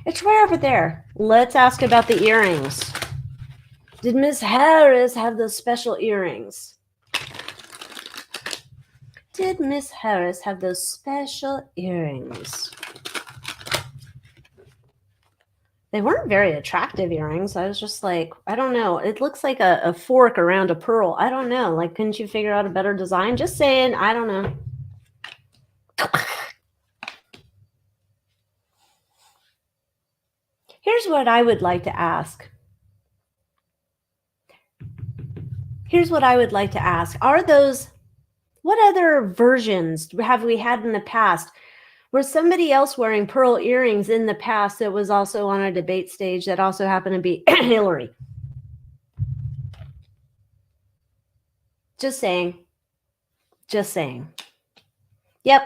It's way over there. Let's ask about the earrings. Did Miss Harris have those special earrings? Did Miss Harris have those special earrings? They weren't very attractive earrings. I was just like, I don't know. It looks like a fork around a pearl. I don't know. Like, couldn't you figure out a better design? Just saying. I don't know. Here's what I would like to ask. Here's what I would like to ask. Are those, what other versions have we had in the past? Was somebody else wearing pearl earrings in the past that was also on a debate stage that also happened to be Hillary? Just saying. Just saying. Yep.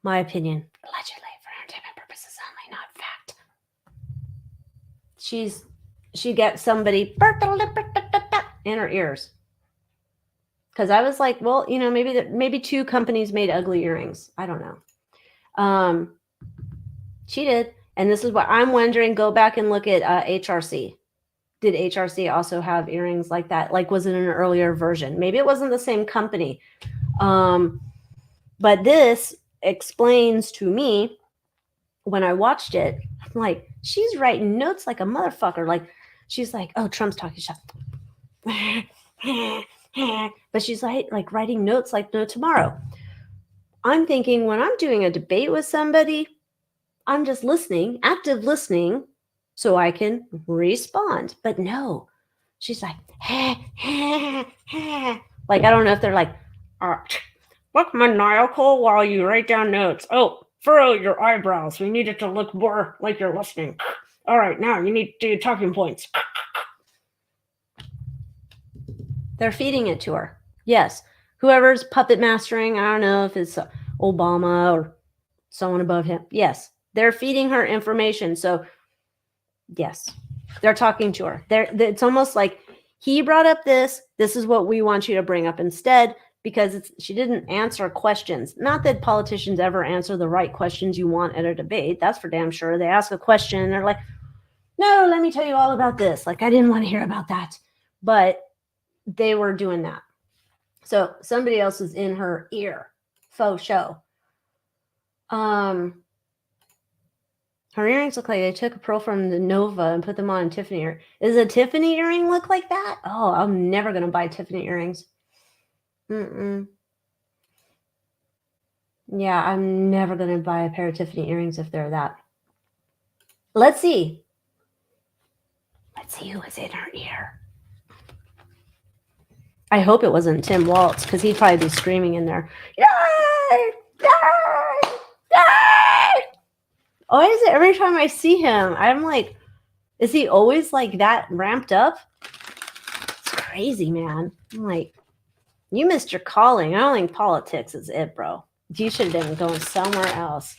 My opinion. Allegedly for entertainment purposes only, not fact. She gets somebody in her ears. Because I was like, well, you know, maybe two companies made ugly earrings. I don't know. She did. And this is what I'm wondering. Go back and look at HRC. Did HRC also have earrings like that? Like, was it an earlier version? Maybe it wasn't the same company. But this explains to me, when I watched it, I'm like, she's writing notes like a motherfucker. Like, she's like, oh, Trump's talking shit. But she's like writing notes like no tomorrow. I'm thinking when I'm doing a debate with somebody, I'm just listening, active listening, so I can respond. But no, she's like, like, I don't know if they're like, look maniacal while you write down notes. Oh, furrow your eyebrows. We need it to look more like you're listening. All right, now you need to do talking points. They're feeding it to her. Yes. Whoever's puppet mastering, I don't know if it's Obama or someone above him. Yes. They're feeding her information. So, yes, they're talking to her. It's almost like he brought up this. This is what we want you to bring up instead, because she didn't answer questions. Not that politicians ever answer the right questions you want at a debate. That's for damn sure. They ask a question and they're like, no, let me tell you all about this. Like, I didn't want to hear about that. But they were doing that. So somebody else is in her ear. Faux show. Her earrings look like they took a pearl from the Nova and put them on a Tiffany ear. Does a Tiffany earring look like that? Oh, I'm never going to buy Tiffany earrings. Yeah, I'm never going to buy a pair of Tiffany earrings if they're that. Let's see. Let's see who was in her ear. I hope it wasn't Tim Waltz, because he'd probably be screaming in there. Yay! Yay! Yay! Why is it every time I see him, I'm like, is he always like that ramped up? It's crazy, man. I'm like, you missed your calling. I don't think politics is it, bro. You should have been going somewhere else.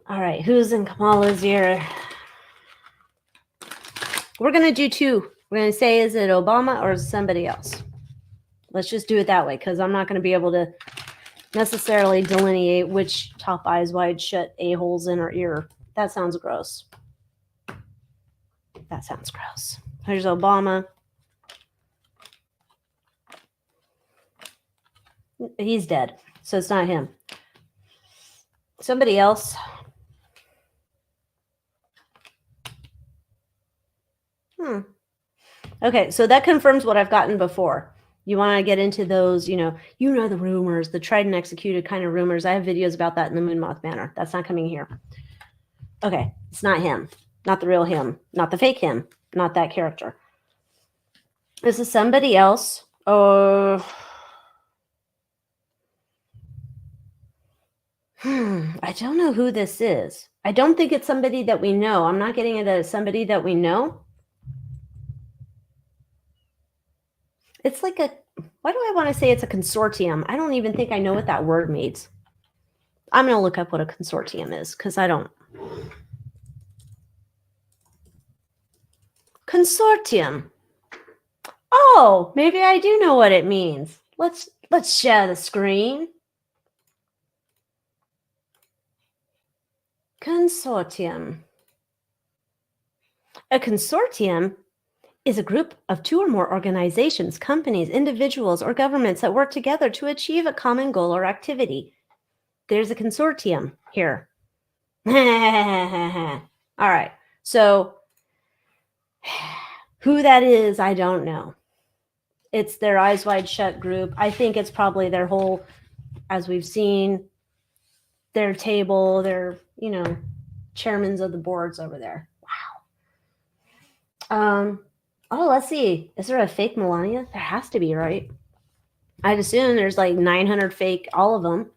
All right, who's in Kamala's ear? We're going to do two. We're going to say, is it Obama or is it somebody else? Let's just do it that way, because I'm not going to be able to necessarily delineate which top eyes wide shut a-holes in her ear. That sounds gross. That sounds gross. Here's Obama. He's dead, so it's not him. Somebody else. Okay, so that confirms what I've gotten before. You want to get into those, you know the rumors, the tried and executed kind of rumors. I have videos about that in the Moon Moth Manor. That's not coming here. Okay, it's not him. Not the real him. Not the fake him. Not that character. This is somebody else. I don't know who this is. I don't think it's somebody that we know. I'm not getting it as somebody that we know. It's like why do I want to say it's a consortium? I don't even think I know what that word means. I'm going to look up what a consortium is, because I don't. Consortium. Oh, maybe I do know what it means. Let's share the screen. Consortium. A consortium is a group of two or more organizations, companies, individuals, or governments that work together to achieve a common goal or activity. There's a consortium here. All right. So who that is, I don't know. It's their Eyes Wide Shut group. I think it's probably their whole, as we've seen, their table, their, chairmans of the boards over there. Wow. Oh, let's see. Is there a fake Melania? There has to be, right? I'd assume there's like 900 fake, all of them.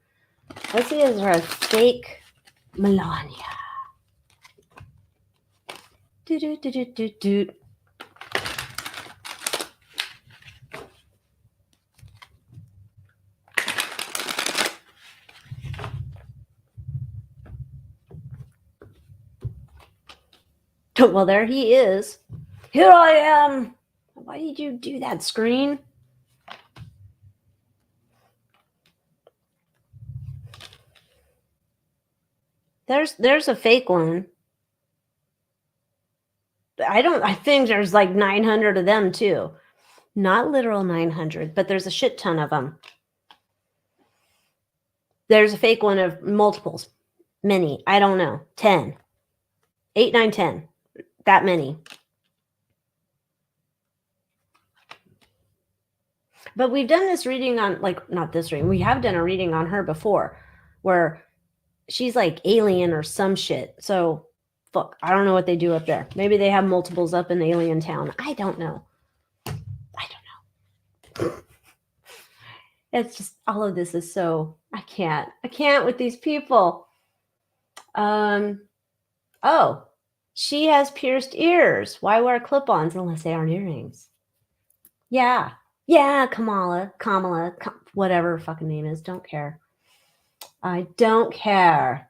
Let's see, is there a fake Melania? Do. Well, there he is. Here I am. Why did you do that, screen? There's a fake one. I think there's like 900 of them too. Not literal 900, but there's a shit ton of them. There's a fake one of multiples. Many. I don't know. 10. 8, 9, 10. That many. But we've done this reading on, not this reading. We have done a reading on her before where she's like alien or some shit. So, fuck. I don't know what they do up there. Maybe they have multiples up in Alien Town. I don't know. It's just, all of this is so, I can't with these people. Oh, she has pierced ears. Why wear clip-ons unless they aren't earrings? Yeah, Kamala, whatever her fucking name is. Don't care. I don't care.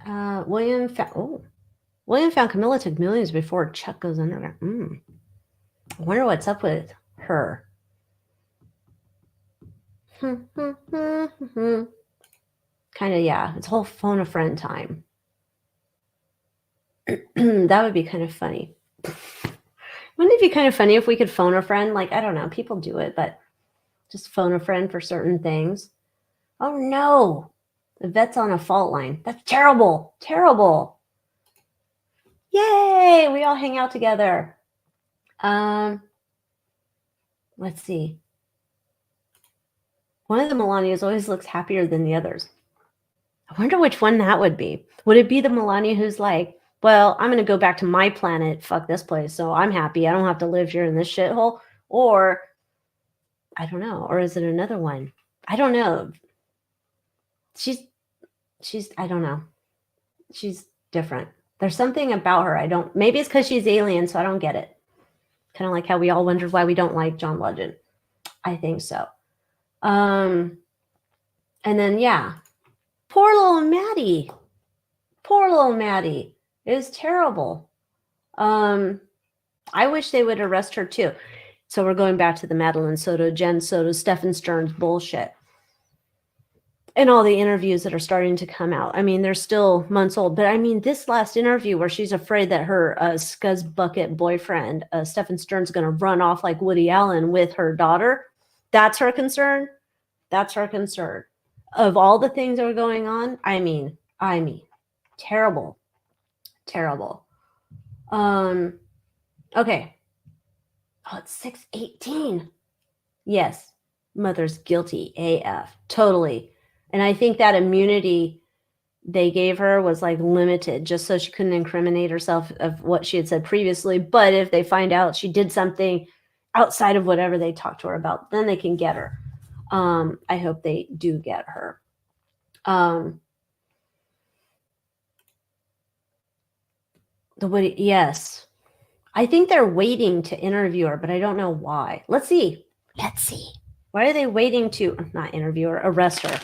William found Camilla took millions before Chuck goes underground. I wonder what's up with her. Kind of, yeah. It's whole phone a friend time. That would be kind of funny. Wouldn't it be kind of funny if we could phone a friend? Like, I don't know. People do it, but just phone a friend for certain things. Oh, no. The vet's on a fault line. That's terrible. Terrible. Yay. We all hang out together. Let's see. One of the Melanias always looks happier than the others. I wonder which one that would be. Would it be the Melania who's like, well, I'm going to go back to my planet. Fuck this place. So I'm happy. I don't have to live here in this shithole. Or, I don't know. Or is it another one? I don't know. She's, I don't know. She's different. There's something about her. Maybe it's because she's alien, so I don't get it. Kind of like how we all wondered why we don't like John Legend. I think so. And then, yeah. Poor little Maddie. It was terrible. I wish they would arrest her too. So we're going back to the Madeline Soto, Jen Soto, Stephen Stern's bullshit. And all the interviews that are starting to come out. I mean, they're still months old. But I mean, this last interview where she's afraid that her scuzz bucket boyfriend, Stephen Stern's going to run off like Woody Allen with her daughter. That's her concern. Of all the things that were going on, I mean, terrible. Okay. Oh, it's 6:18. Yes, mother's guilty AF, totally. And I think that immunity they gave her was like limited, just so she couldn't incriminate herself of what she had said previously. But if they find out she did something outside of whatever they talked to her about, then they can get her. I hope they do get her. Yes. I think they're waiting to interview her, but I don't know why. Let's see. Why are they waiting to not interview her, arrest her?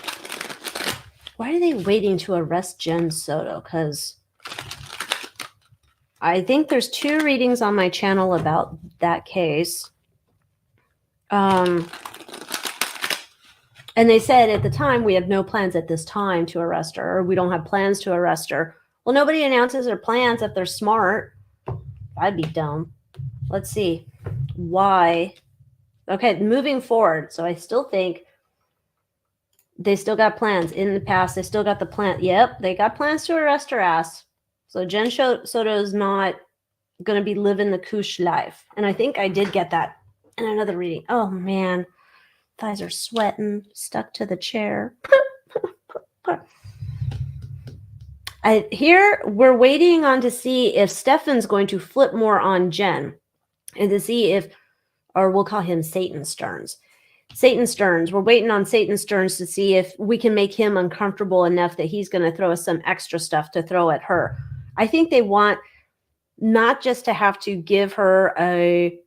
Why are they waiting to arrest Jen Soto? Because I think there's 2 readings on my channel about that case. And they said at the time, we have no plans at this time to arrest her, or we don't have plans to arrest her. Well, nobody announces their plans if they're smart. I'd be dumb. Let's see. Why? Okay, moving forward. So I still think they still got plans in the past. They still got the plan. Yep, they got plans to arrest her ass. So Jen Soto is not going to be living the koosh life. And I think I did get that in another reading. Oh, man. Thighs are sweating, stuck to the chair. Here, we're waiting on to see if Stefan's going to flip more on Jen. And to see if, or we'll call him Satan Stearns. Satan Stearns. We're waiting on Satan Stearns to see if we can make him uncomfortable enough that he's going to throw us some extra stuff to throw at her. I think they want not just to have to give her a,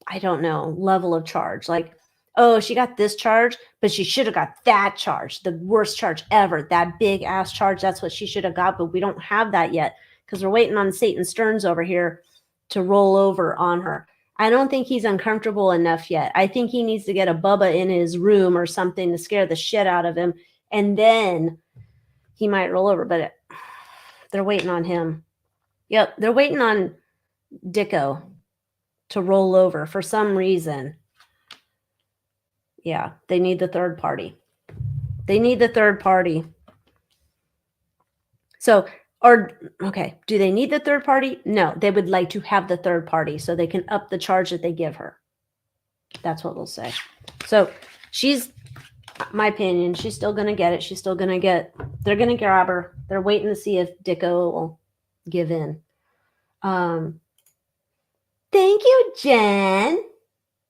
I don't know, level of charge. Like, oh, she got this charge, but she should have got that charge, the worst charge ever, that big ass charge. That's what she should have got, but we don't have that yet because we're waiting on Satan Stearns over here to roll over on her. I don't think he's uncomfortable enough yet. I think he needs to get a Bubba in his room or something to scare the shit out of him, and then he might roll over, but they're waiting on him. Yep, they're waiting on Dicko to roll over for some reason. Yeah, they need the third party. They need the third party. So, or, okay, do they need the third party? No, they would like to have the third party so they can up the charge that they give her. That's what we'll say. So she's, my opinion, she's still going to get it. She's still going to get, they're going to grab her. They're waiting to see if Dicko will give in. Thank you, Jen.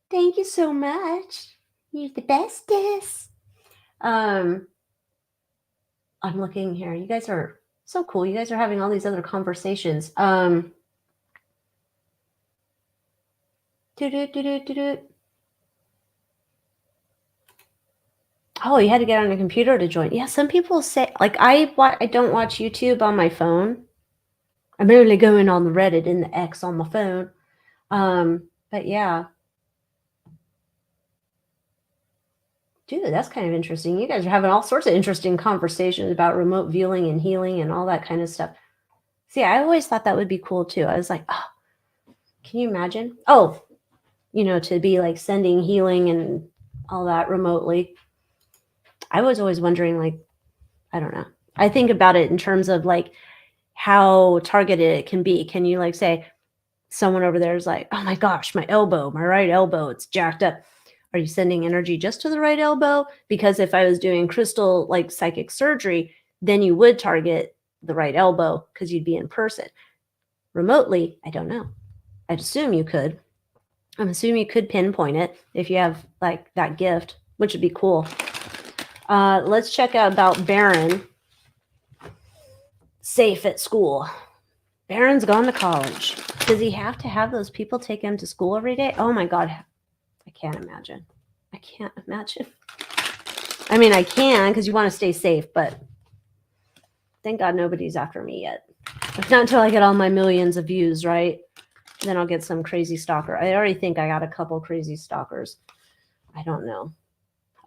Thank you so much. You're the bestest. I'm looking here. You guys are so cool. You guys are having all these other conversations. Oh, you had to get on a computer to join. Yeah, some people say, like, I don't watch YouTube on my phone. I'm only going on the Reddit and the X on my phone. But yeah. Dude, that's kind of interesting. You guys are having all sorts of interesting conversations about remote viewing and healing and all that kind of stuff. See, I always thought that would be cool too. I was like, oh, can you imagine? Oh, you know, to be like sending healing and all that remotely. I was always wondering, like, I don't know. I think about it in terms of like how targeted it can be. Can you like say someone over there is like, oh my gosh, my right elbow, it's jacked up. Are you sending energy just to the right elbow? Because if I was doing crystal like psychic surgery, then you would target the right elbow because you'd be in person. Remotely, I don't know. I'd assume you could. I'm assuming you could pinpoint it if you have like that gift, which would be cool. Let's check out about Baron. Safe at school. Baron's gone to college. Does he have to have those people take him to school every day? Oh my God. I can't imagine. I can't imagine. I mean, I can because you want to stay safe, but thank God nobody's after me yet. It's not until I get all my millions of views, right? Then I'll get some crazy stalker. I already think I got a couple crazy stalkers. I don't know.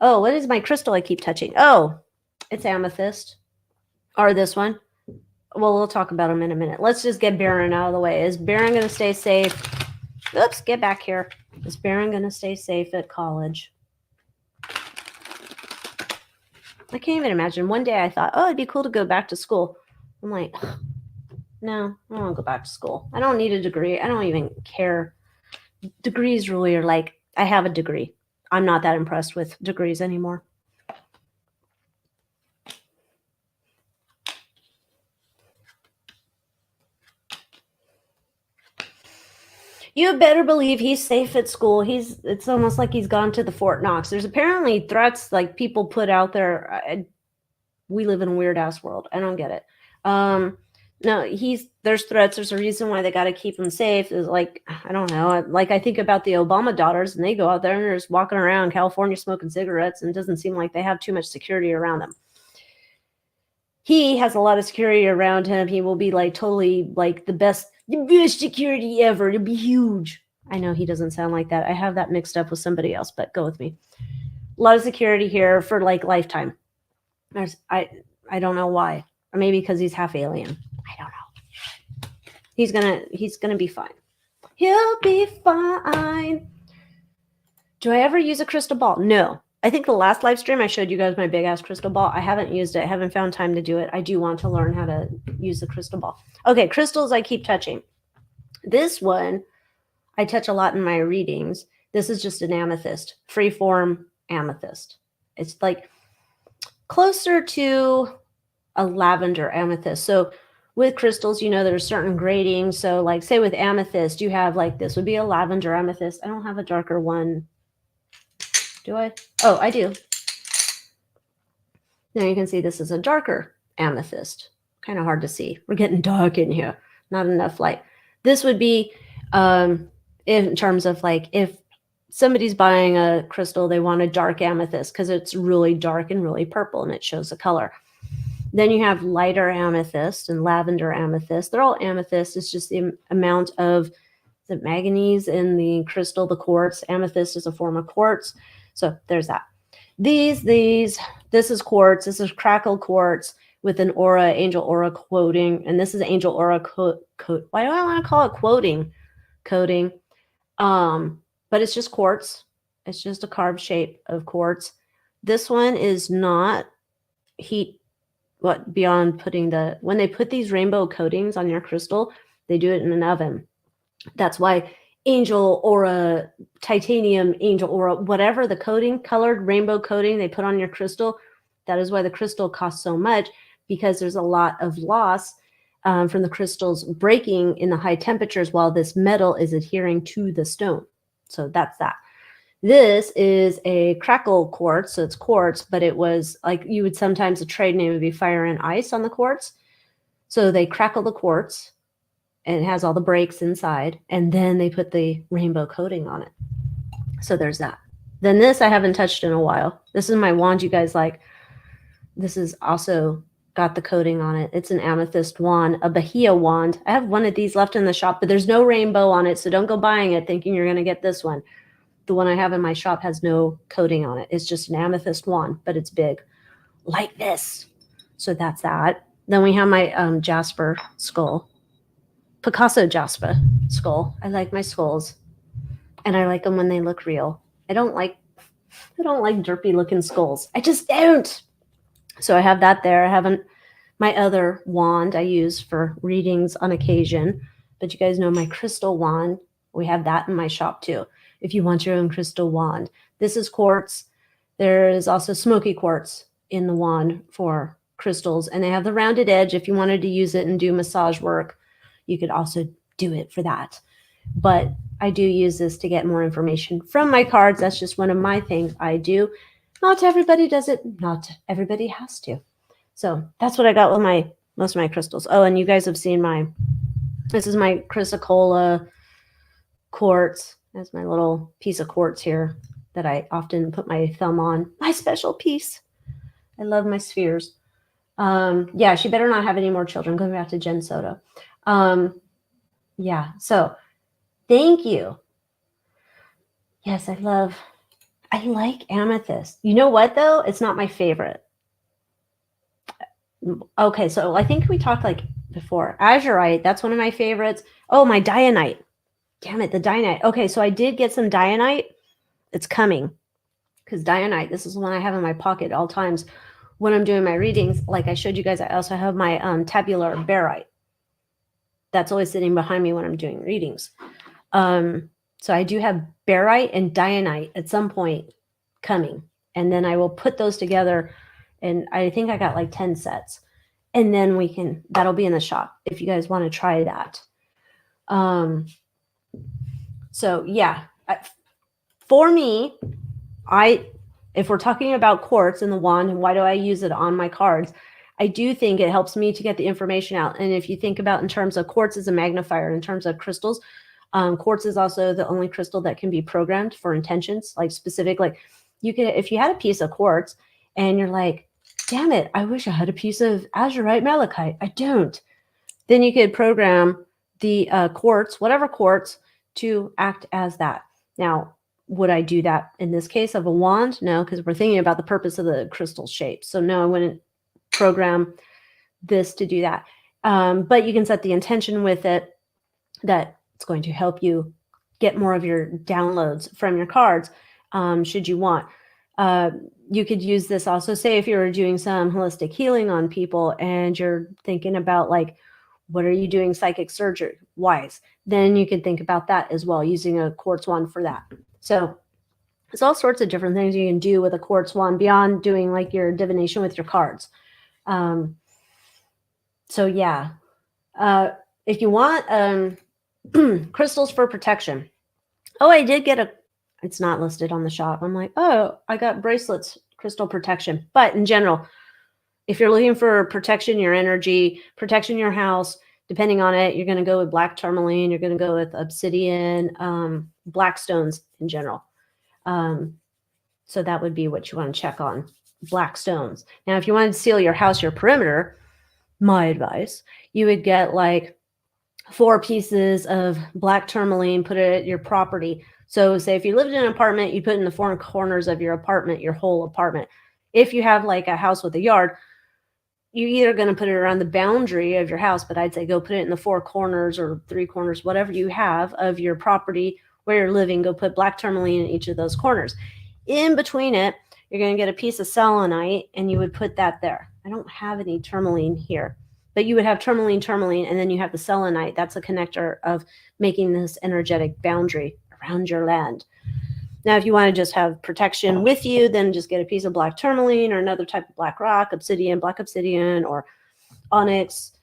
Oh, what is my crystal I keep touching? Oh, it's amethyst. Or this one. Well, we'll talk about them in a minute. Let's just get Baron out of the way. Is Baron going to stay safe? Oops, get back here. Is Baron going to stay safe at college? I can't even imagine. One day I thought, oh, it'd be cool to go back to school. I'm like, no, I don't want to go back to school. I don't need a degree. I don't even care. Degrees really are like, I have a degree. I'm not that impressed with degrees anymore. You better believe he's safe at school. It's almost like he's gone to the Fort Knox. There's apparently threats like people put out there. We live in a weird ass world. I don't get it. No, there's threats. There's a reason why they got to keep him safe. Is like, I don't know. Like I think about the Obama daughters and they go out there and they're just walking around California smoking cigarettes and it doesn't seem like they have too much security around them. he has a lot of security around him. He will be like totally like the best security ever. It'll be huge. I know he doesn't sound like that. I have that mixed up with somebody else, but go with me. A lot of security here for like lifetime. I don't know why. Or maybe because he's half alien. I don't know. He's gonna be fine. He'll be fine. Do I ever use a crystal ball? No. I think the last live stream I showed you guys my big ass crystal ball. I haven't used it. I haven't found time to do it. I do want to learn how to use the crystal ball. Okay, crystals I keep touching. This one I touch a lot in my readings. This is just an amethyst, freeform amethyst. It's like closer to a lavender amethyst. So with crystals, you know, there's certain gradings. So like say with amethyst, you have like this would be a lavender amethyst. I don't have a darker one. Do I? Oh, I do. Now you can see this is a darker amethyst. Kind of hard to see. We're getting dark in here. Not enough light. This would be in terms of like if somebody's buying a crystal, they want a dark amethyst because it's really dark and really purple and it shows the color. Then you have lighter amethyst and lavender amethyst. They're all amethyst. It's just the amount of the manganese in the crystal, the quartz. Amethyst is a form of quartz. So there's that. This is quartz. This is crackled quartz with an aura, angel aura coating. And this is angel aura coat. Why do I want to call it coating? But it's just quartz. It's just a carved shape of quartz. This one is not heat. What beyond putting when they put these rainbow coatings on your crystal, they do it in an oven. That's why angel aura, titanium, angel aura, whatever the coating, colored rainbow coating they put on your crystal, that is why the crystal costs so much, because there's a lot of loss from the crystals breaking in the high temperatures while this metal is adhering to the stone. So that's that. This is a crackle quartz, so it's quartz, but it was like you would sometimes a trade name would be fire and ice on the quartz. So they crackle the quartz and it has all the breaks inside, and then they put the rainbow coating on it. So there's that. Then this I haven't touched in a while. This is my wand you guys like. This is also got the coating on it. It's an amethyst wand, a Bahia wand. I have one of these left in the shop, but there's no rainbow on it, so don't go buying it thinking you're going to get this one. The one I have in my shop has no coating on it. It's just an amethyst wand, but it's big like this. So that's that. Then we have my Jasper skull. Picasso Jasper skull. I like my skulls, and I like them when they look real. I don't like derpy looking skulls. I just don't. So I have that there. I haven't my other wand I use for readings on occasion, but you guys know my crystal wand. We have that in my shop too. If you want your own crystal wand, this is quartz. There is also smoky quartz in the wand for crystals, and they have the rounded edge. If you wanted to use it and do massage work, you could also do it for that. But I do use this to get more information from my cards. That's just one of my things I do. Not everybody does it. Not everybody has to. So that's what I got with most of my crystals. Oh, and you guys have seen this is my chrysocolla quartz. That's my little piece of quartz here that I often put my thumb on. My special piece. I love my spheres. Yeah, she better not have any more children. Going back to Jen Soda. Yeah, so thank you. Yes, I like amethyst. You know what though? It's not my favorite. Okay, so I think we talked like before. Azurite, that's one of my favorites. Oh, my Dianite. Damn it, the Dianite. Okay, so I did get some Dianite. It's coming. Because Dianite, this is the one I have in my pocket at all times when I'm doing my readings. Like I showed you guys, I also have my tabular barite. That's always sitting behind me when I'm doing readings. So I do have barite and Dianite at some point coming. And then I will put those together. And I think I got like 10 sets. And then that'll be in the shop if you guys want to try that. So yeah, for me, if we're talking about quartz and the wand and why do I use it on my cards, I do think it helps me to get the information out. And if you think about in terms of quartz as a magnifier, in terms of crystals, quartz is also the only crystal that can be programmed for intentions, like specific, like you could, if you had a piece of quartz and you're like, damn it, I wish I had a piece of azurite malachite. I don't. Then you could program the quartz, whatever quartz, to act as that. Now, would I do that in this case of a wand? No, because we're thinking about the purpose of the crystal shape. So no, I wouldn't program this to do that. But you can set the intention with it that it's going to help you get more of your downloads from your cards, should you want. You could use this also, say if you're doing some holistic healing on people and you're thinking about like, what are you doing psychic surgery wise? Then you could think about that as well, using a quartz wand for that. So there's all sorts of different things you can do with a quartz wand beyond doing like your divination with your cards. So yeah, if you want crystals for protection. Oh, I did get it's not listed on the shop. I'm like, oh, I got bracelets, crystal protection. But in general, if you're looking for protection, your energy, protection your house, depending on it, you're going to go with black tourmaline, you're going to go with obsidian, black stones in general. So that would be what you want to check on, black stones. Now, if you wanted to seal your house, your perimeter, my advice, you would get like 4 pieces of black tourmaline, put it at your property. So say if you lived in an apartment, you put it in the 4 corners of your apartment, your whole apartment. If you have like a house with a yard, you're either going to put it around the boundary of your house, but I'd say go put it in the 4 corners or 3 corners, whatever you have of your property where you're living. Go put black tourmaline in each of those corners. In between it, you're going to get a piece of selenite and you would put that there. I don't have any tourmaline here, but you would have tourmaline, and then you have the selenite. That's a connector of making this energetic boundary around your land. Now, if you want to just have protection with you, then just get a piece of black tourmaline or another type of black rock, obsidian, black obsidian, or onyx,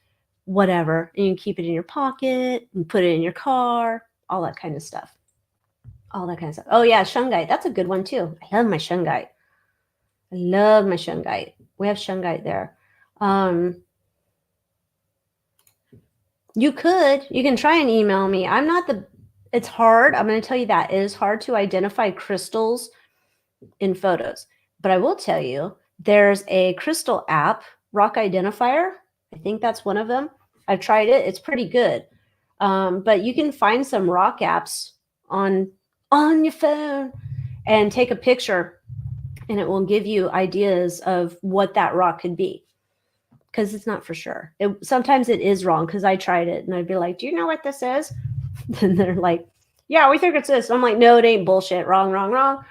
whatever. And you can keep it in your pocket and put it in your car, all that kind of stuff. All that kind of stuff. Oh, yeah, shungite. That's a good one, too. I love my shungite. I love my shungite. We have shungite there. You can try and email me. It's hard. I'm going to tell you that. It is hard to identify crystals in photos. But I will tell you, there's a crystal app, Rock Identifier. I think that's one of them. I've tried it. It's pretty good. But you can find some rock apps on your phone and take a picture, and it will give you ideas of what that rock could be. Because it's not for sure. Sometimes it is wrong, because I tried it and I'd be like, do you know what this is? And they're like, yeah, we think it's this. I'm like, no, it ain't, bullshit. Wrong.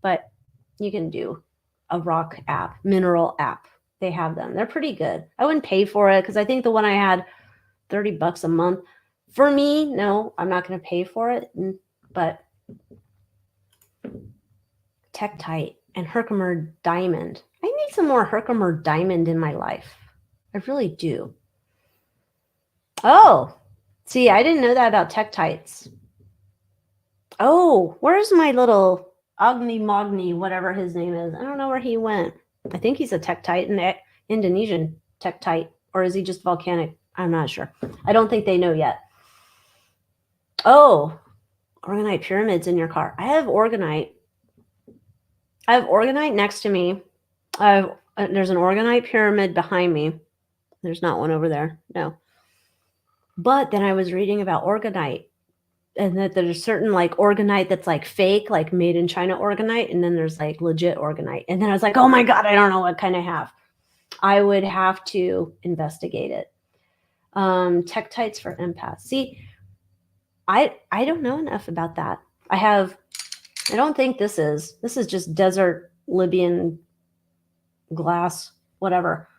But you can do a rock app, mineral app. They have them. They're pretty good. I wouldn't pay for it because I think the one I had, $30 a month. For me, no, I'm not going to pay for it. But Tektite and Herkimer diamond. I need some more Herkimer diamond in my life. I really do. Oh, see, I didn't know that about tektites. Oh, where's my little Agni Mogni, whatever his name is? I don't know where he went. I think he's a tektite, an Indonesian tektite, or is he just volcanic? I'm not sure. I don't think they know yet. Oh, organite pyramids in your car. I have organite. I have organite next to me. There's an organite pyramid behind me. There's not one over there. No. But then I was reading about organite, and that there's certain like organite that's like fake, like made in China organite. And then there's like legit organite. And then I was like, oh my God, I don't know what kind I have. I would have to investigate it. Tektites for empaths. See, I don't know enough about that. I don't think this is just desert Libyan glass, whatever.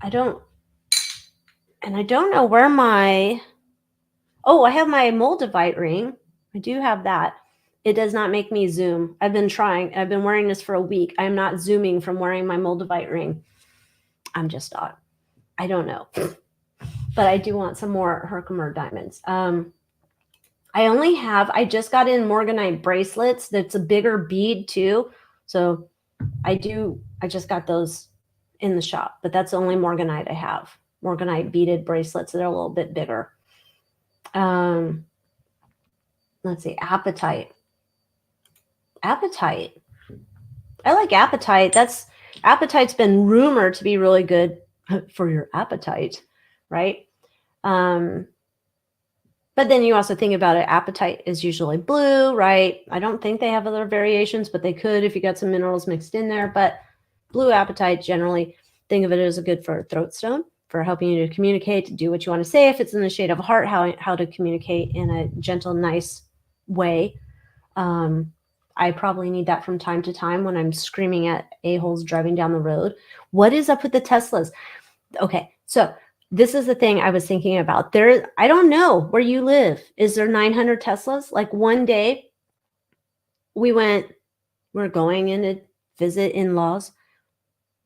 I don't know where I have my Moldavite ring. I do have that. It does not make me zoom. I've been trying. I've been wearing this for a week. I'm not zooming from wearing my Moldavite ring. I'm just not. I don't know. But I do want some more Herkimer diamonds. I just got in Morganite bracelets. That's a bigger bead too. So I just got those in the shop, but that's the only Morganite I have. Morganite beaded bracelets that are a little bit bigger. Let's see, apatite. I like apatite. Appetite's been rumored to be really good for your appetite, right? But then you also think about it, appetite is usually blue, right? I don't think they have other variations, but they could if you got some minerals mixed in there. But blue appetite, generally, think of it as a good for a throat stone, for helping you to communicate, to do what you want to say. If it's in the shade of heart, how to communicate in a gentle, nice way. I probably need that from time to time when I'm screaming at a-holes driving down the road. What is up with the Teslas? Okay, so this is the thing I was thinking about. I don't know where you live. Is there 900 Teslas? Like one day we're going in to visit in-laws.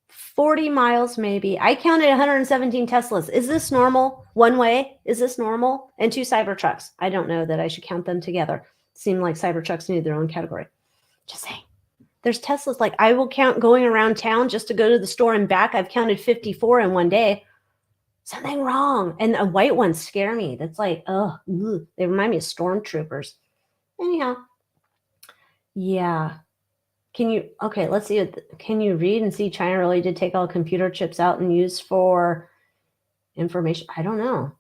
40 miles maybe. I counted 117 Teslas. Is this normal? One way? Is this normal? And 2 Cybertrucks. I don't know that I should count them together. Seem like Cybertrucks need their own category. Just saying. There's Teslas. Like I will count going around town just to go to the store and back. I've counted 54 in one day. Something wrong. And the white ones scare me. That's like, ugh. They remind me of stormtroopers. Anyhow. Yeah. Let's see. Can you read and see China really did take all computer chips out and use for information? I don't know.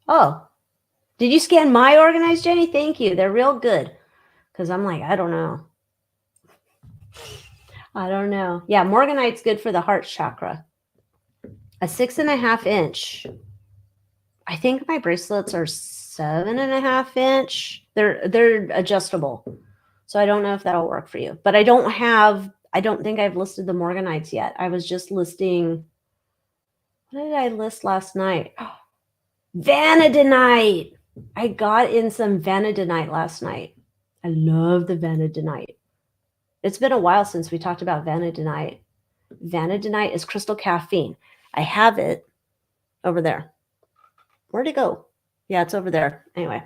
Oh, did you scan my organized, Jenny? Thank you. They're real good. Because I'm like, I don't know. I don't know. Yeah, Morganite's good for the heart chakra. A 6.5 inch. I think my bracelets are 7.5 inch. They're adjustable. So I don't know if that'll work for you. But I don't think I've listed the Morganites yet. I was just listing, what did I list last night? Vanadinite. I got in some Vanadinite last night. I love the Vanadinite. It's been a while since we talked about Vanadinite. Vanadinite is crystal caffeine. I have it over there. Where'd it go? Yeah, it's over there. Anyway.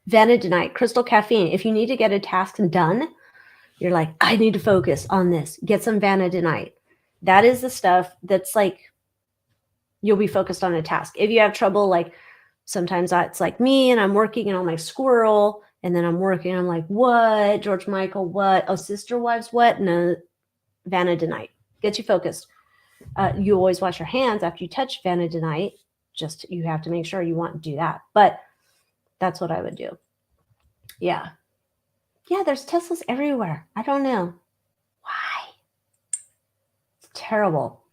Vanadinite, crystal caffeine. If you need to get a task done, you're like, I need to focus on this. Get some Vanadinite. That is the stuff that's like, you'll be focused on a task. If you have trouble, like sometimes it's like me and I'm working and I'm like squirrel, and then I'm working, I'm like, what? George Michael, what? Oh, Sister Wives, what? No, Vanadinite. Get you focused. You always wash your hands after you touch Vanadinite. Just, you have to make sure you want to do that. But that's what I would do. Yeah. Yeah, there's Teslas everywhere. I don't know. Why? It's terrible.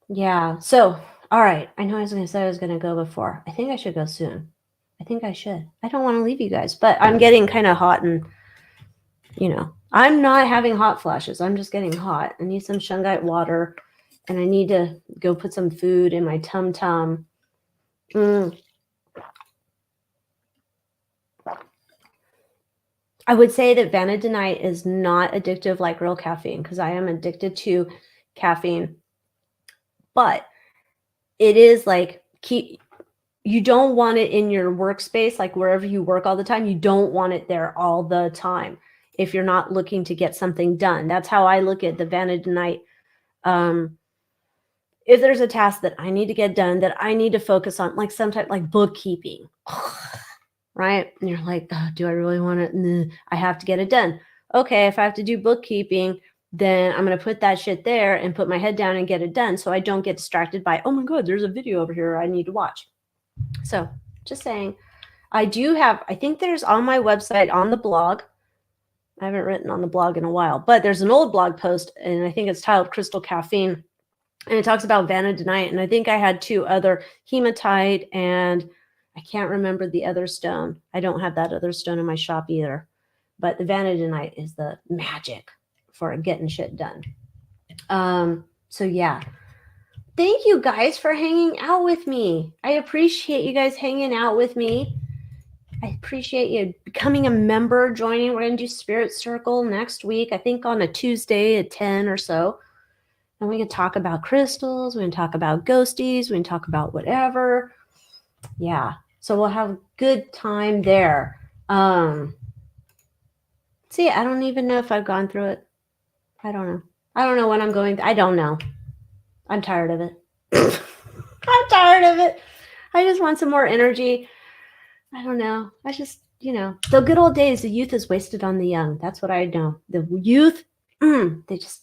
Yeah. So, all right. I know I was going to say I was going to go before. I think I should go soon. I think I should. I don't want to leave you guys, but I'm getting kind of hot and, I'm not having hot flashes. I'm just getting hot. I need some shungite water and I need to go put some food in my tum-tum. I would say that Vanadinite is not addictive like real caffeine because I am addicted to caffeine. But it is like, you don't want it in your workspace, like wherever you work all the time. You don't want it there all the time if you're not looking to get something done. That's how I look at the Vanadinite. If there's a task that I need to get done, that I need to focus on, like sometimes like bookkeeping, right? And you're like, oh, do I really want it? Nah, I have to get it done. Okay, if I have to do bookkeeping, then I'm going to put that shit there and put my head down and get it done so I don't get distracted by, oh my God, there's a video over here I need to watch. So just saying, I think there's on my website, on the blog, I haven't written on the blog in a while, but there's an old blog post and I think it's titled Crystal Caffeine. And it talks about Vanadinite. And I think I had 2 other, hematite, and I can't remember the other stone. I don't have that other stone in my shop either. But the Vanadinite is the magic for getting shit done. So yeah. Thank you guys for hanging out with me. I appreciate you guys hanging out with me. I appreciate you becoming a member, joining. We're going to do Spirit Circle next week, I think on a Tuesday at 10 or so. And we can talk about crystals. We can talk about ghosties. We can talk about whatever. Yeah. So we'll have a good time there. See, I don't even know if I've gone through it. I don't know. I don't know when I'm going. I don't know. I'm tired of it. I'm tired of it. I just want some more energy. I don't know. you know, the good old days, the youth is wasted on the young. That's what I know. The youth, they just,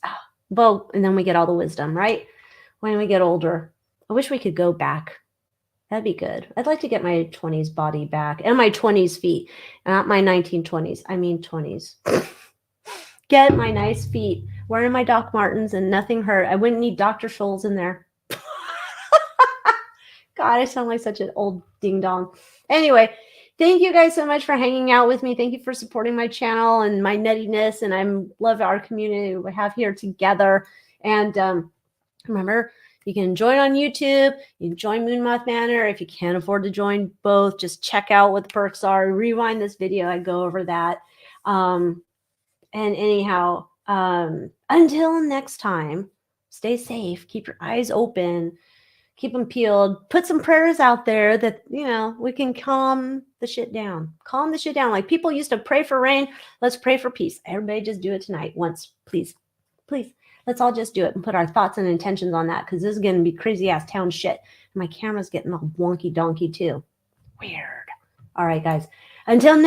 well, and then we get all the wisdom, right? When we get older. I wish we could go back. That'd be good. I'd like to get my 20s body back and my 20s feet, not my 1920s. I mean 20s. Get my nice feet, wearing my Doc Martens and nothing hurt. I wouldn't need Dr. Scholl's in there. God, I sound like such an old ding dong. Anyway, thank you guys so much for hanging out with me. Thank you for supporting my channel and my nuttiness. And I love our community we have here together. And remember, you can join on YouTube. You can join Moon Moth Manor. If you can't afford to join both, just check out what the perks are. Rewind this video. I go over that. And anyhow, until next time, stay safe. Keep your eyes open. Keep them peeled. Put some prayers out there that, you know, we can calm the shit down. Calm the shit down. Like people used to pray for rain. Let's pray for peace. Everybody just do it tonight once, please. Please. Let's all just do it and put our thoughts and intentions on that because this is going to be crazy ass town shit. My camera's getting all wonky donkey too. Weird. All right, guys. Until next